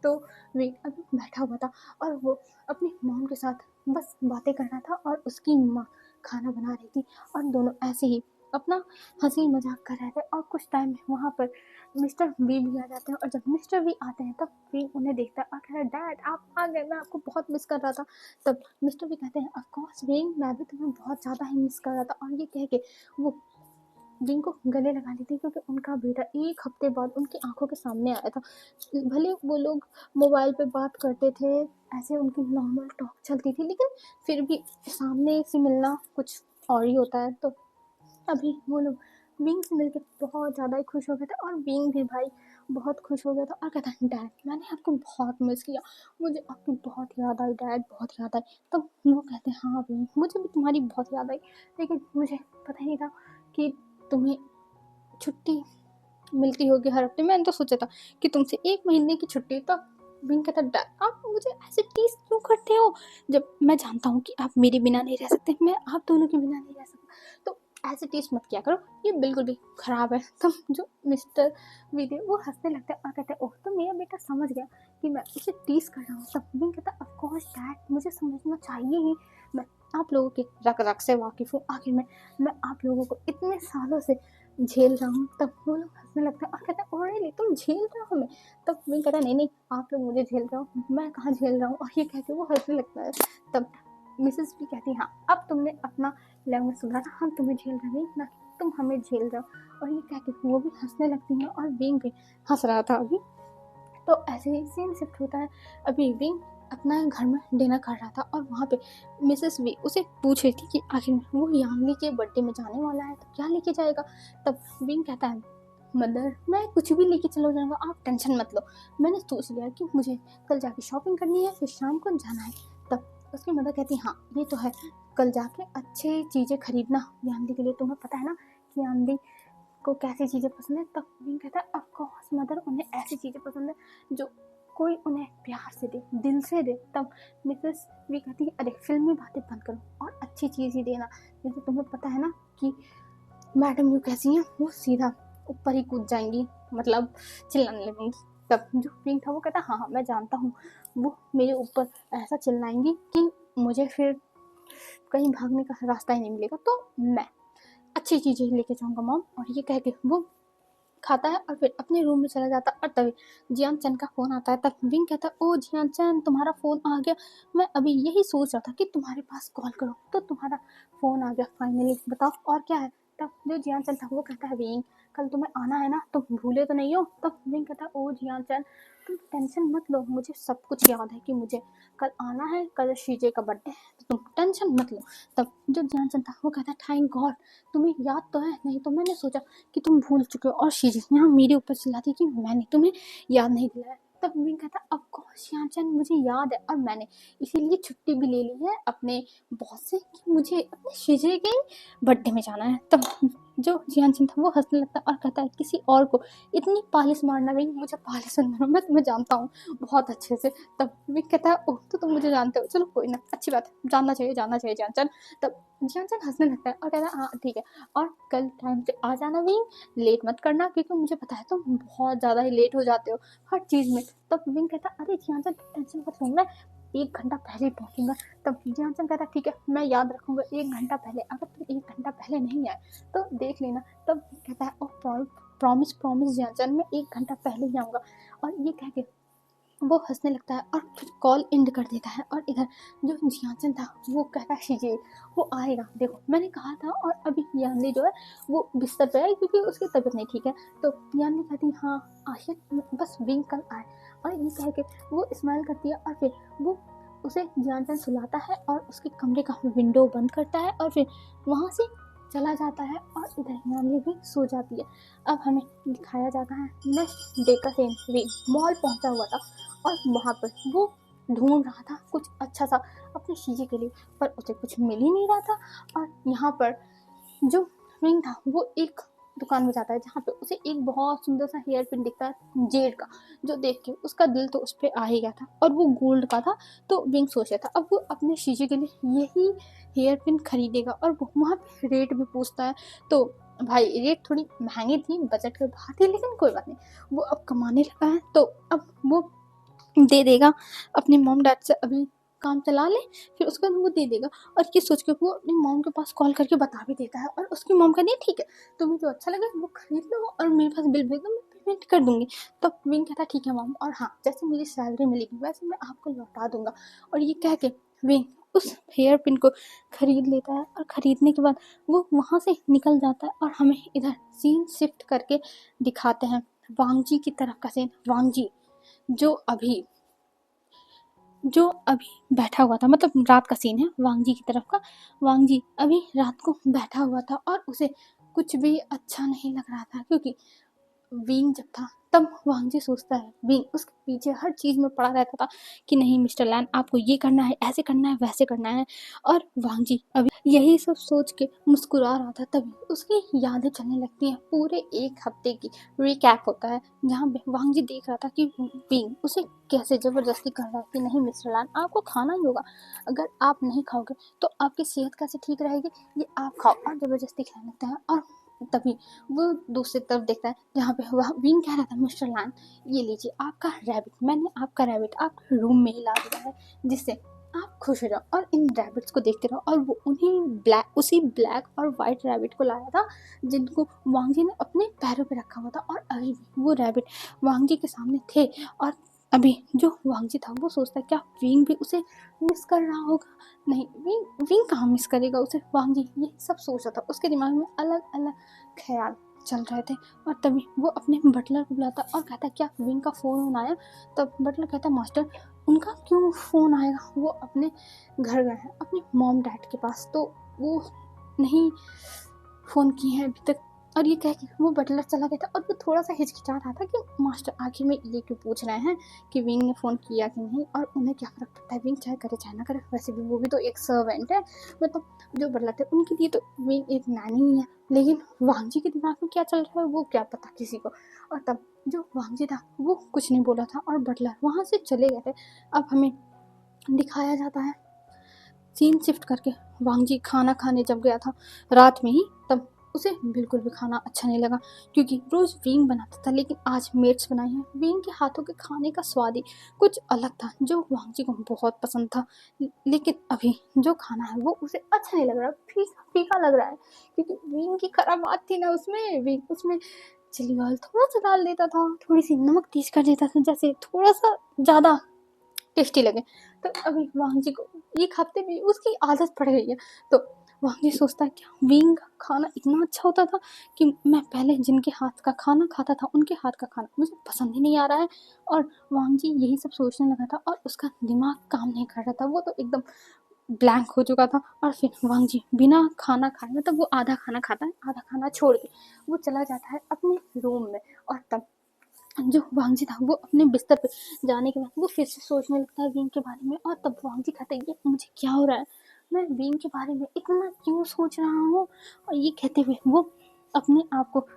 तो वीक अभी बैठा हुआ था और वो अपनी मॉम के साथ बस बातें कर रहा था और उसकी माँ खाना बना रही थी। और दोनों ऐसे ही अपना हंसी मजाक कर रहे थे। और कुछ टाइम में वहाँ पर मिस्टर वी भी आ जाते हैं। और जब मिस्टर वी आते हैं तब वी उन्हें देखता है और कहता है डैड आप आ गए, मैं आपको बहुत मिस कर रहा था। तब मिस्टर वी कहते हैं ऑफ कोर्स वी मैं भी तुम्हें बहुत ज़्यादा ही मिस कर रहा था। और ये कह के वो विंग को गले लगा ली थी क्योंकि उनका बेटा 1 हफ्ते बाद उनकी आंखों के सामने आया था। भले वो लोग मोबाइल पे बात करते थे, ऐसे उनकी नॉर्मल टॉक चलती थी, लेकिन फिर भी सामने से मिलना कुछ और ही होता है। तो अभी वो लोग विंग से मिलकर बहुत ज़्यादा ही खुश हो गए थे। और विंग भी भाई बहुत खुश हो गया था और कहता है डैड मैंने आपको बहुत मिस किया, मुझे आपकी बहुत याद आई डैड, बहुत याद आई। तब वो कहते हैं हाँ विंग मुझे भी तुम्हारी बहुत याद आई, लेकिन मुझे पता ही नहीं था कि तुम्हें छुट्टी मिलती होगी हर हफ्ते। मैंने तो सोचा था कि तुमसे 1 महीने की छुट्टी। तो विंग कहता डैड आप मुझे ऐसे टीज क्यों करते हो, जब मैं जानता हूँ कि आप मेरे बिना नहीं रह सकते, मैं आप दोनों के बिना नहीं रह सकता। तो ऐसे टीज मत किया करो, ये बिल्कुल भी खराब है। तो जो मिस्टर विदे वो हंसने लगता है और कहते हैं ओह तो मेरा बेटा समझ गया कि मैं उसे टीज कर रहा हूँ। तब विंग कहता ऑफ कोर्स डैड मुझे समझना चाहिए ही, मैं आप लोगों के रक रक से वाकिफ हूँ, आखिर में मैं आप लोगों को इतने सालों से झेल रहा हूँ। तब वो लोग हंसने लगते हैं और कहते हैं ओ रियली तुम झेल रहे हो हमें। तब विंग कहता है नहीं नहीं आप लोग मुझे झेल रहे हो, मैं कहाँ झेल रहा हूँ। और ये कह के वो हंसने लगता है। तब मिसेस भी कहती है हाँ अब तुमने अपना लैंग्वेज सुधारा, हम तुम्हें झेल रहे हैं ना कि तुम हमें झेल रहे हो। और ये कह के वो भी हंसने लगती हैं और विंग भी हंस रहा था अभी। तो ऐसे ही सीन शिफ्ट होता है। अभी विंग अपना घर में डिनर कर रहा था और वहाँ पे मिसेस वी उसे पूछ रही थी कि आखिर वो यांगली के बर्थडे में जाने वाला है तो क्या लेके जाएगा। तब विंग कहता है मदर मैं कुछ भी लेके चलो जाऊँगा, आप टेंशन मत लो। मैंने सोच लिया कि मुझे कल जाके शॉपिंग करनी है, फिर शाम को जाना है। तब उसकी मदर कहती हाँ ये तो है, कल जाके अच्छी चीज़ें खरीदना यान्दी के लिए, तुम्हें पता है ना कि यान्दी को कैसी चीज़ें पसंद है। तब विंग कहता है ऑफ कोर्स मदर, उन्हें ऐसी चीज़ें पसंद है जो कोई उन्हें प्यार से दे, दिल से दे। तब मिसेस वी कहती है अरे फिल्मी बातें बंद करो और अच्छी चीज़ ही देना। जैसे तुम्हें पता है ना कि मैडम यू कैसी हैं, वो सीधा ऊपर ही कूद जाएंगी, मतलब चिल्लाने लगेंगी। तब जो विंग था वो कहता हाँ हाँ मैं जानता हूँ, वो मेरे ऊपर ऐसा चिल्लाएंगी कि मुझे फिर कहीं भागने का रास्ता ही नहीं मिलेगा, तो मैं अच्छी चीज़ें लेके जाऊँगा मॉम। और ये कह के वो खाता है और फिर अपने रूम में चला जाता है। और तभी जियान चैन का फ़ोन आता है। तब विंग कहता है ओ जियान चैन तुम्हारा फ़ोन आ गया, मैं अभी यही सोच रहा था कि तुम्हारे पास कॉल करो, तो तुम्हारा फ़ोन आ गया फाइनली, बताओ और क्या है। तब जो जियान चैन था वो कहता है विंग कल तुम्हें आना है ना, तुम भूले तो नहीं हो। तब विंग कहता है ओ जियान चैन तुम टेंशन मत लो, मुझे सब कुछ याद है कि मुझे कल आना है, कल शीजे का बर्थडे है, तो तुम टेंशन मत लो। तब जो जियान चैन था वो कहता है थैंक गॉड तुम्हें याद तो है, नहीं तो मैंने सोचा कि तुम भूल चुके हो और शीजी यहाँ मेरे ऊपर चिल्लाती कि मैंने तुम्हें याद नहीं दिलाया। तब विंग कहता ऑफ कोर्स यानचैन मुझे याद है, और मैंने इसीलिए छुट्टी भी ले ली है अपने बॉस से कि मुझे अपने शीजे के बर्थडे में जाना है। तब जो जियानचंद था वो हंसने लगता है और कहता है किसी और को इतनी पालिश मारना नहीं, मुझे पालिश मारना, मैं तुम्हें जानता हूँ बहुत अच्छे से। तब विंग कहता है ओह तो तुम मुझे जानते हो, चलो कोई ना, अच्छी बात है, जानना चाहिए जियानचंद। तब जियानचंद हंसने लगता है और कहता है हाँ ठीक है, और कल टाइम से आ जाना विंग, लेट मत करना क्योंकि मुझे पता है तुम बहुत ज़्यादा ही लेट हो जाते हो हर चीज़ में। तब विंग कहता अरे जियानचंद टेंशन मत लो, मैं 1 घंटा पहले पहुँचूंगा। तब जियानचंद कहता ठीक है मैं याद रखूंगा 1 घंटा पहले, अगर तुम 1 घंटा पहले नहीं आए तो देख लेना। तब कहता है ओ प्रॉमिस प्रॉमिस जियानचंद मैं 1 घंटा पहले ही आऊँगा। और ये कह के वो हंसने लगता है और फिर कॉल एंड कर देता है। और इधर जो जियानचंद था वो कहता है शीजे वो आएगा, देखो मैंने कहा था। और अभी यान्नी जो है वो बिस्तर पे है क्योंकि उसकी तबीयत नहीं ठीक है। तो यान्नी कहती हाँ आशिक बस विंग कल आए। और ये कह के वो स्माइल करती है और फिर वो उसे जियानचंद सुलाता है और उसके कमरे का विंडो बंद करता है और फिर वहाँ से चला जाता है। और इधर यान्नी भी सो जाती है। अब हमें दिखाया जाता है नेक्स्ट डे का सीन, विंग मॉल पहुंचा हुआ था और वहाँ पर वो ढूंढ रहा था कुछ अच्छा सा अपने शीजे के लिए, पर उसे कुछ मिल ही नहीं रहा था। और यहाँ पर जो विंग था वो एक दुकान में जाता है जहाँ पे उसे एक बहुत सुंदर सा हेयर पिन दिखता है जेड का, जो देख के उसका दिल तो उस पर आ ही गया था और वो गोल्ड का था। तो विंग सोचा था अब वो अपने शीशे के लिए यही हेयर पिन खरीदेगा और वो वहाँ पे रेट भी पूछता है। तो भाई रेट थोड़ी महंगी थी, बजट के बाहर थी, लेकिन कोई बात नहीं, वो अब कमाने लगा है तो अब वो दे देगा अपने मॉम डैड से, अभी काम चला ले फिर उसके बाद वो दे देगा। और ये सोच के वो अपनी मॉम के पास कॉल करके बता भी देता है और उसकी मॉम कहती है ठीक है तुम्हें जो अच्छा लगे वो खरीद लो और मेरे पास बिल भेज दो, मैं पेमेंट कर दूंगी। तो विंग कहता है ठीक है मॉम, और हाँ जैसे मुझे सैलरी मिलेगी वैसे मैं आपको लौटा दूंगा। और ये कह के विंग उस हेयर पिन को खरीद लेता है और खरीदने के बाद वो वहाँ से निकल जाता है। और हमें इधर सीन शिफ्ट करके दिखाते हैं वांगजी की तरफ का सीन। वांगजी जो अभी बैठा हुआ था, मतलब रात का सीन है वांगजी की तरफ का। वांगजी अभी रात को बैठा हुआ था और उसे कुछ भी अच्छा नहीं लग रहा था क्योंकि विंग जब था तब वांगजी सोचता है, विंग उसके पीछे हर चीज़ में पड़ा रहता था कि नहीं मिस्टर लैन आपको ये करना है, ऐसे करना है, वैसे करना है। और वांगजी अभी यही सब सोच के मुस्कुरा रहा था तभी उसकी यादें चलने लगती हैं। पूरे 1 हफ्ते की रिकैप होता है जहाँ वांगजी देख रहा था कि विंग उसे कैसे ज़बरदस्ती कर रहा है कि नहीं मिस्टर लैन आपको खाना ही होगा, अगर आप नहीं खाओगे तो आपकी सेहत कैसे ठीक रहेगी, ये आप खाओ, और ज़बरदस्ती खिलाने लगता है। और तभी वो दूसरी तरफ देखता है जहाँ पे वह विंग कह रहा था मिस्टर लैन ये लीजिए आपका रैबिट, मैंने आपका रैबिट आपके रूम में ही ला दिया है जिससे आप खुश हो जाओ और इन रैबिट्स को देखते रहो। और वो उसी ब्लैक और वाइट रैबिट को लाया था जिनको वांगजी ने अपने पैरों पे रखा हुआ था। और अभी भी वो रैबिट वांगजी के सामने थे। और अभी जो वांगजी था वो सोचता है क्या विंग भी उसे मिस कर रहा होगा, नहीं विंग कहाँ मिस करेगा उसे, वांगजी ये सब सोच रहा था, उसके दिमाग में अलग अलग ख्याल चल रहे थे। और तभी वो अपने बटलर को बुलाता और कहता क्या विंग का फ़ोन आया। तब बटलर कहता मास्टर उनका क्यों फ़ोन आएगा, वो अपने घर गए हैं अपने मॉम डैड के पास, तो वो नहीं फ़ोन किए हैं अभी तक। और ये कह के वो बटलर चला गया था और वो थोड़ा सा हिचकिचा रहा था कि मास्टर आखिर में ये क्यों पूछ रहे हैं कि विंग ने फ़ोन किया कि नहीं, और उन्हें क्या फ़र्क पड़ता है, विंग चाहे करे चाहे ना करे, वैसे भी वो भी तो एक सर्वेंट है। मतलब जो बटलर थे उनके लिए तो विंग एक नानी ही है। लेकिन वांग जी के दिमाग में क्या चल रहा है वो क्या पता किसी को। और तब जो वांग जी था वो कुछ नहीं बोला था और बटलर वहाँ से चले गए थे। अब हमें दिखाया जाता है सीन शिफ्ट करके, वांग जी खाना खाने जब गया था रात में ही, तब उसे बिल्कुल भी खाना अच्छा नहीं लगा क्योंकि रोज़ विंग बनाता था, लेकिन आज मेट्स बनाई हैं। विंग के हाथों के खाने का स्वाद ही कुछ अलग था जो वांग जी को बहुत पसंद था। लेकिन अभी जो खाना है वो उसे अच्छा नहीं लग रहा, फीका फीका लग रहा है क्योंकि विंग की खराब बात थी ना उसमें। विंग उसमें चिली ऑयल थोड़ा सा डाल देता था, थोड़ी सी नमक तेज कर देता था, जैसे थोड़ा सा ज़्यादा टेस्टी लगे। तो अभी वांग जी को एक हफ्ते में उसकी आदत पड़ गई है। तो वांग जी सोचता है क्या विंग का खाना इतना अच्छा होता था कि मैं पहले जिनके हाथ का खाना खाता था उनके हाथ का खाना मुझे पसंद ही नहीं आ रहा है। और वांग जी यही सब सोचने लगा था और उसका दिमाग काम नहीं कर रहा था, वो तो एकदम ब्लैंक हो चुका था। और फिर वांग जी बिना खाना खाए, मतलब वो आधा खाना खाता है, आधा खाना छोड़ के वो चला जाता है अपने रूम में। और तब जो वांग जी था वो अपने बिस्तर पे जाने के बाद वो फिर से सोचने लगता है विंग के बारे में। और तब वांग जी कहते हैं ये मुझे क्या हो रहा है, मैं विंग के बारे में इतना क्यों सोच रहा हूँ। और ये कहते हुए वो अपने आप को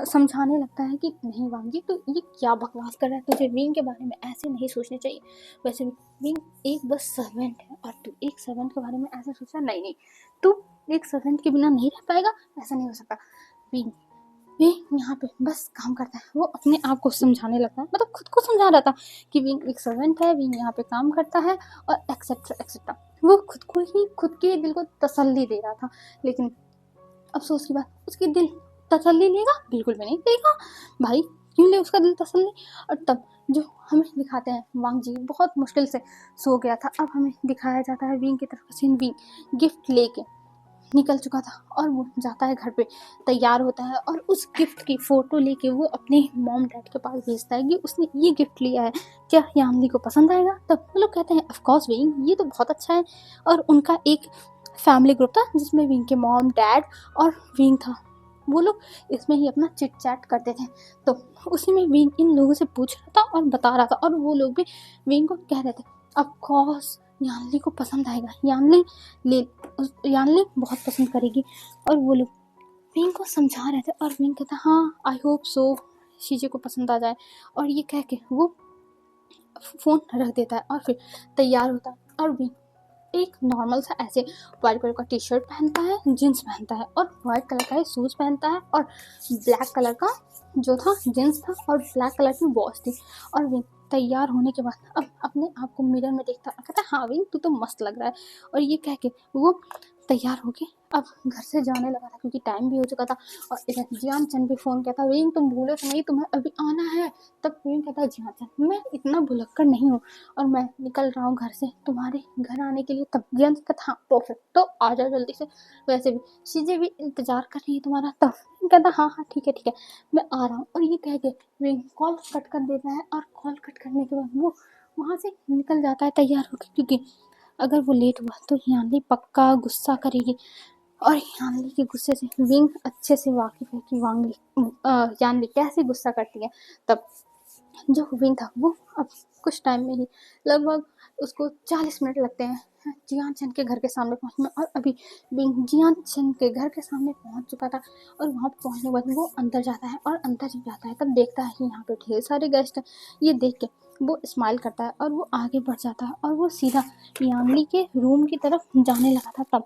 समझाने लगता है कि नहीं वांग जी, तू ये क्या बकवास कर रहा है, तुझे विंग के बारे में ऐसे नहीं सोचने चाहिए। वैसे भी विंग एक बस सर्वेंट है और तू एक सर्वेंट के बारे में ऐसे सोच रहा है। नहीं नहीं, तू एक सर्वेंट के बिना नहीं रह पाएगा, ऐसा नहीं हो सकता। विंग वे यहाँ पे बस काम करता है, वो अपने आप को समझाने लगता है, मतलब खुद को समझा रहा था कि विंग एक सर्वेंट है, विंग यहाँ पे काम करता है और एक्सेट्रा एक्सेट्रा। वो खुद को ही खुद के दिल को तसल्ली दे रहा था। लेकिन अफसोस की बात, उसकी दिल तसल्ली लेगा बिल्कुल भी नहीं देगा। भाई क्यों ले उसका दिल तसल्ली। और तब जो हमें दिखाते हैं वांग जी बहुत मुश्किल से सो गया था, अब हमें दिखाया जाता है विंग की तरफ से विंग गिफ्ट लेके निकल चुका था और वो जाता है घर पे, तैयार होता है और उस गिफ्ट की फ़ोटो लेके वो अपने मॉम डैड के पास भेजता है कि उसने ये गिफ्ट लिया है, क्या यामिनी को पसंद आएगा। तब वो लोग कहते हैं ऑफ कोर्स विंग, ये तो बहुत अच्छा है। और उनका एक फैमिली ग्रुप था जिसमें विंग के मॉम डैड और विंग था, वो लोग इसमें ही अपना चिट चैट करते थे। तो उसी में विंग इन लोगों से पूछ रहा था और बता रहा था और वो लोग भी विंग को कह रहे थे ऑफ कोर्स यामिनी को पसंद आएगा, यामिनी ले यानली बहुत पसंद करेगी। और वो लोग विंग को समझा रहे थे और विंग कहता हाँ आई होप सो शीजे को पसंद आ जाए। और ये कह के वो फ़ोन रख देता है और फिर तैयार होता है। और विंग एक नॉर्मल सा ऐसे वाइट कलर का टी शर्ट पहनता है, जीन्स पहनता है और वाइट कलर का शूज़ पहनता है और ब्लैक कलर का जो था जीन्स था और ब्लैक कलर की वॉच थी। और विंग तैयार होने के बाद अब अपने आप को मिरर में देखता है, कहता है हाँ विंग तू तो मस्त लग रहा है। और ये कह के वो तैयार होके अब घर से जाने लगा था क्योंकि टाइम भी हो चुका था। और इधर जियान चंद भी फ़ोन किया था, विंग तुम भूले तो नहीं, तुम्हें अभी आना है। तब विंग कहता है जियान चंद मैं इतना भुलक्कड़ नहीं हूँ और मैं निकल रहा हूँ घर से तुम्हारे घर आने के लिए। तब जियान चंद कहता हाँ परफेक्ट, तो आ जाओ जल्दी से, वैसे भी शीजे भी इंतज़ार कर रही है तुम्हारा। तब कहता हाँ हाँ ठीक है मैं आ रहा हूँ। और ये कह के विंग कॉल कट कर देता है और कॉल कट करने के बाद वो वहाँ से निकल जाता है तैयार होकर, क्योंकि अगर वो लेट हुआ तो यानली पक्का गुस्सा करेगी। और यानली के गुस्से से विंग अच्छे से वाकिफ है कि यानली कैसे गुस्सा करती है। तब जो विंग था वो अब कुछ टाइम में ही, लगभग उसको 40 मिनट लगते हैं जियान चंद के घर के सामने पहुंचने में। और अभी विंग जियान चंद के घर के सामने पहुंच चुका था और वहां पहुंचने के बाद वो अंदर जाता है और अंदर जब जाता है तब देखता है कि यहाँ पे ढेर सारे गेस्ट हैं। ये देख के वो स्माइल करता है और वो आगे बढ़ जाता है और वो सीधा यामिनी के रूम की तरफ जाने लगा था। तब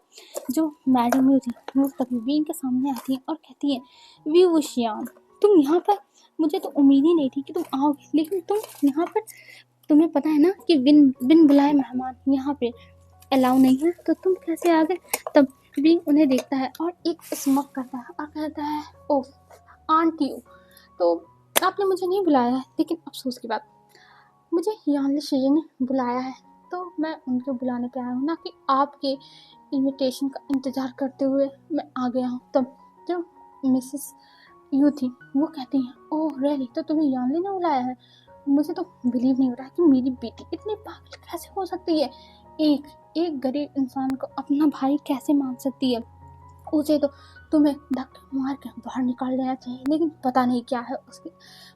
जो मैडम थी वो तभी विंग के सामने आती है और कहती है वी वुशियान तुम यहाँ पर, मुझे तो उम्मीद ही नहीं थी कि तुम आओगे, लेकिन तुम यहाँ पर, तुम्हें पता है ना कि बिन बिन बुलाए मेहमान यहाँ पे अलाउ नहीं है, तो तुम कैसे आ गए। तब विंग उन्हें देखता है और एक स्मक करता है और कहता है ओह आंटी हो, तो आपने मुझे नहीं बुलाया है, लेकिन अफसोस की बात मुझे यानली शीजे ने बुलाया है, तो मैं उनके बुलाने पे आया हूँ ना कि आपके इनविटेशन का इंतज़ार करते हुए मैं आ गया हूँ। तब जो मिसेस यू थी वो कहती हैं ओह रियली, तो तुम्हें यानली ने बुलाया है, मुझे तो बिलीव नहीं हो रहा है कि मेरी बेटी इतनी पागल कैसे हो सकती है, एक एक गरीब इंसान को अपना भाई कैसे मान सकती है। उसे तो तुम्हें धक्के मार के बाहर निकाल देना चाहिए, लेकिन पता नहीं क्या है उसके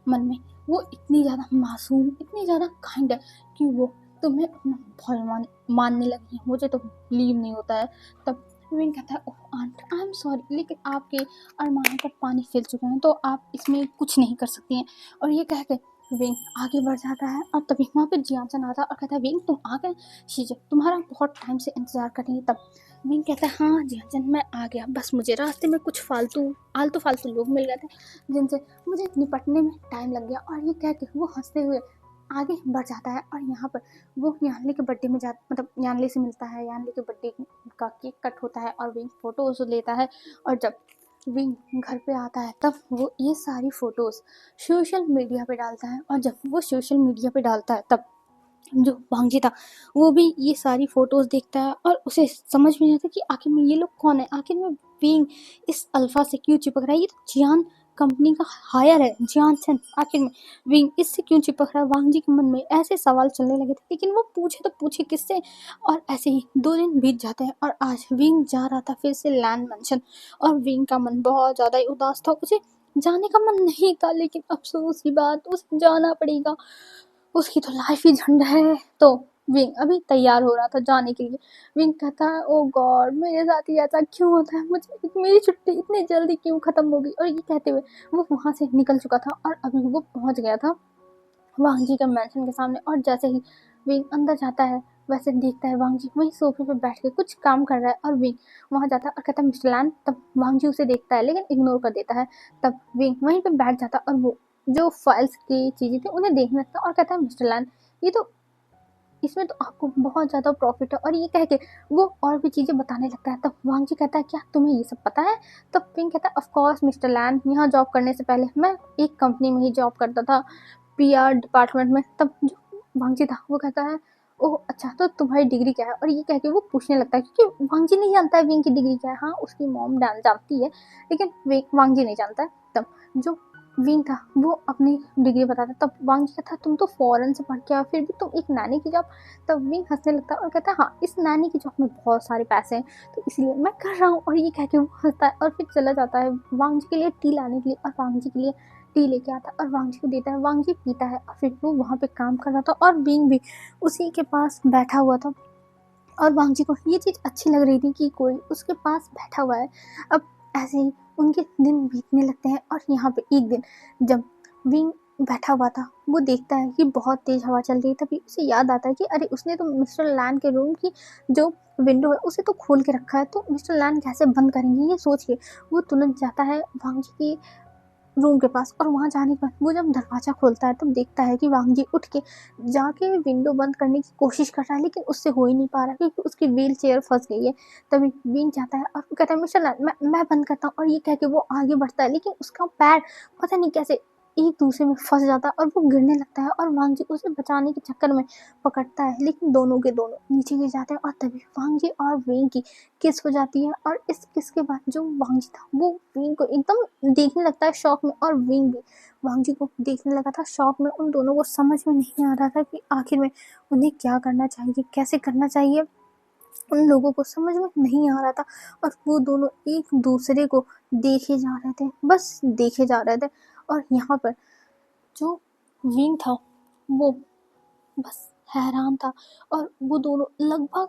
मन में। वो इतनी ज़्यादा मासूम, इतनी ज़्यादा काइंड है कि वो तुम्हें अपना भाई मानने लगी है। मुझे तो बिलीव नहीं होता है। तब विंग कहता है, ओह आंट, आई एम सॉरी, लेकिन आपके अरमानों पर पानी फिर चुके हैं, तो आप इसमें कुछ नहीं कर सकती हैं। और ये कह के विंग आगे बढ़ जाता है। और तभी वहाँ पे जियान आता है और कहता है, विंग तुम आ गए, शीजा तुम्हारा बहुत टाइम से इंतजार कर रही है। तब विंग कहता है, हाँ जियान मैं आ गया, बस मुझे रास्ते में कुछ आलतू फालतू लोग मिल गए थे जिनसे मुझे निपटने में टाइम लग गया। और ये कह के वो हंसते हुए आगे बढ़ जाता है। और यहाँ पर वो यानली के बर्थडे में मतलब यानली से मिलता है। यानली के बर्थडे का केक कट होता है और विंग फोटोज लेता है। और जब विंग घर पे आता है तब वो ये सारी फोटोज सोशल मीडिया पे डालता है। और जब वो सोशल मीडिया पे डालता है तब जो वांगजी था वो भी ये सारी फोटोज देखता है और उसे समझ में नहीं आता कि आखिर में ये लोग कौन है, आखिर में विंग इस अल्फा से क्यों चिपक रहा है। ये तो जियान कंपनी का हायर है, जियान सन, आखिर में विंग इससे क्यों चिपक रहा है। वांगजी के मन में ऐसे सवाल चलने लगे थे, लेकिन वो पूछे तो पूछे किससे। और ऐसे ही 2 दिन बीत जाते हैं और आज विंग जा रहा था फिर से लैंड मैंशन। और विंग का मन बहुत ज़्यादा ही उदास था, उसे जाने का मन नहीं था, लेकिन अफसोस की बात उसे जाना पड़ेगा, उसकी तो लाइफ ही झंड है। तो विंग अभी तैयार हो रहा था जाने के लिए। विंग कहता है, ओ गॉड मेरे साथ ही ऐसा क्यों होता है, मुझे मेरी छुट्टी इतनी जल्दी क्यों खत्म होगी। और ये कहते हुए वो वहां से निकल चुका था और अभी वो पहुंच गया था वांगजी के मैंशन के सामने। और जैसे ही विंग अंदर जाता है वैसे देखता है वांगजी वहीं सोफे पे बैठ के कुछ काम कर रहा है। और विंग वहां जाता है और कहता है, मिस्टर लैन। तब वांगजी उसे देखता है लेकिन इग्नोर कर देता है। तब विंग वहीं पे बैठ जाता और वो जो फाइल्स की चीजें थी उन्हें देखने लगता और कहता है, मिस्टर लैन ये तो इसमें तो आपको बहुत ज़्यादा प्रॉफिट है। और ये कह के वो और भी चीज़ें बताने लगता है। तब वांगजी कहता है, क्या तुम्हें ये सब पता है। तब पिंग कहता है, ऑफ कोर्स मिस्टर लैन, यहाँ जॉब करने से पहले मैं एक कंपनी में ही जॉब करता था, पीआर डिपार्टमेंट में। तब जो वांगजी था वो कहता है, ओह अच्छा, तो तुम्हारी डिग्री क्या है। और ये कह के वो पूछने लगता है क्योंकि वांगजी नहीं जानता है विंग की डिग्री क्या है। हाँ उसकी मॉम जानती है लेकिन वांगजी नहीं जानता है। तब जो विंग था वो अपनी डिग्री बताता। तब वांगजी कहता, तुम तो फॉरेन से पढ़ के आए फिर भी तुम एक नैनी की जॉब। तब विंग हंसने लगता है और कहता है, हाँ इस नैनी की जॉब में बहुत सारे पैसे हैं तो इसलिए मैं कर रहा हूँ। और ये कह के वो हंसता है और फिर चला जाता है वांगजी के लिए टी लाने के लिए। और वांगजी के लिए टी लेके आता है और वांगजी को देता है। वांगजी पीता है और फिर वो वहाँ पे काम कर रहा था और विंग भी उसी के पास बैठा हुआ था। और वांगजी को ये चीज़ अच्छी लग रही थी कि कोई उसके पास बैठा हुआ है। अब ऐसे ही उनके दिन बीतने लगते हैं। और यहाँ पे एक दिन जब विंग बैठा हुआ था वो देखता है कि बहुत तेज हवा चल रही है। तभी उसे याद आता है कि अरे उसने तो मिस्टर लैन के रूम की जो विंडो है उसे तो खोल के रखा है, तो मिस्टर लैन कैसे बंद करेंगे। ये सोच के वो तुरंत जाता है वांगजी की रूम के पास। और वहाँ जाने के बाद वो जब दरवाज़ा खोलता है तब देखता है कि वांगजी उठ के जाके विंडो बंद करने की कोशिश कर रहा है, लेकिन उससे हो ही नहीं पा रहा क्योंकि उसकी व्हील चेयर फंस गई है। तभी विंग जाता है और वो कहता है, मिस्टर लैन मैं बंद करता हूँ। और ये कह के वो आगे बढ़ता है लेकिन उसका पैर पता नहीं कैसे एक दूसरे में फंस जाता है और वो गिरने लगता है। और वांगजी उसे बचाने के चक्कर में पकड़ता है, लेकिन दोनों के दोनों नीचे गिर जाते हैं। और तभी वांगजी और विंग की किस हो जाती है। और इस किस के बाद जो वांगजी था वो विंग को एकदम देखने लगता है शौक में। और विंग भी वांगजी को देखने लगा था शौक में। उन दोनों को समझ में नहीं आ रहा था कि आखिर में उन्हें क्या करना चाहिए, कैसे करना चाहिए। उन लोगों को समझ में नहीं आ रहा था और वो दोनों एक दूसरे को देखे जा रहे थे, बस देखे जा रहे थे। और यहाँ पर जो विंग था वो बस हैरान था। और वो दोनों लगभग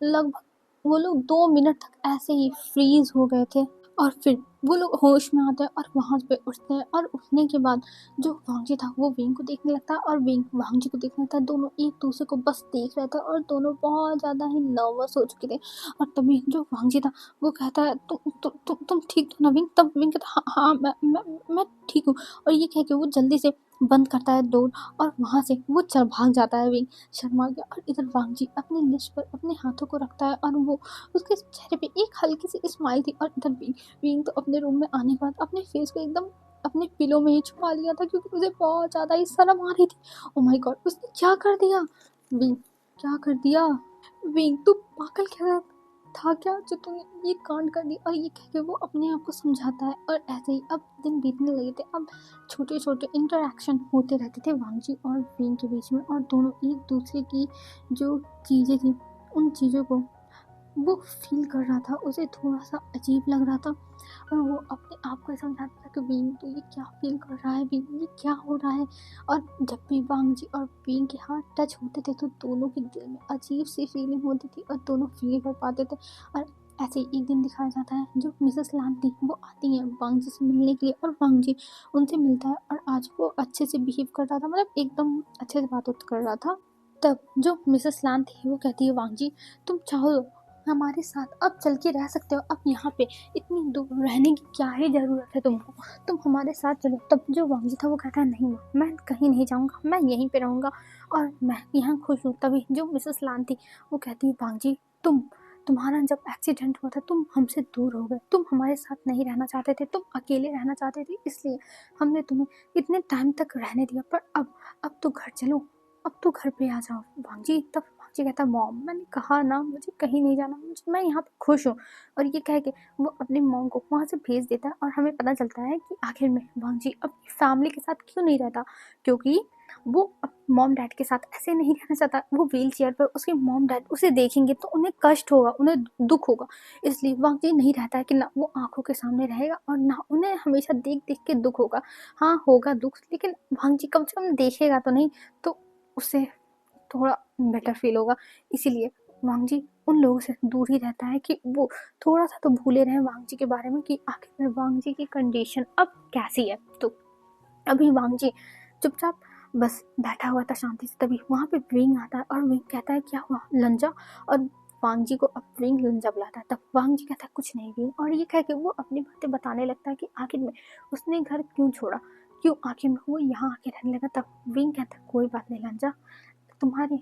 लगभग वो लोग 2 मिनट तक ऐसे ही फ्रीज हो गए थे। और फिर वो लोग होश में आते हैं और वहाँ पे उठते हैं। और उठने के बाद जो वांगजी था वो विंग को देखने लगता है और विंग वांगजी को देखने लगता है। दोनों एक दूसरे को बस देख रहे थे और दोनों बहुत ज़्यादा ही नर्वस हो चुके थे। और तभी जो वांगजी था वो कहता है, तुम ठीक हो ना विंग। तब विंग कहता है, हाँ हाँ मैं ठीक हूँ। और ये कह के वो जल्दी से बंद करता है डोर और वहाँ से वो चल भाग जाता है विंग शर्मा गया। और इधर वांगजी अपने लिस्ट पर अपने हाथों को रखता है और वो उसके चेहरे पे एक हल्की सी स्माइल थी। और इधर विंग तो अपने रूम में आने के बाद अपने फेस को एकदम अपने पिलो में ही छुपा लिया था क्योंकि उसे बहुत ज़्यादा ही शर्म आ रही थी। ओ माय गॉड, उसने क्या कर दिया विंग, क्या कर दिया विंग, तू पागल क्या था क्या जो तूने ये कांड कर दिया। और ये कह के वो अपने आप को समझाता है। और ऐसे ही अब दिन बीतने लगे थे। अब छोटे छोटे इंटरेक्शन होते रहते थे वांगजी और विंग के बीच में। और दोनों एक दूसरे की जो चीज़ें थी उन चीज़ों को वो फ़ील कर रहा था, उसे थोड़ा-सा अजीब लग रहा था और वो अपने आप को समझाता था कि बीइंग तो ये क्या फ़ील कर रहा है, बीइंग ये क्या हो रहा है। और जब भी वांग जी और बीइंग के हाथ टच होते थे तो दोनों के दिल में अजीब-सी फ़ीलिंग होती थी और दोनों फ़ील कर पाते थे। और ऐसे ही एक दिन दिखाया जाता है, जो मिसेस लान थी वो आती हैं वांग जी से मिलने के लिए और वांग जी उनसे मिलता है और आज वो अच्छे से बिहेव कर रहा था, मतलब एकदम अच्छे से बात-वात कर रहा था। तब जो मिसेस लान थी वो कहती है, वांग जी तुम चाहो तो हमारे साथ अब चल के रह सकते हो, अब यहाँ पे इतनी दूर रहने की क्या ही ज़रूरत है तुमको, तुम हमारे साथ चलो। तब जो वांग जी था वो कहता है, नहीं माँ, मैं कहीं नहीं जाऊँगा, मैं यहीं पे रहूँगा और मैं यहाँ खुश हूँ। तभी जो मिसेस लान थी वो कहती है, वांग जी तुम्हारा जब एक्सीडेंट हुआ था तुम हमसे दूर हो गए, तुम हमारे साथ नहीं रहना चाहते थे, तुम अकेले रहना चाहते थे, इसलिए हमने तुम्हें इतने टाइम तक रहने दिया, पर अब तो घर चलो, अब तो घर पे आ जाओ वांग जी। तब वांग जी कहता, मॉम मैंने कहा ना मुझे कहीं नहीं जाना, मैं यहाँ पे खुश हूँ। और ये कह के वो अपनी मॉम को वहाँ से भेज देता है और हमें पता चलता है कि आखिर में वांग जी अपनी फैमिली के साथ क्यों नहीं रहता, क्योंकि वो मॉम डैड के साथ ऐसे नहीं रहना चाहता। वो व्हील चेयर पर उसके मॉम डैड उसे देखेंगे तो उन्हें कष्ट होगा, उन्हें दुख होगा, इसलिए वांग जी नहीं रहता है कि ना वो आंखों के सामने रहेगा और ना उन्हें हमेशा देख देख के दुख होगा। हाँ होगा दुख, लेकिन वांग जी कम से कम देखेगा तो नहीं, तो उसे थोड़ा बेटर फील होगा। इसीलिए वांग जी उन लोगों से दूर ही रहता है कि वो थोड़ा सा तो भूले रहे वांग जी के बारे में कि आखिर में वांग जी की कंडीशन अब कैसी है। तो अभी वांग जी चुपचाप बस बैठा हुआ था शांति से, तभी वहाँ पे विंग आता है और विंग कहता है, क्या हुआ लंजा। और वांग जी को अब विंग लंजा बुलाता है। तब वांग जी कहता है, कुछ नहीं विंग, और ये कह के वो अपनी बातें बताने लगता है कि आखिर में उसने घर क्यों छोड़ा, क्यों आखिर में वो यहाँ आके रहने लगा। तब विंग कहता है, कोई बात नहीं लंजा, तुम्हारे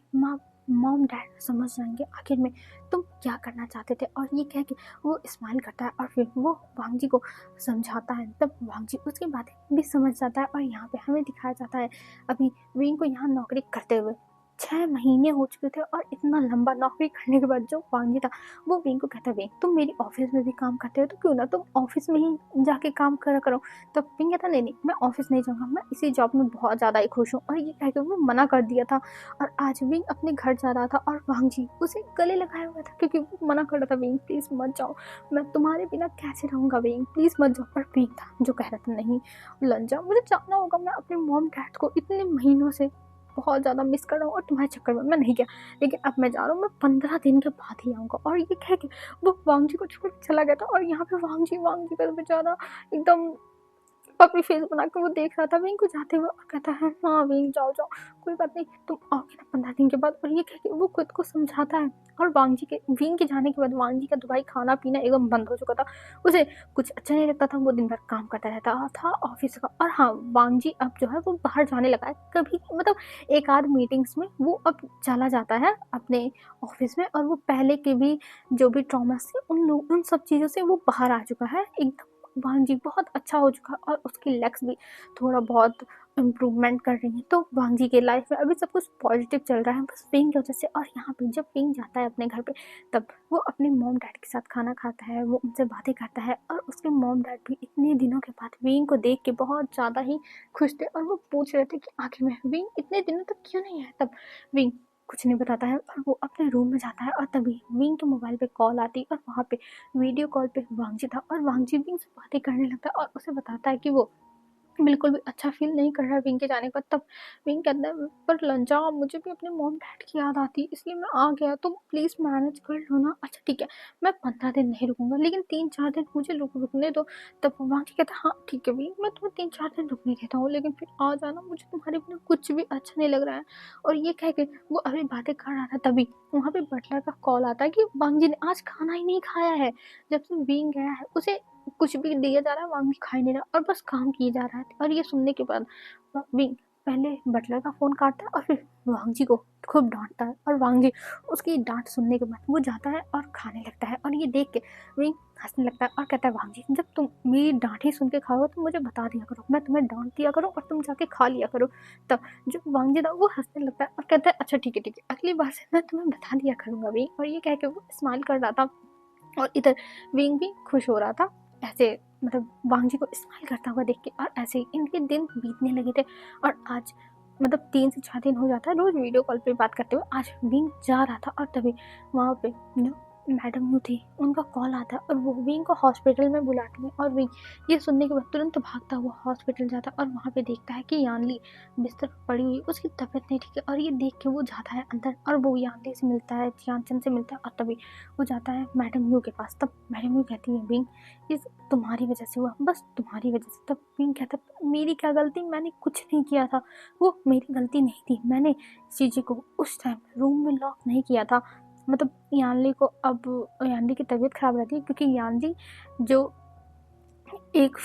मॉम डैड समझ जाएंगे आखिर में तुम क्या करना चाहते थे। और ये कह के वो स्माइल करता है और फिर वो वांग जी को समझाता है। तब वांग जी उसकी बातें भी समझ जाता है और यहाँ पे हमें दिखाया जाता है अभी विंग को यहाँ नौकरी करते हुए 6 महीने हो चुके थे और इतना लंबा नौकरी करने के बाद जो वांग जी था वो विंग को कहता है, विंग तुम मेरी ऑफिस में भी काम करते हो तो क्यों ना तुम ऑफिस में ही जाके काम करा करो। तब विंग कहता, नहीं नहीं मैं ऑफिस नहीं जाऊँगा, मैं इसी जॉब में बहुत ज़्यादा ही खुश हूँ। और ये कह के वो मना कर दिया था और आज विंग अपने घर जा रहा था और वांग जी उसे गले लगाया हुआ था क्योंकि वो मना कर रहा था, विंग प्लीज़ मत जाओ, मैं तुम्हारे बिना कैसे रहूँगा विंग, प्लीज़ मत जाओ। पर विंग था जो कह रहा था, नहीं लंजा मुझे जाना होगा, मैं अपने मॉम डैड को इतने महीनों से बहुत ज़्यादा मिस कर रहा हूँ और तुम्हारे चक्कर में मैं नहीं गया, लेकिन अब मैं जा रहा हूँ, मैं 15 दिन के बाद ही आऊँगा। और ये कह के वो वांग जी को छोड़ के चला गया था और यहाँ पे वांग जी का बेचारा एकदम पपी फेस बना के वो देख रहा था विंग को जाते हुए और कहता है, हाँ विंग जाओ जाओ कोई बात नहीं, तुम आओगे ना 15 दिन के बाद। और ये कह के वो खुद को समझाता है। और वांग जी के विंग के जाने के बाद वांग जी का दुबई खाना पीना एकदम बंद हो चुका था, उसे कुछ अच्छा नहीं लगता था, वो दिन भर काम करता रहता था ऑफिस का। और हाँ वांग जी अब जो है वो बाहर जाने लगा है कभी, मतलब एक आध मीटिंग्स में वो अब चला जाता है अपने ऑफिस में। और वो पहले के भी जो भी ट्रॉमास थे उन सब चीज़ों से वो बाहर आ चुका है एकदम। वांग जी बहुत अच्छा हो चुका है और उसकी लेग्स भी थोड़ा बहुत इम्प्रूवमेंट कर रही हैं। तो वांग जी के लाइफ में अभी सब कुछ पॉजिटिव चल रहा है बस विंग की वजह से। और यहाँ पे जब विंग जाता है अपने घर पे तब वो अपने मॉम डैड के साथ खाना खाता है, वो उनसे बातें करता है और उसके मॉम डैड भी इतने दिनों के बाद विंग को देख के बहुत ज़्यादा ही खुश थे और वो पूछ रहे थे कि आखिर में विंग इतने दिनों तक क्यों नहीं आया। तब विंग कुछ नहीं बताता है और वो अपने रूम में जाता है और तभी विंग के मोबाइल पे कॉल आती है और वहाँ पे वीडियो कॉल पे वांग जी था और वांग जी विंग से बातें करने लगता है और उसे बताता है कि वो बिल्कुल भी अच्छा फ़ील नहीं कर रहा है विंग के जाने पर। तब विंग कहता है, पर लंजा मुझे भी अपने मॉम डैड की याद आती है इसलिए मैं आ गया, तुम प्लीज़ मैनेज कर लो ना। अच्छा ठीक है, मैं 15 दिन नहीं रुकूँगा लेकिन 3-4 दिन मुझे रुकने दो। तब वांग जी कहता है, हाँ ठीक है विंग मैं तुम्हें 3-4 दिन रुकने देता हूँ लेकिन फिर आ जाना, मुझे तुम्हारे बिना कुछ भी अच्छा नहीं लग रहा है। और ये कह के वो अभी बातें कर रहा था तभी वहाँ पे बटलर का कॉल आता है कि वांग जी ने आज खाना ही नहीं खाया है। जब से विंग गया है उसे कुछ भी दिया जा रहा है वांग भी खा ही नहीं रहा और बस काम किए जा रहा है। और ये सुनने के बाद विंग पहले बटलर का फ़ोन काटता है और फिर वांग जी को खूब डांटता है और वांग जी उसकी डांट सुनने के बाद वो जाता है और खाने लगता है। और ये देख के विंग हंसने लगता है और कहता है, वांग जी जब तुम मेरी डांट ही सुन के खाओ तो मुझे बता दिया करो, मैं तुम्हें डांट दिया करूँ और तुम जाके खा लिया करो। तब जो वांग जी था वो हंसने लगता है और कहता है, अच्छा ठीक है अगली बार से मैं तुम्हें बता दिया करूँगा विंग। और ये कह के वो स्माइल कर रहा था और इधर विंग भी खुश हो रहा था ऐसे, मतलब वांग जी को स्माइल करता हुआ देख के। और ऐसे ही इनके दिन बीतने लगे थे और आज मतलब 3 से 4 दिन हो जाता है रोज वीडियो कॉल पे बात करते हुए। आज विंग जा रहा था और तभी वहाँ पे जो मैडम यू थी, उनका कॉल आता है और वो विंग को हॉस्पिटल में बुलाती है और विंग ये सुनने के बाद तुरंत भागता हुआ हॉस्पिटल जाता है और वहाँ पे देखता है कि यानली बिस्तर पर पड़ी हुई, उसकी तबीयत नहीं ठीक है। और ये देख के वो जाता है अंदर और वो यानली से मिलता है, जियानचन से मिलता है और तभी वो जाता है मैडम यू के पास। तब मैडम यू कहती है विंग ये तुम्हारी वजह से हुआ, बस तुम्हारी वजह से। तब विंग कहता है मेरी क्या गलती, मैंने कुछ नहीं किया था, वो मेरी गलती नहीं थी, मैंने चीज़ी को उस टाइम रूम में लॉक नहीं किया था। मतलब यानली को अब यानली की तबीयत खराब रहती है क्योंकि यानली जो एक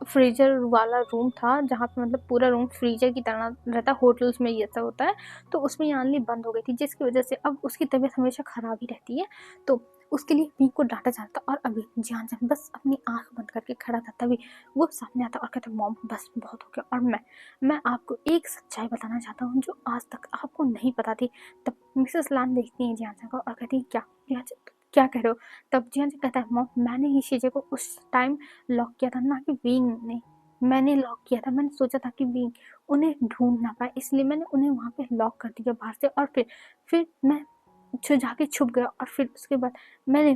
फ्रीजर वाला रूम था जहाँ पे मतलब पूरा रूम फ्रीजर की तरह रहता है, होटल्स में ये सब होता है, तो उसमें यानली बंद हो गई थी जिसकी वजह से अब उसकी तबीयत हमेशा ख़राब ही रहती है। तो उसके लिए वी को डांटा जाता और अभी जियानचन बस अपनी आंख बंद करके खड़ा था। तभी वो सामने आता और कहता मॉम बस बहुत हो गया और मैं आपको एक सच्चाई बताना चाहता हूँ जो आज तक आपको नहीं पता थी। तब मिसेस लान देखती है जियानचन को और कहती है क्या कह रहे हो। तब जियानचन कहता है मॉम मैंने ही शीजे को उस टाइम लॉक किया था, ना कि विंग ने, मैंने लॉक किया था। मैंने सोचा था कि विंग उन्हें ढूंढ ना पाए, इसलिए मैंने उन्हें वहाँ पे लॉक कर दिया बाहर से और फिर मैं जाके छुप गया और फिर उसके बाद मैंने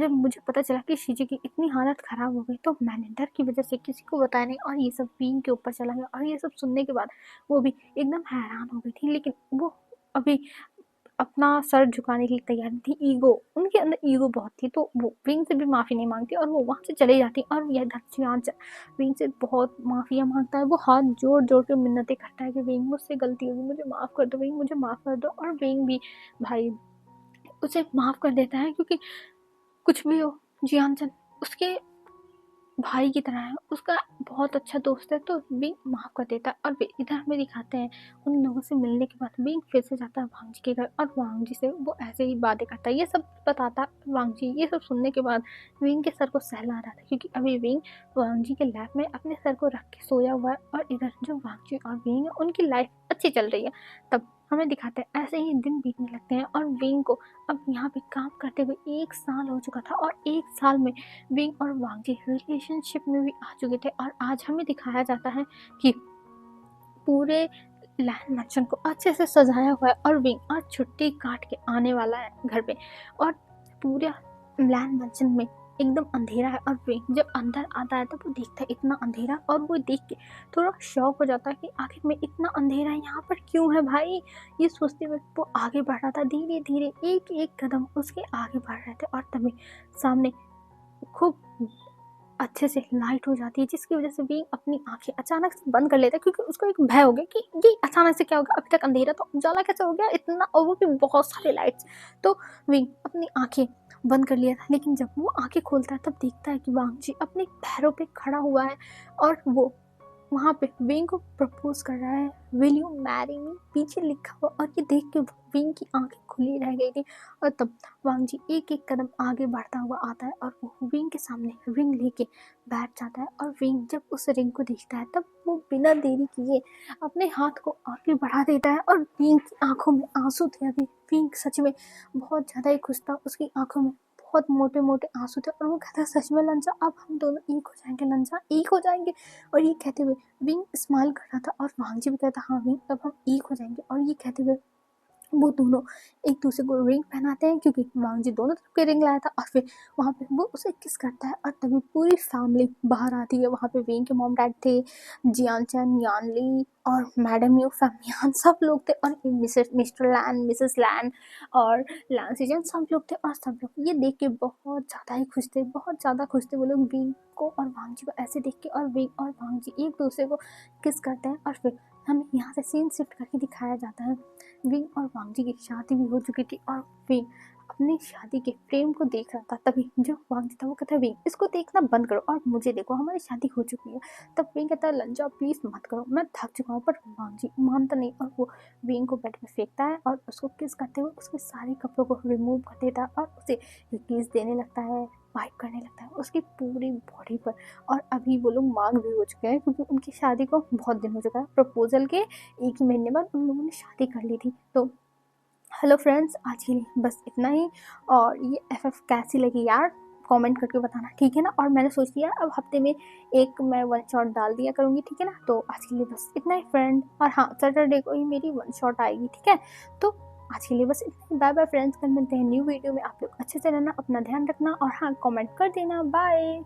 जब मुझे पता चला कि शीजी की इतनी हालत ख़राब हो गई तो मैंने डर की वजह से किसी को बताया नहीं और ये सब विंग के ऊपर चला गया। और ये सब सुनने के बाद वो भी एकदम हैरान हो गई थी, लेकिन वो अभी अपना सर झुकाने के लिए तैयार नहीं थी। ईगो, उनके अंदर ईगो बहुत थी, तो वो विंग से भी माफ़ी नहीं मांगती और वो वहाँ से चले जाती। और यह धरचियान विंग से बहुत माफ़िया मांगता है, वो हाथ जोड़ जोड़ के मिन्नतें करता है कि विंग मुझसे गलती होगी, मुझे माफ़ कर दो विंग, मुझे माफ़ कर दो। और विंग भी भाई उसे माफ़ कर देता है क्योंकि कुछ भी हो जियानचन उसके भाई की तरह है, उसका बहुत अच्छा दोस्त है, तो विंग माफ़ कर देता है। और इधर हमें दिखाते हैं उन लोगों से मिलने के बाद विंग फिर से जाता है वांग जी के घर और वांग जी से वो ऐसे ही बातें करता है, ये सब बताता है वांग जी। ये सब सुनने के बाद विंग के सर को सहला रहा था क्योंकि अभी विंग वांग जी के लैब में अपने सर को रख के सोया हुआ है और इधर जो वांग जी और विंग है उनकी लाइफ अच्छी चल रही है। तब हमें दिखाते हैं ऐसे ही दिन बीतने लगते हैं और विंग को अब यहाँ पे काम करते हुए 1 साल हो चुका था और 1 साल में विंग और वांग जी रिलेशनशिप में भी आ चुके थे। और आज हमें दिखाया जाता है कि पूरे लैंड मैंशन को अच्छे से सजाया हुआ है और विंग आज छुट्टी काट के आने वाला है घर पे और पूरा लैंड मैंशन में एकदम अंधेरा है। और विंग जब अंदर आता है तो वो देखता है इतना अंधेरा और वो देख के थोड़ा शॉक हो जाता है कि आखिर में इतना अंधेरा यहाँ पर क्यों है भाई। ये सोचते हुए वो आगे बढ़ रहा था, धीरे धीरे एक एक कदम उसके आगे बढ़ रहे थे और तभी सामने खूब अच्छे से लाइट हो जाती है जिसकी वजह से विंग अपनी आंखें अचानक से बंद कर लेता है क्योंकि उसको एक भय हो गया कि ये अचानक से क्या होगा, अभी तक अंधेरा तो उजाला कैसे हो गया इतना, और वो भी बहुत सारे लाइट्स। तो विंग अपनी आंखें बंद कर लिया था, लेकिन जब वो आंखें खोलता है तब देखता है कि वांग जी अपने पैरों पे खड़ा हुआ है और वो वहाँ पे विंग को प्रपोज कर रहा है, विल यू मैरी मी, पीछे लिखा हुआ। और ये देख के विंग की आंखें खुली रह गई थी और तब वांग जी एक एक कदम आगे बढ़ता हुआ आता है और वो विंग के सामने रिंग लेके बैठ जाता है। और विंग जब उस रिंग को देखता है तब वो बिना देरी किए अपने हाथ को आगे बढ़ा देता है और विंग की आंखों में आंसू थे। अभी विंग सच में बहुत ज़्यादा ही खुश था, उसकी आंखों में बहुत मोटे मोटे आंसू थे और वो कहता है सच में लंजा अब हम दोनों एक हो जाएंगे, लंजा एक हो जाएंगे। और ये कहते हुए विंग स्माइल कर रहा था और वांग जी भी कहता हाँ विंग अब हम एक हो जाएंगे। और ये कहते हुए वो दोनों एक दूसरे को रिंग पहनाते हैं क्योंकि वांग जी दोनों तरफ के रिंग लाया था। और फिर वहाँ पे वो उसे किस करता है और तभी पूरी फैमिली बाहर आती है। वहाँ पे विंग के मॉम डैड थे, जियानचन, यानली और मैडम यू, फैमियान सब लोग थे और मिस्टर लैन, मिसेस लैन और लैन सीजन सब लोग थे। और सब लोग ये देख के बहुत ज़्यादा ही खुश थे, बहुत ज़्यादा खुश थे वो लोग विंग को और वांग जी को ऐसे देख के। और विंग और वांग जी एक दूसरे को किस करते हैं और फिर हमें यहाँ से सीन शिफ्ट करके दिखाया जाता है विंग और वांग जी की शादी भी हो चुकी थी और विंग अपनी शादी के फ्रेम को देख रहा था। तभी जो वांग जी था वो कहता है विंग इसको देखना बंद करो और मुझे देखो, हमारी शादी हो चुकी है। तब विंग कहता है लंजा प्लीज मत करो, मैं थक चुका हूँ। पर वांग जी मानता नहीं और वो विंग को बेड में फेंकता है और उसको किस करते हुए उसके सारे कपड़ों को रिमूव कर देता है और उसे किस देने लगता है, वाइप करने लगता है उसकी पूरी बॉडी पर। और अभी वो लोग मांग भी हो चुके हैं क्योंकि उनकी शादी को बहुत दिन हो चुका है, प्रपोजल के 1 ही महीने बाद उन लोगों ने शादी कर ली थी। तो हेलो फ्रेंड्स, आज के लिए बस इतना ही। और ये एफएफ कैसी लगी यार कमेंट करके बताना, ठीक है ना। और मैंने सोच लिया अब हफ्ते में एक मैं वन शॉट डाल दिया करूँगी, ठीक है ना। तो आज के लिए बस इतना ही फ्रेंड। और हाँ, सैटरडे को ही मेरी वन शॉट आएगी, ठीक है। तो आज के लिए बस इतना ही। बाय बाय फ्रेंड्स, कल मिलते हैं न्यू वीडियो में। आप लोग अच्छे से रहना, अपना ध्यान रखना और हाँ, कमेंट कर देना। बाय।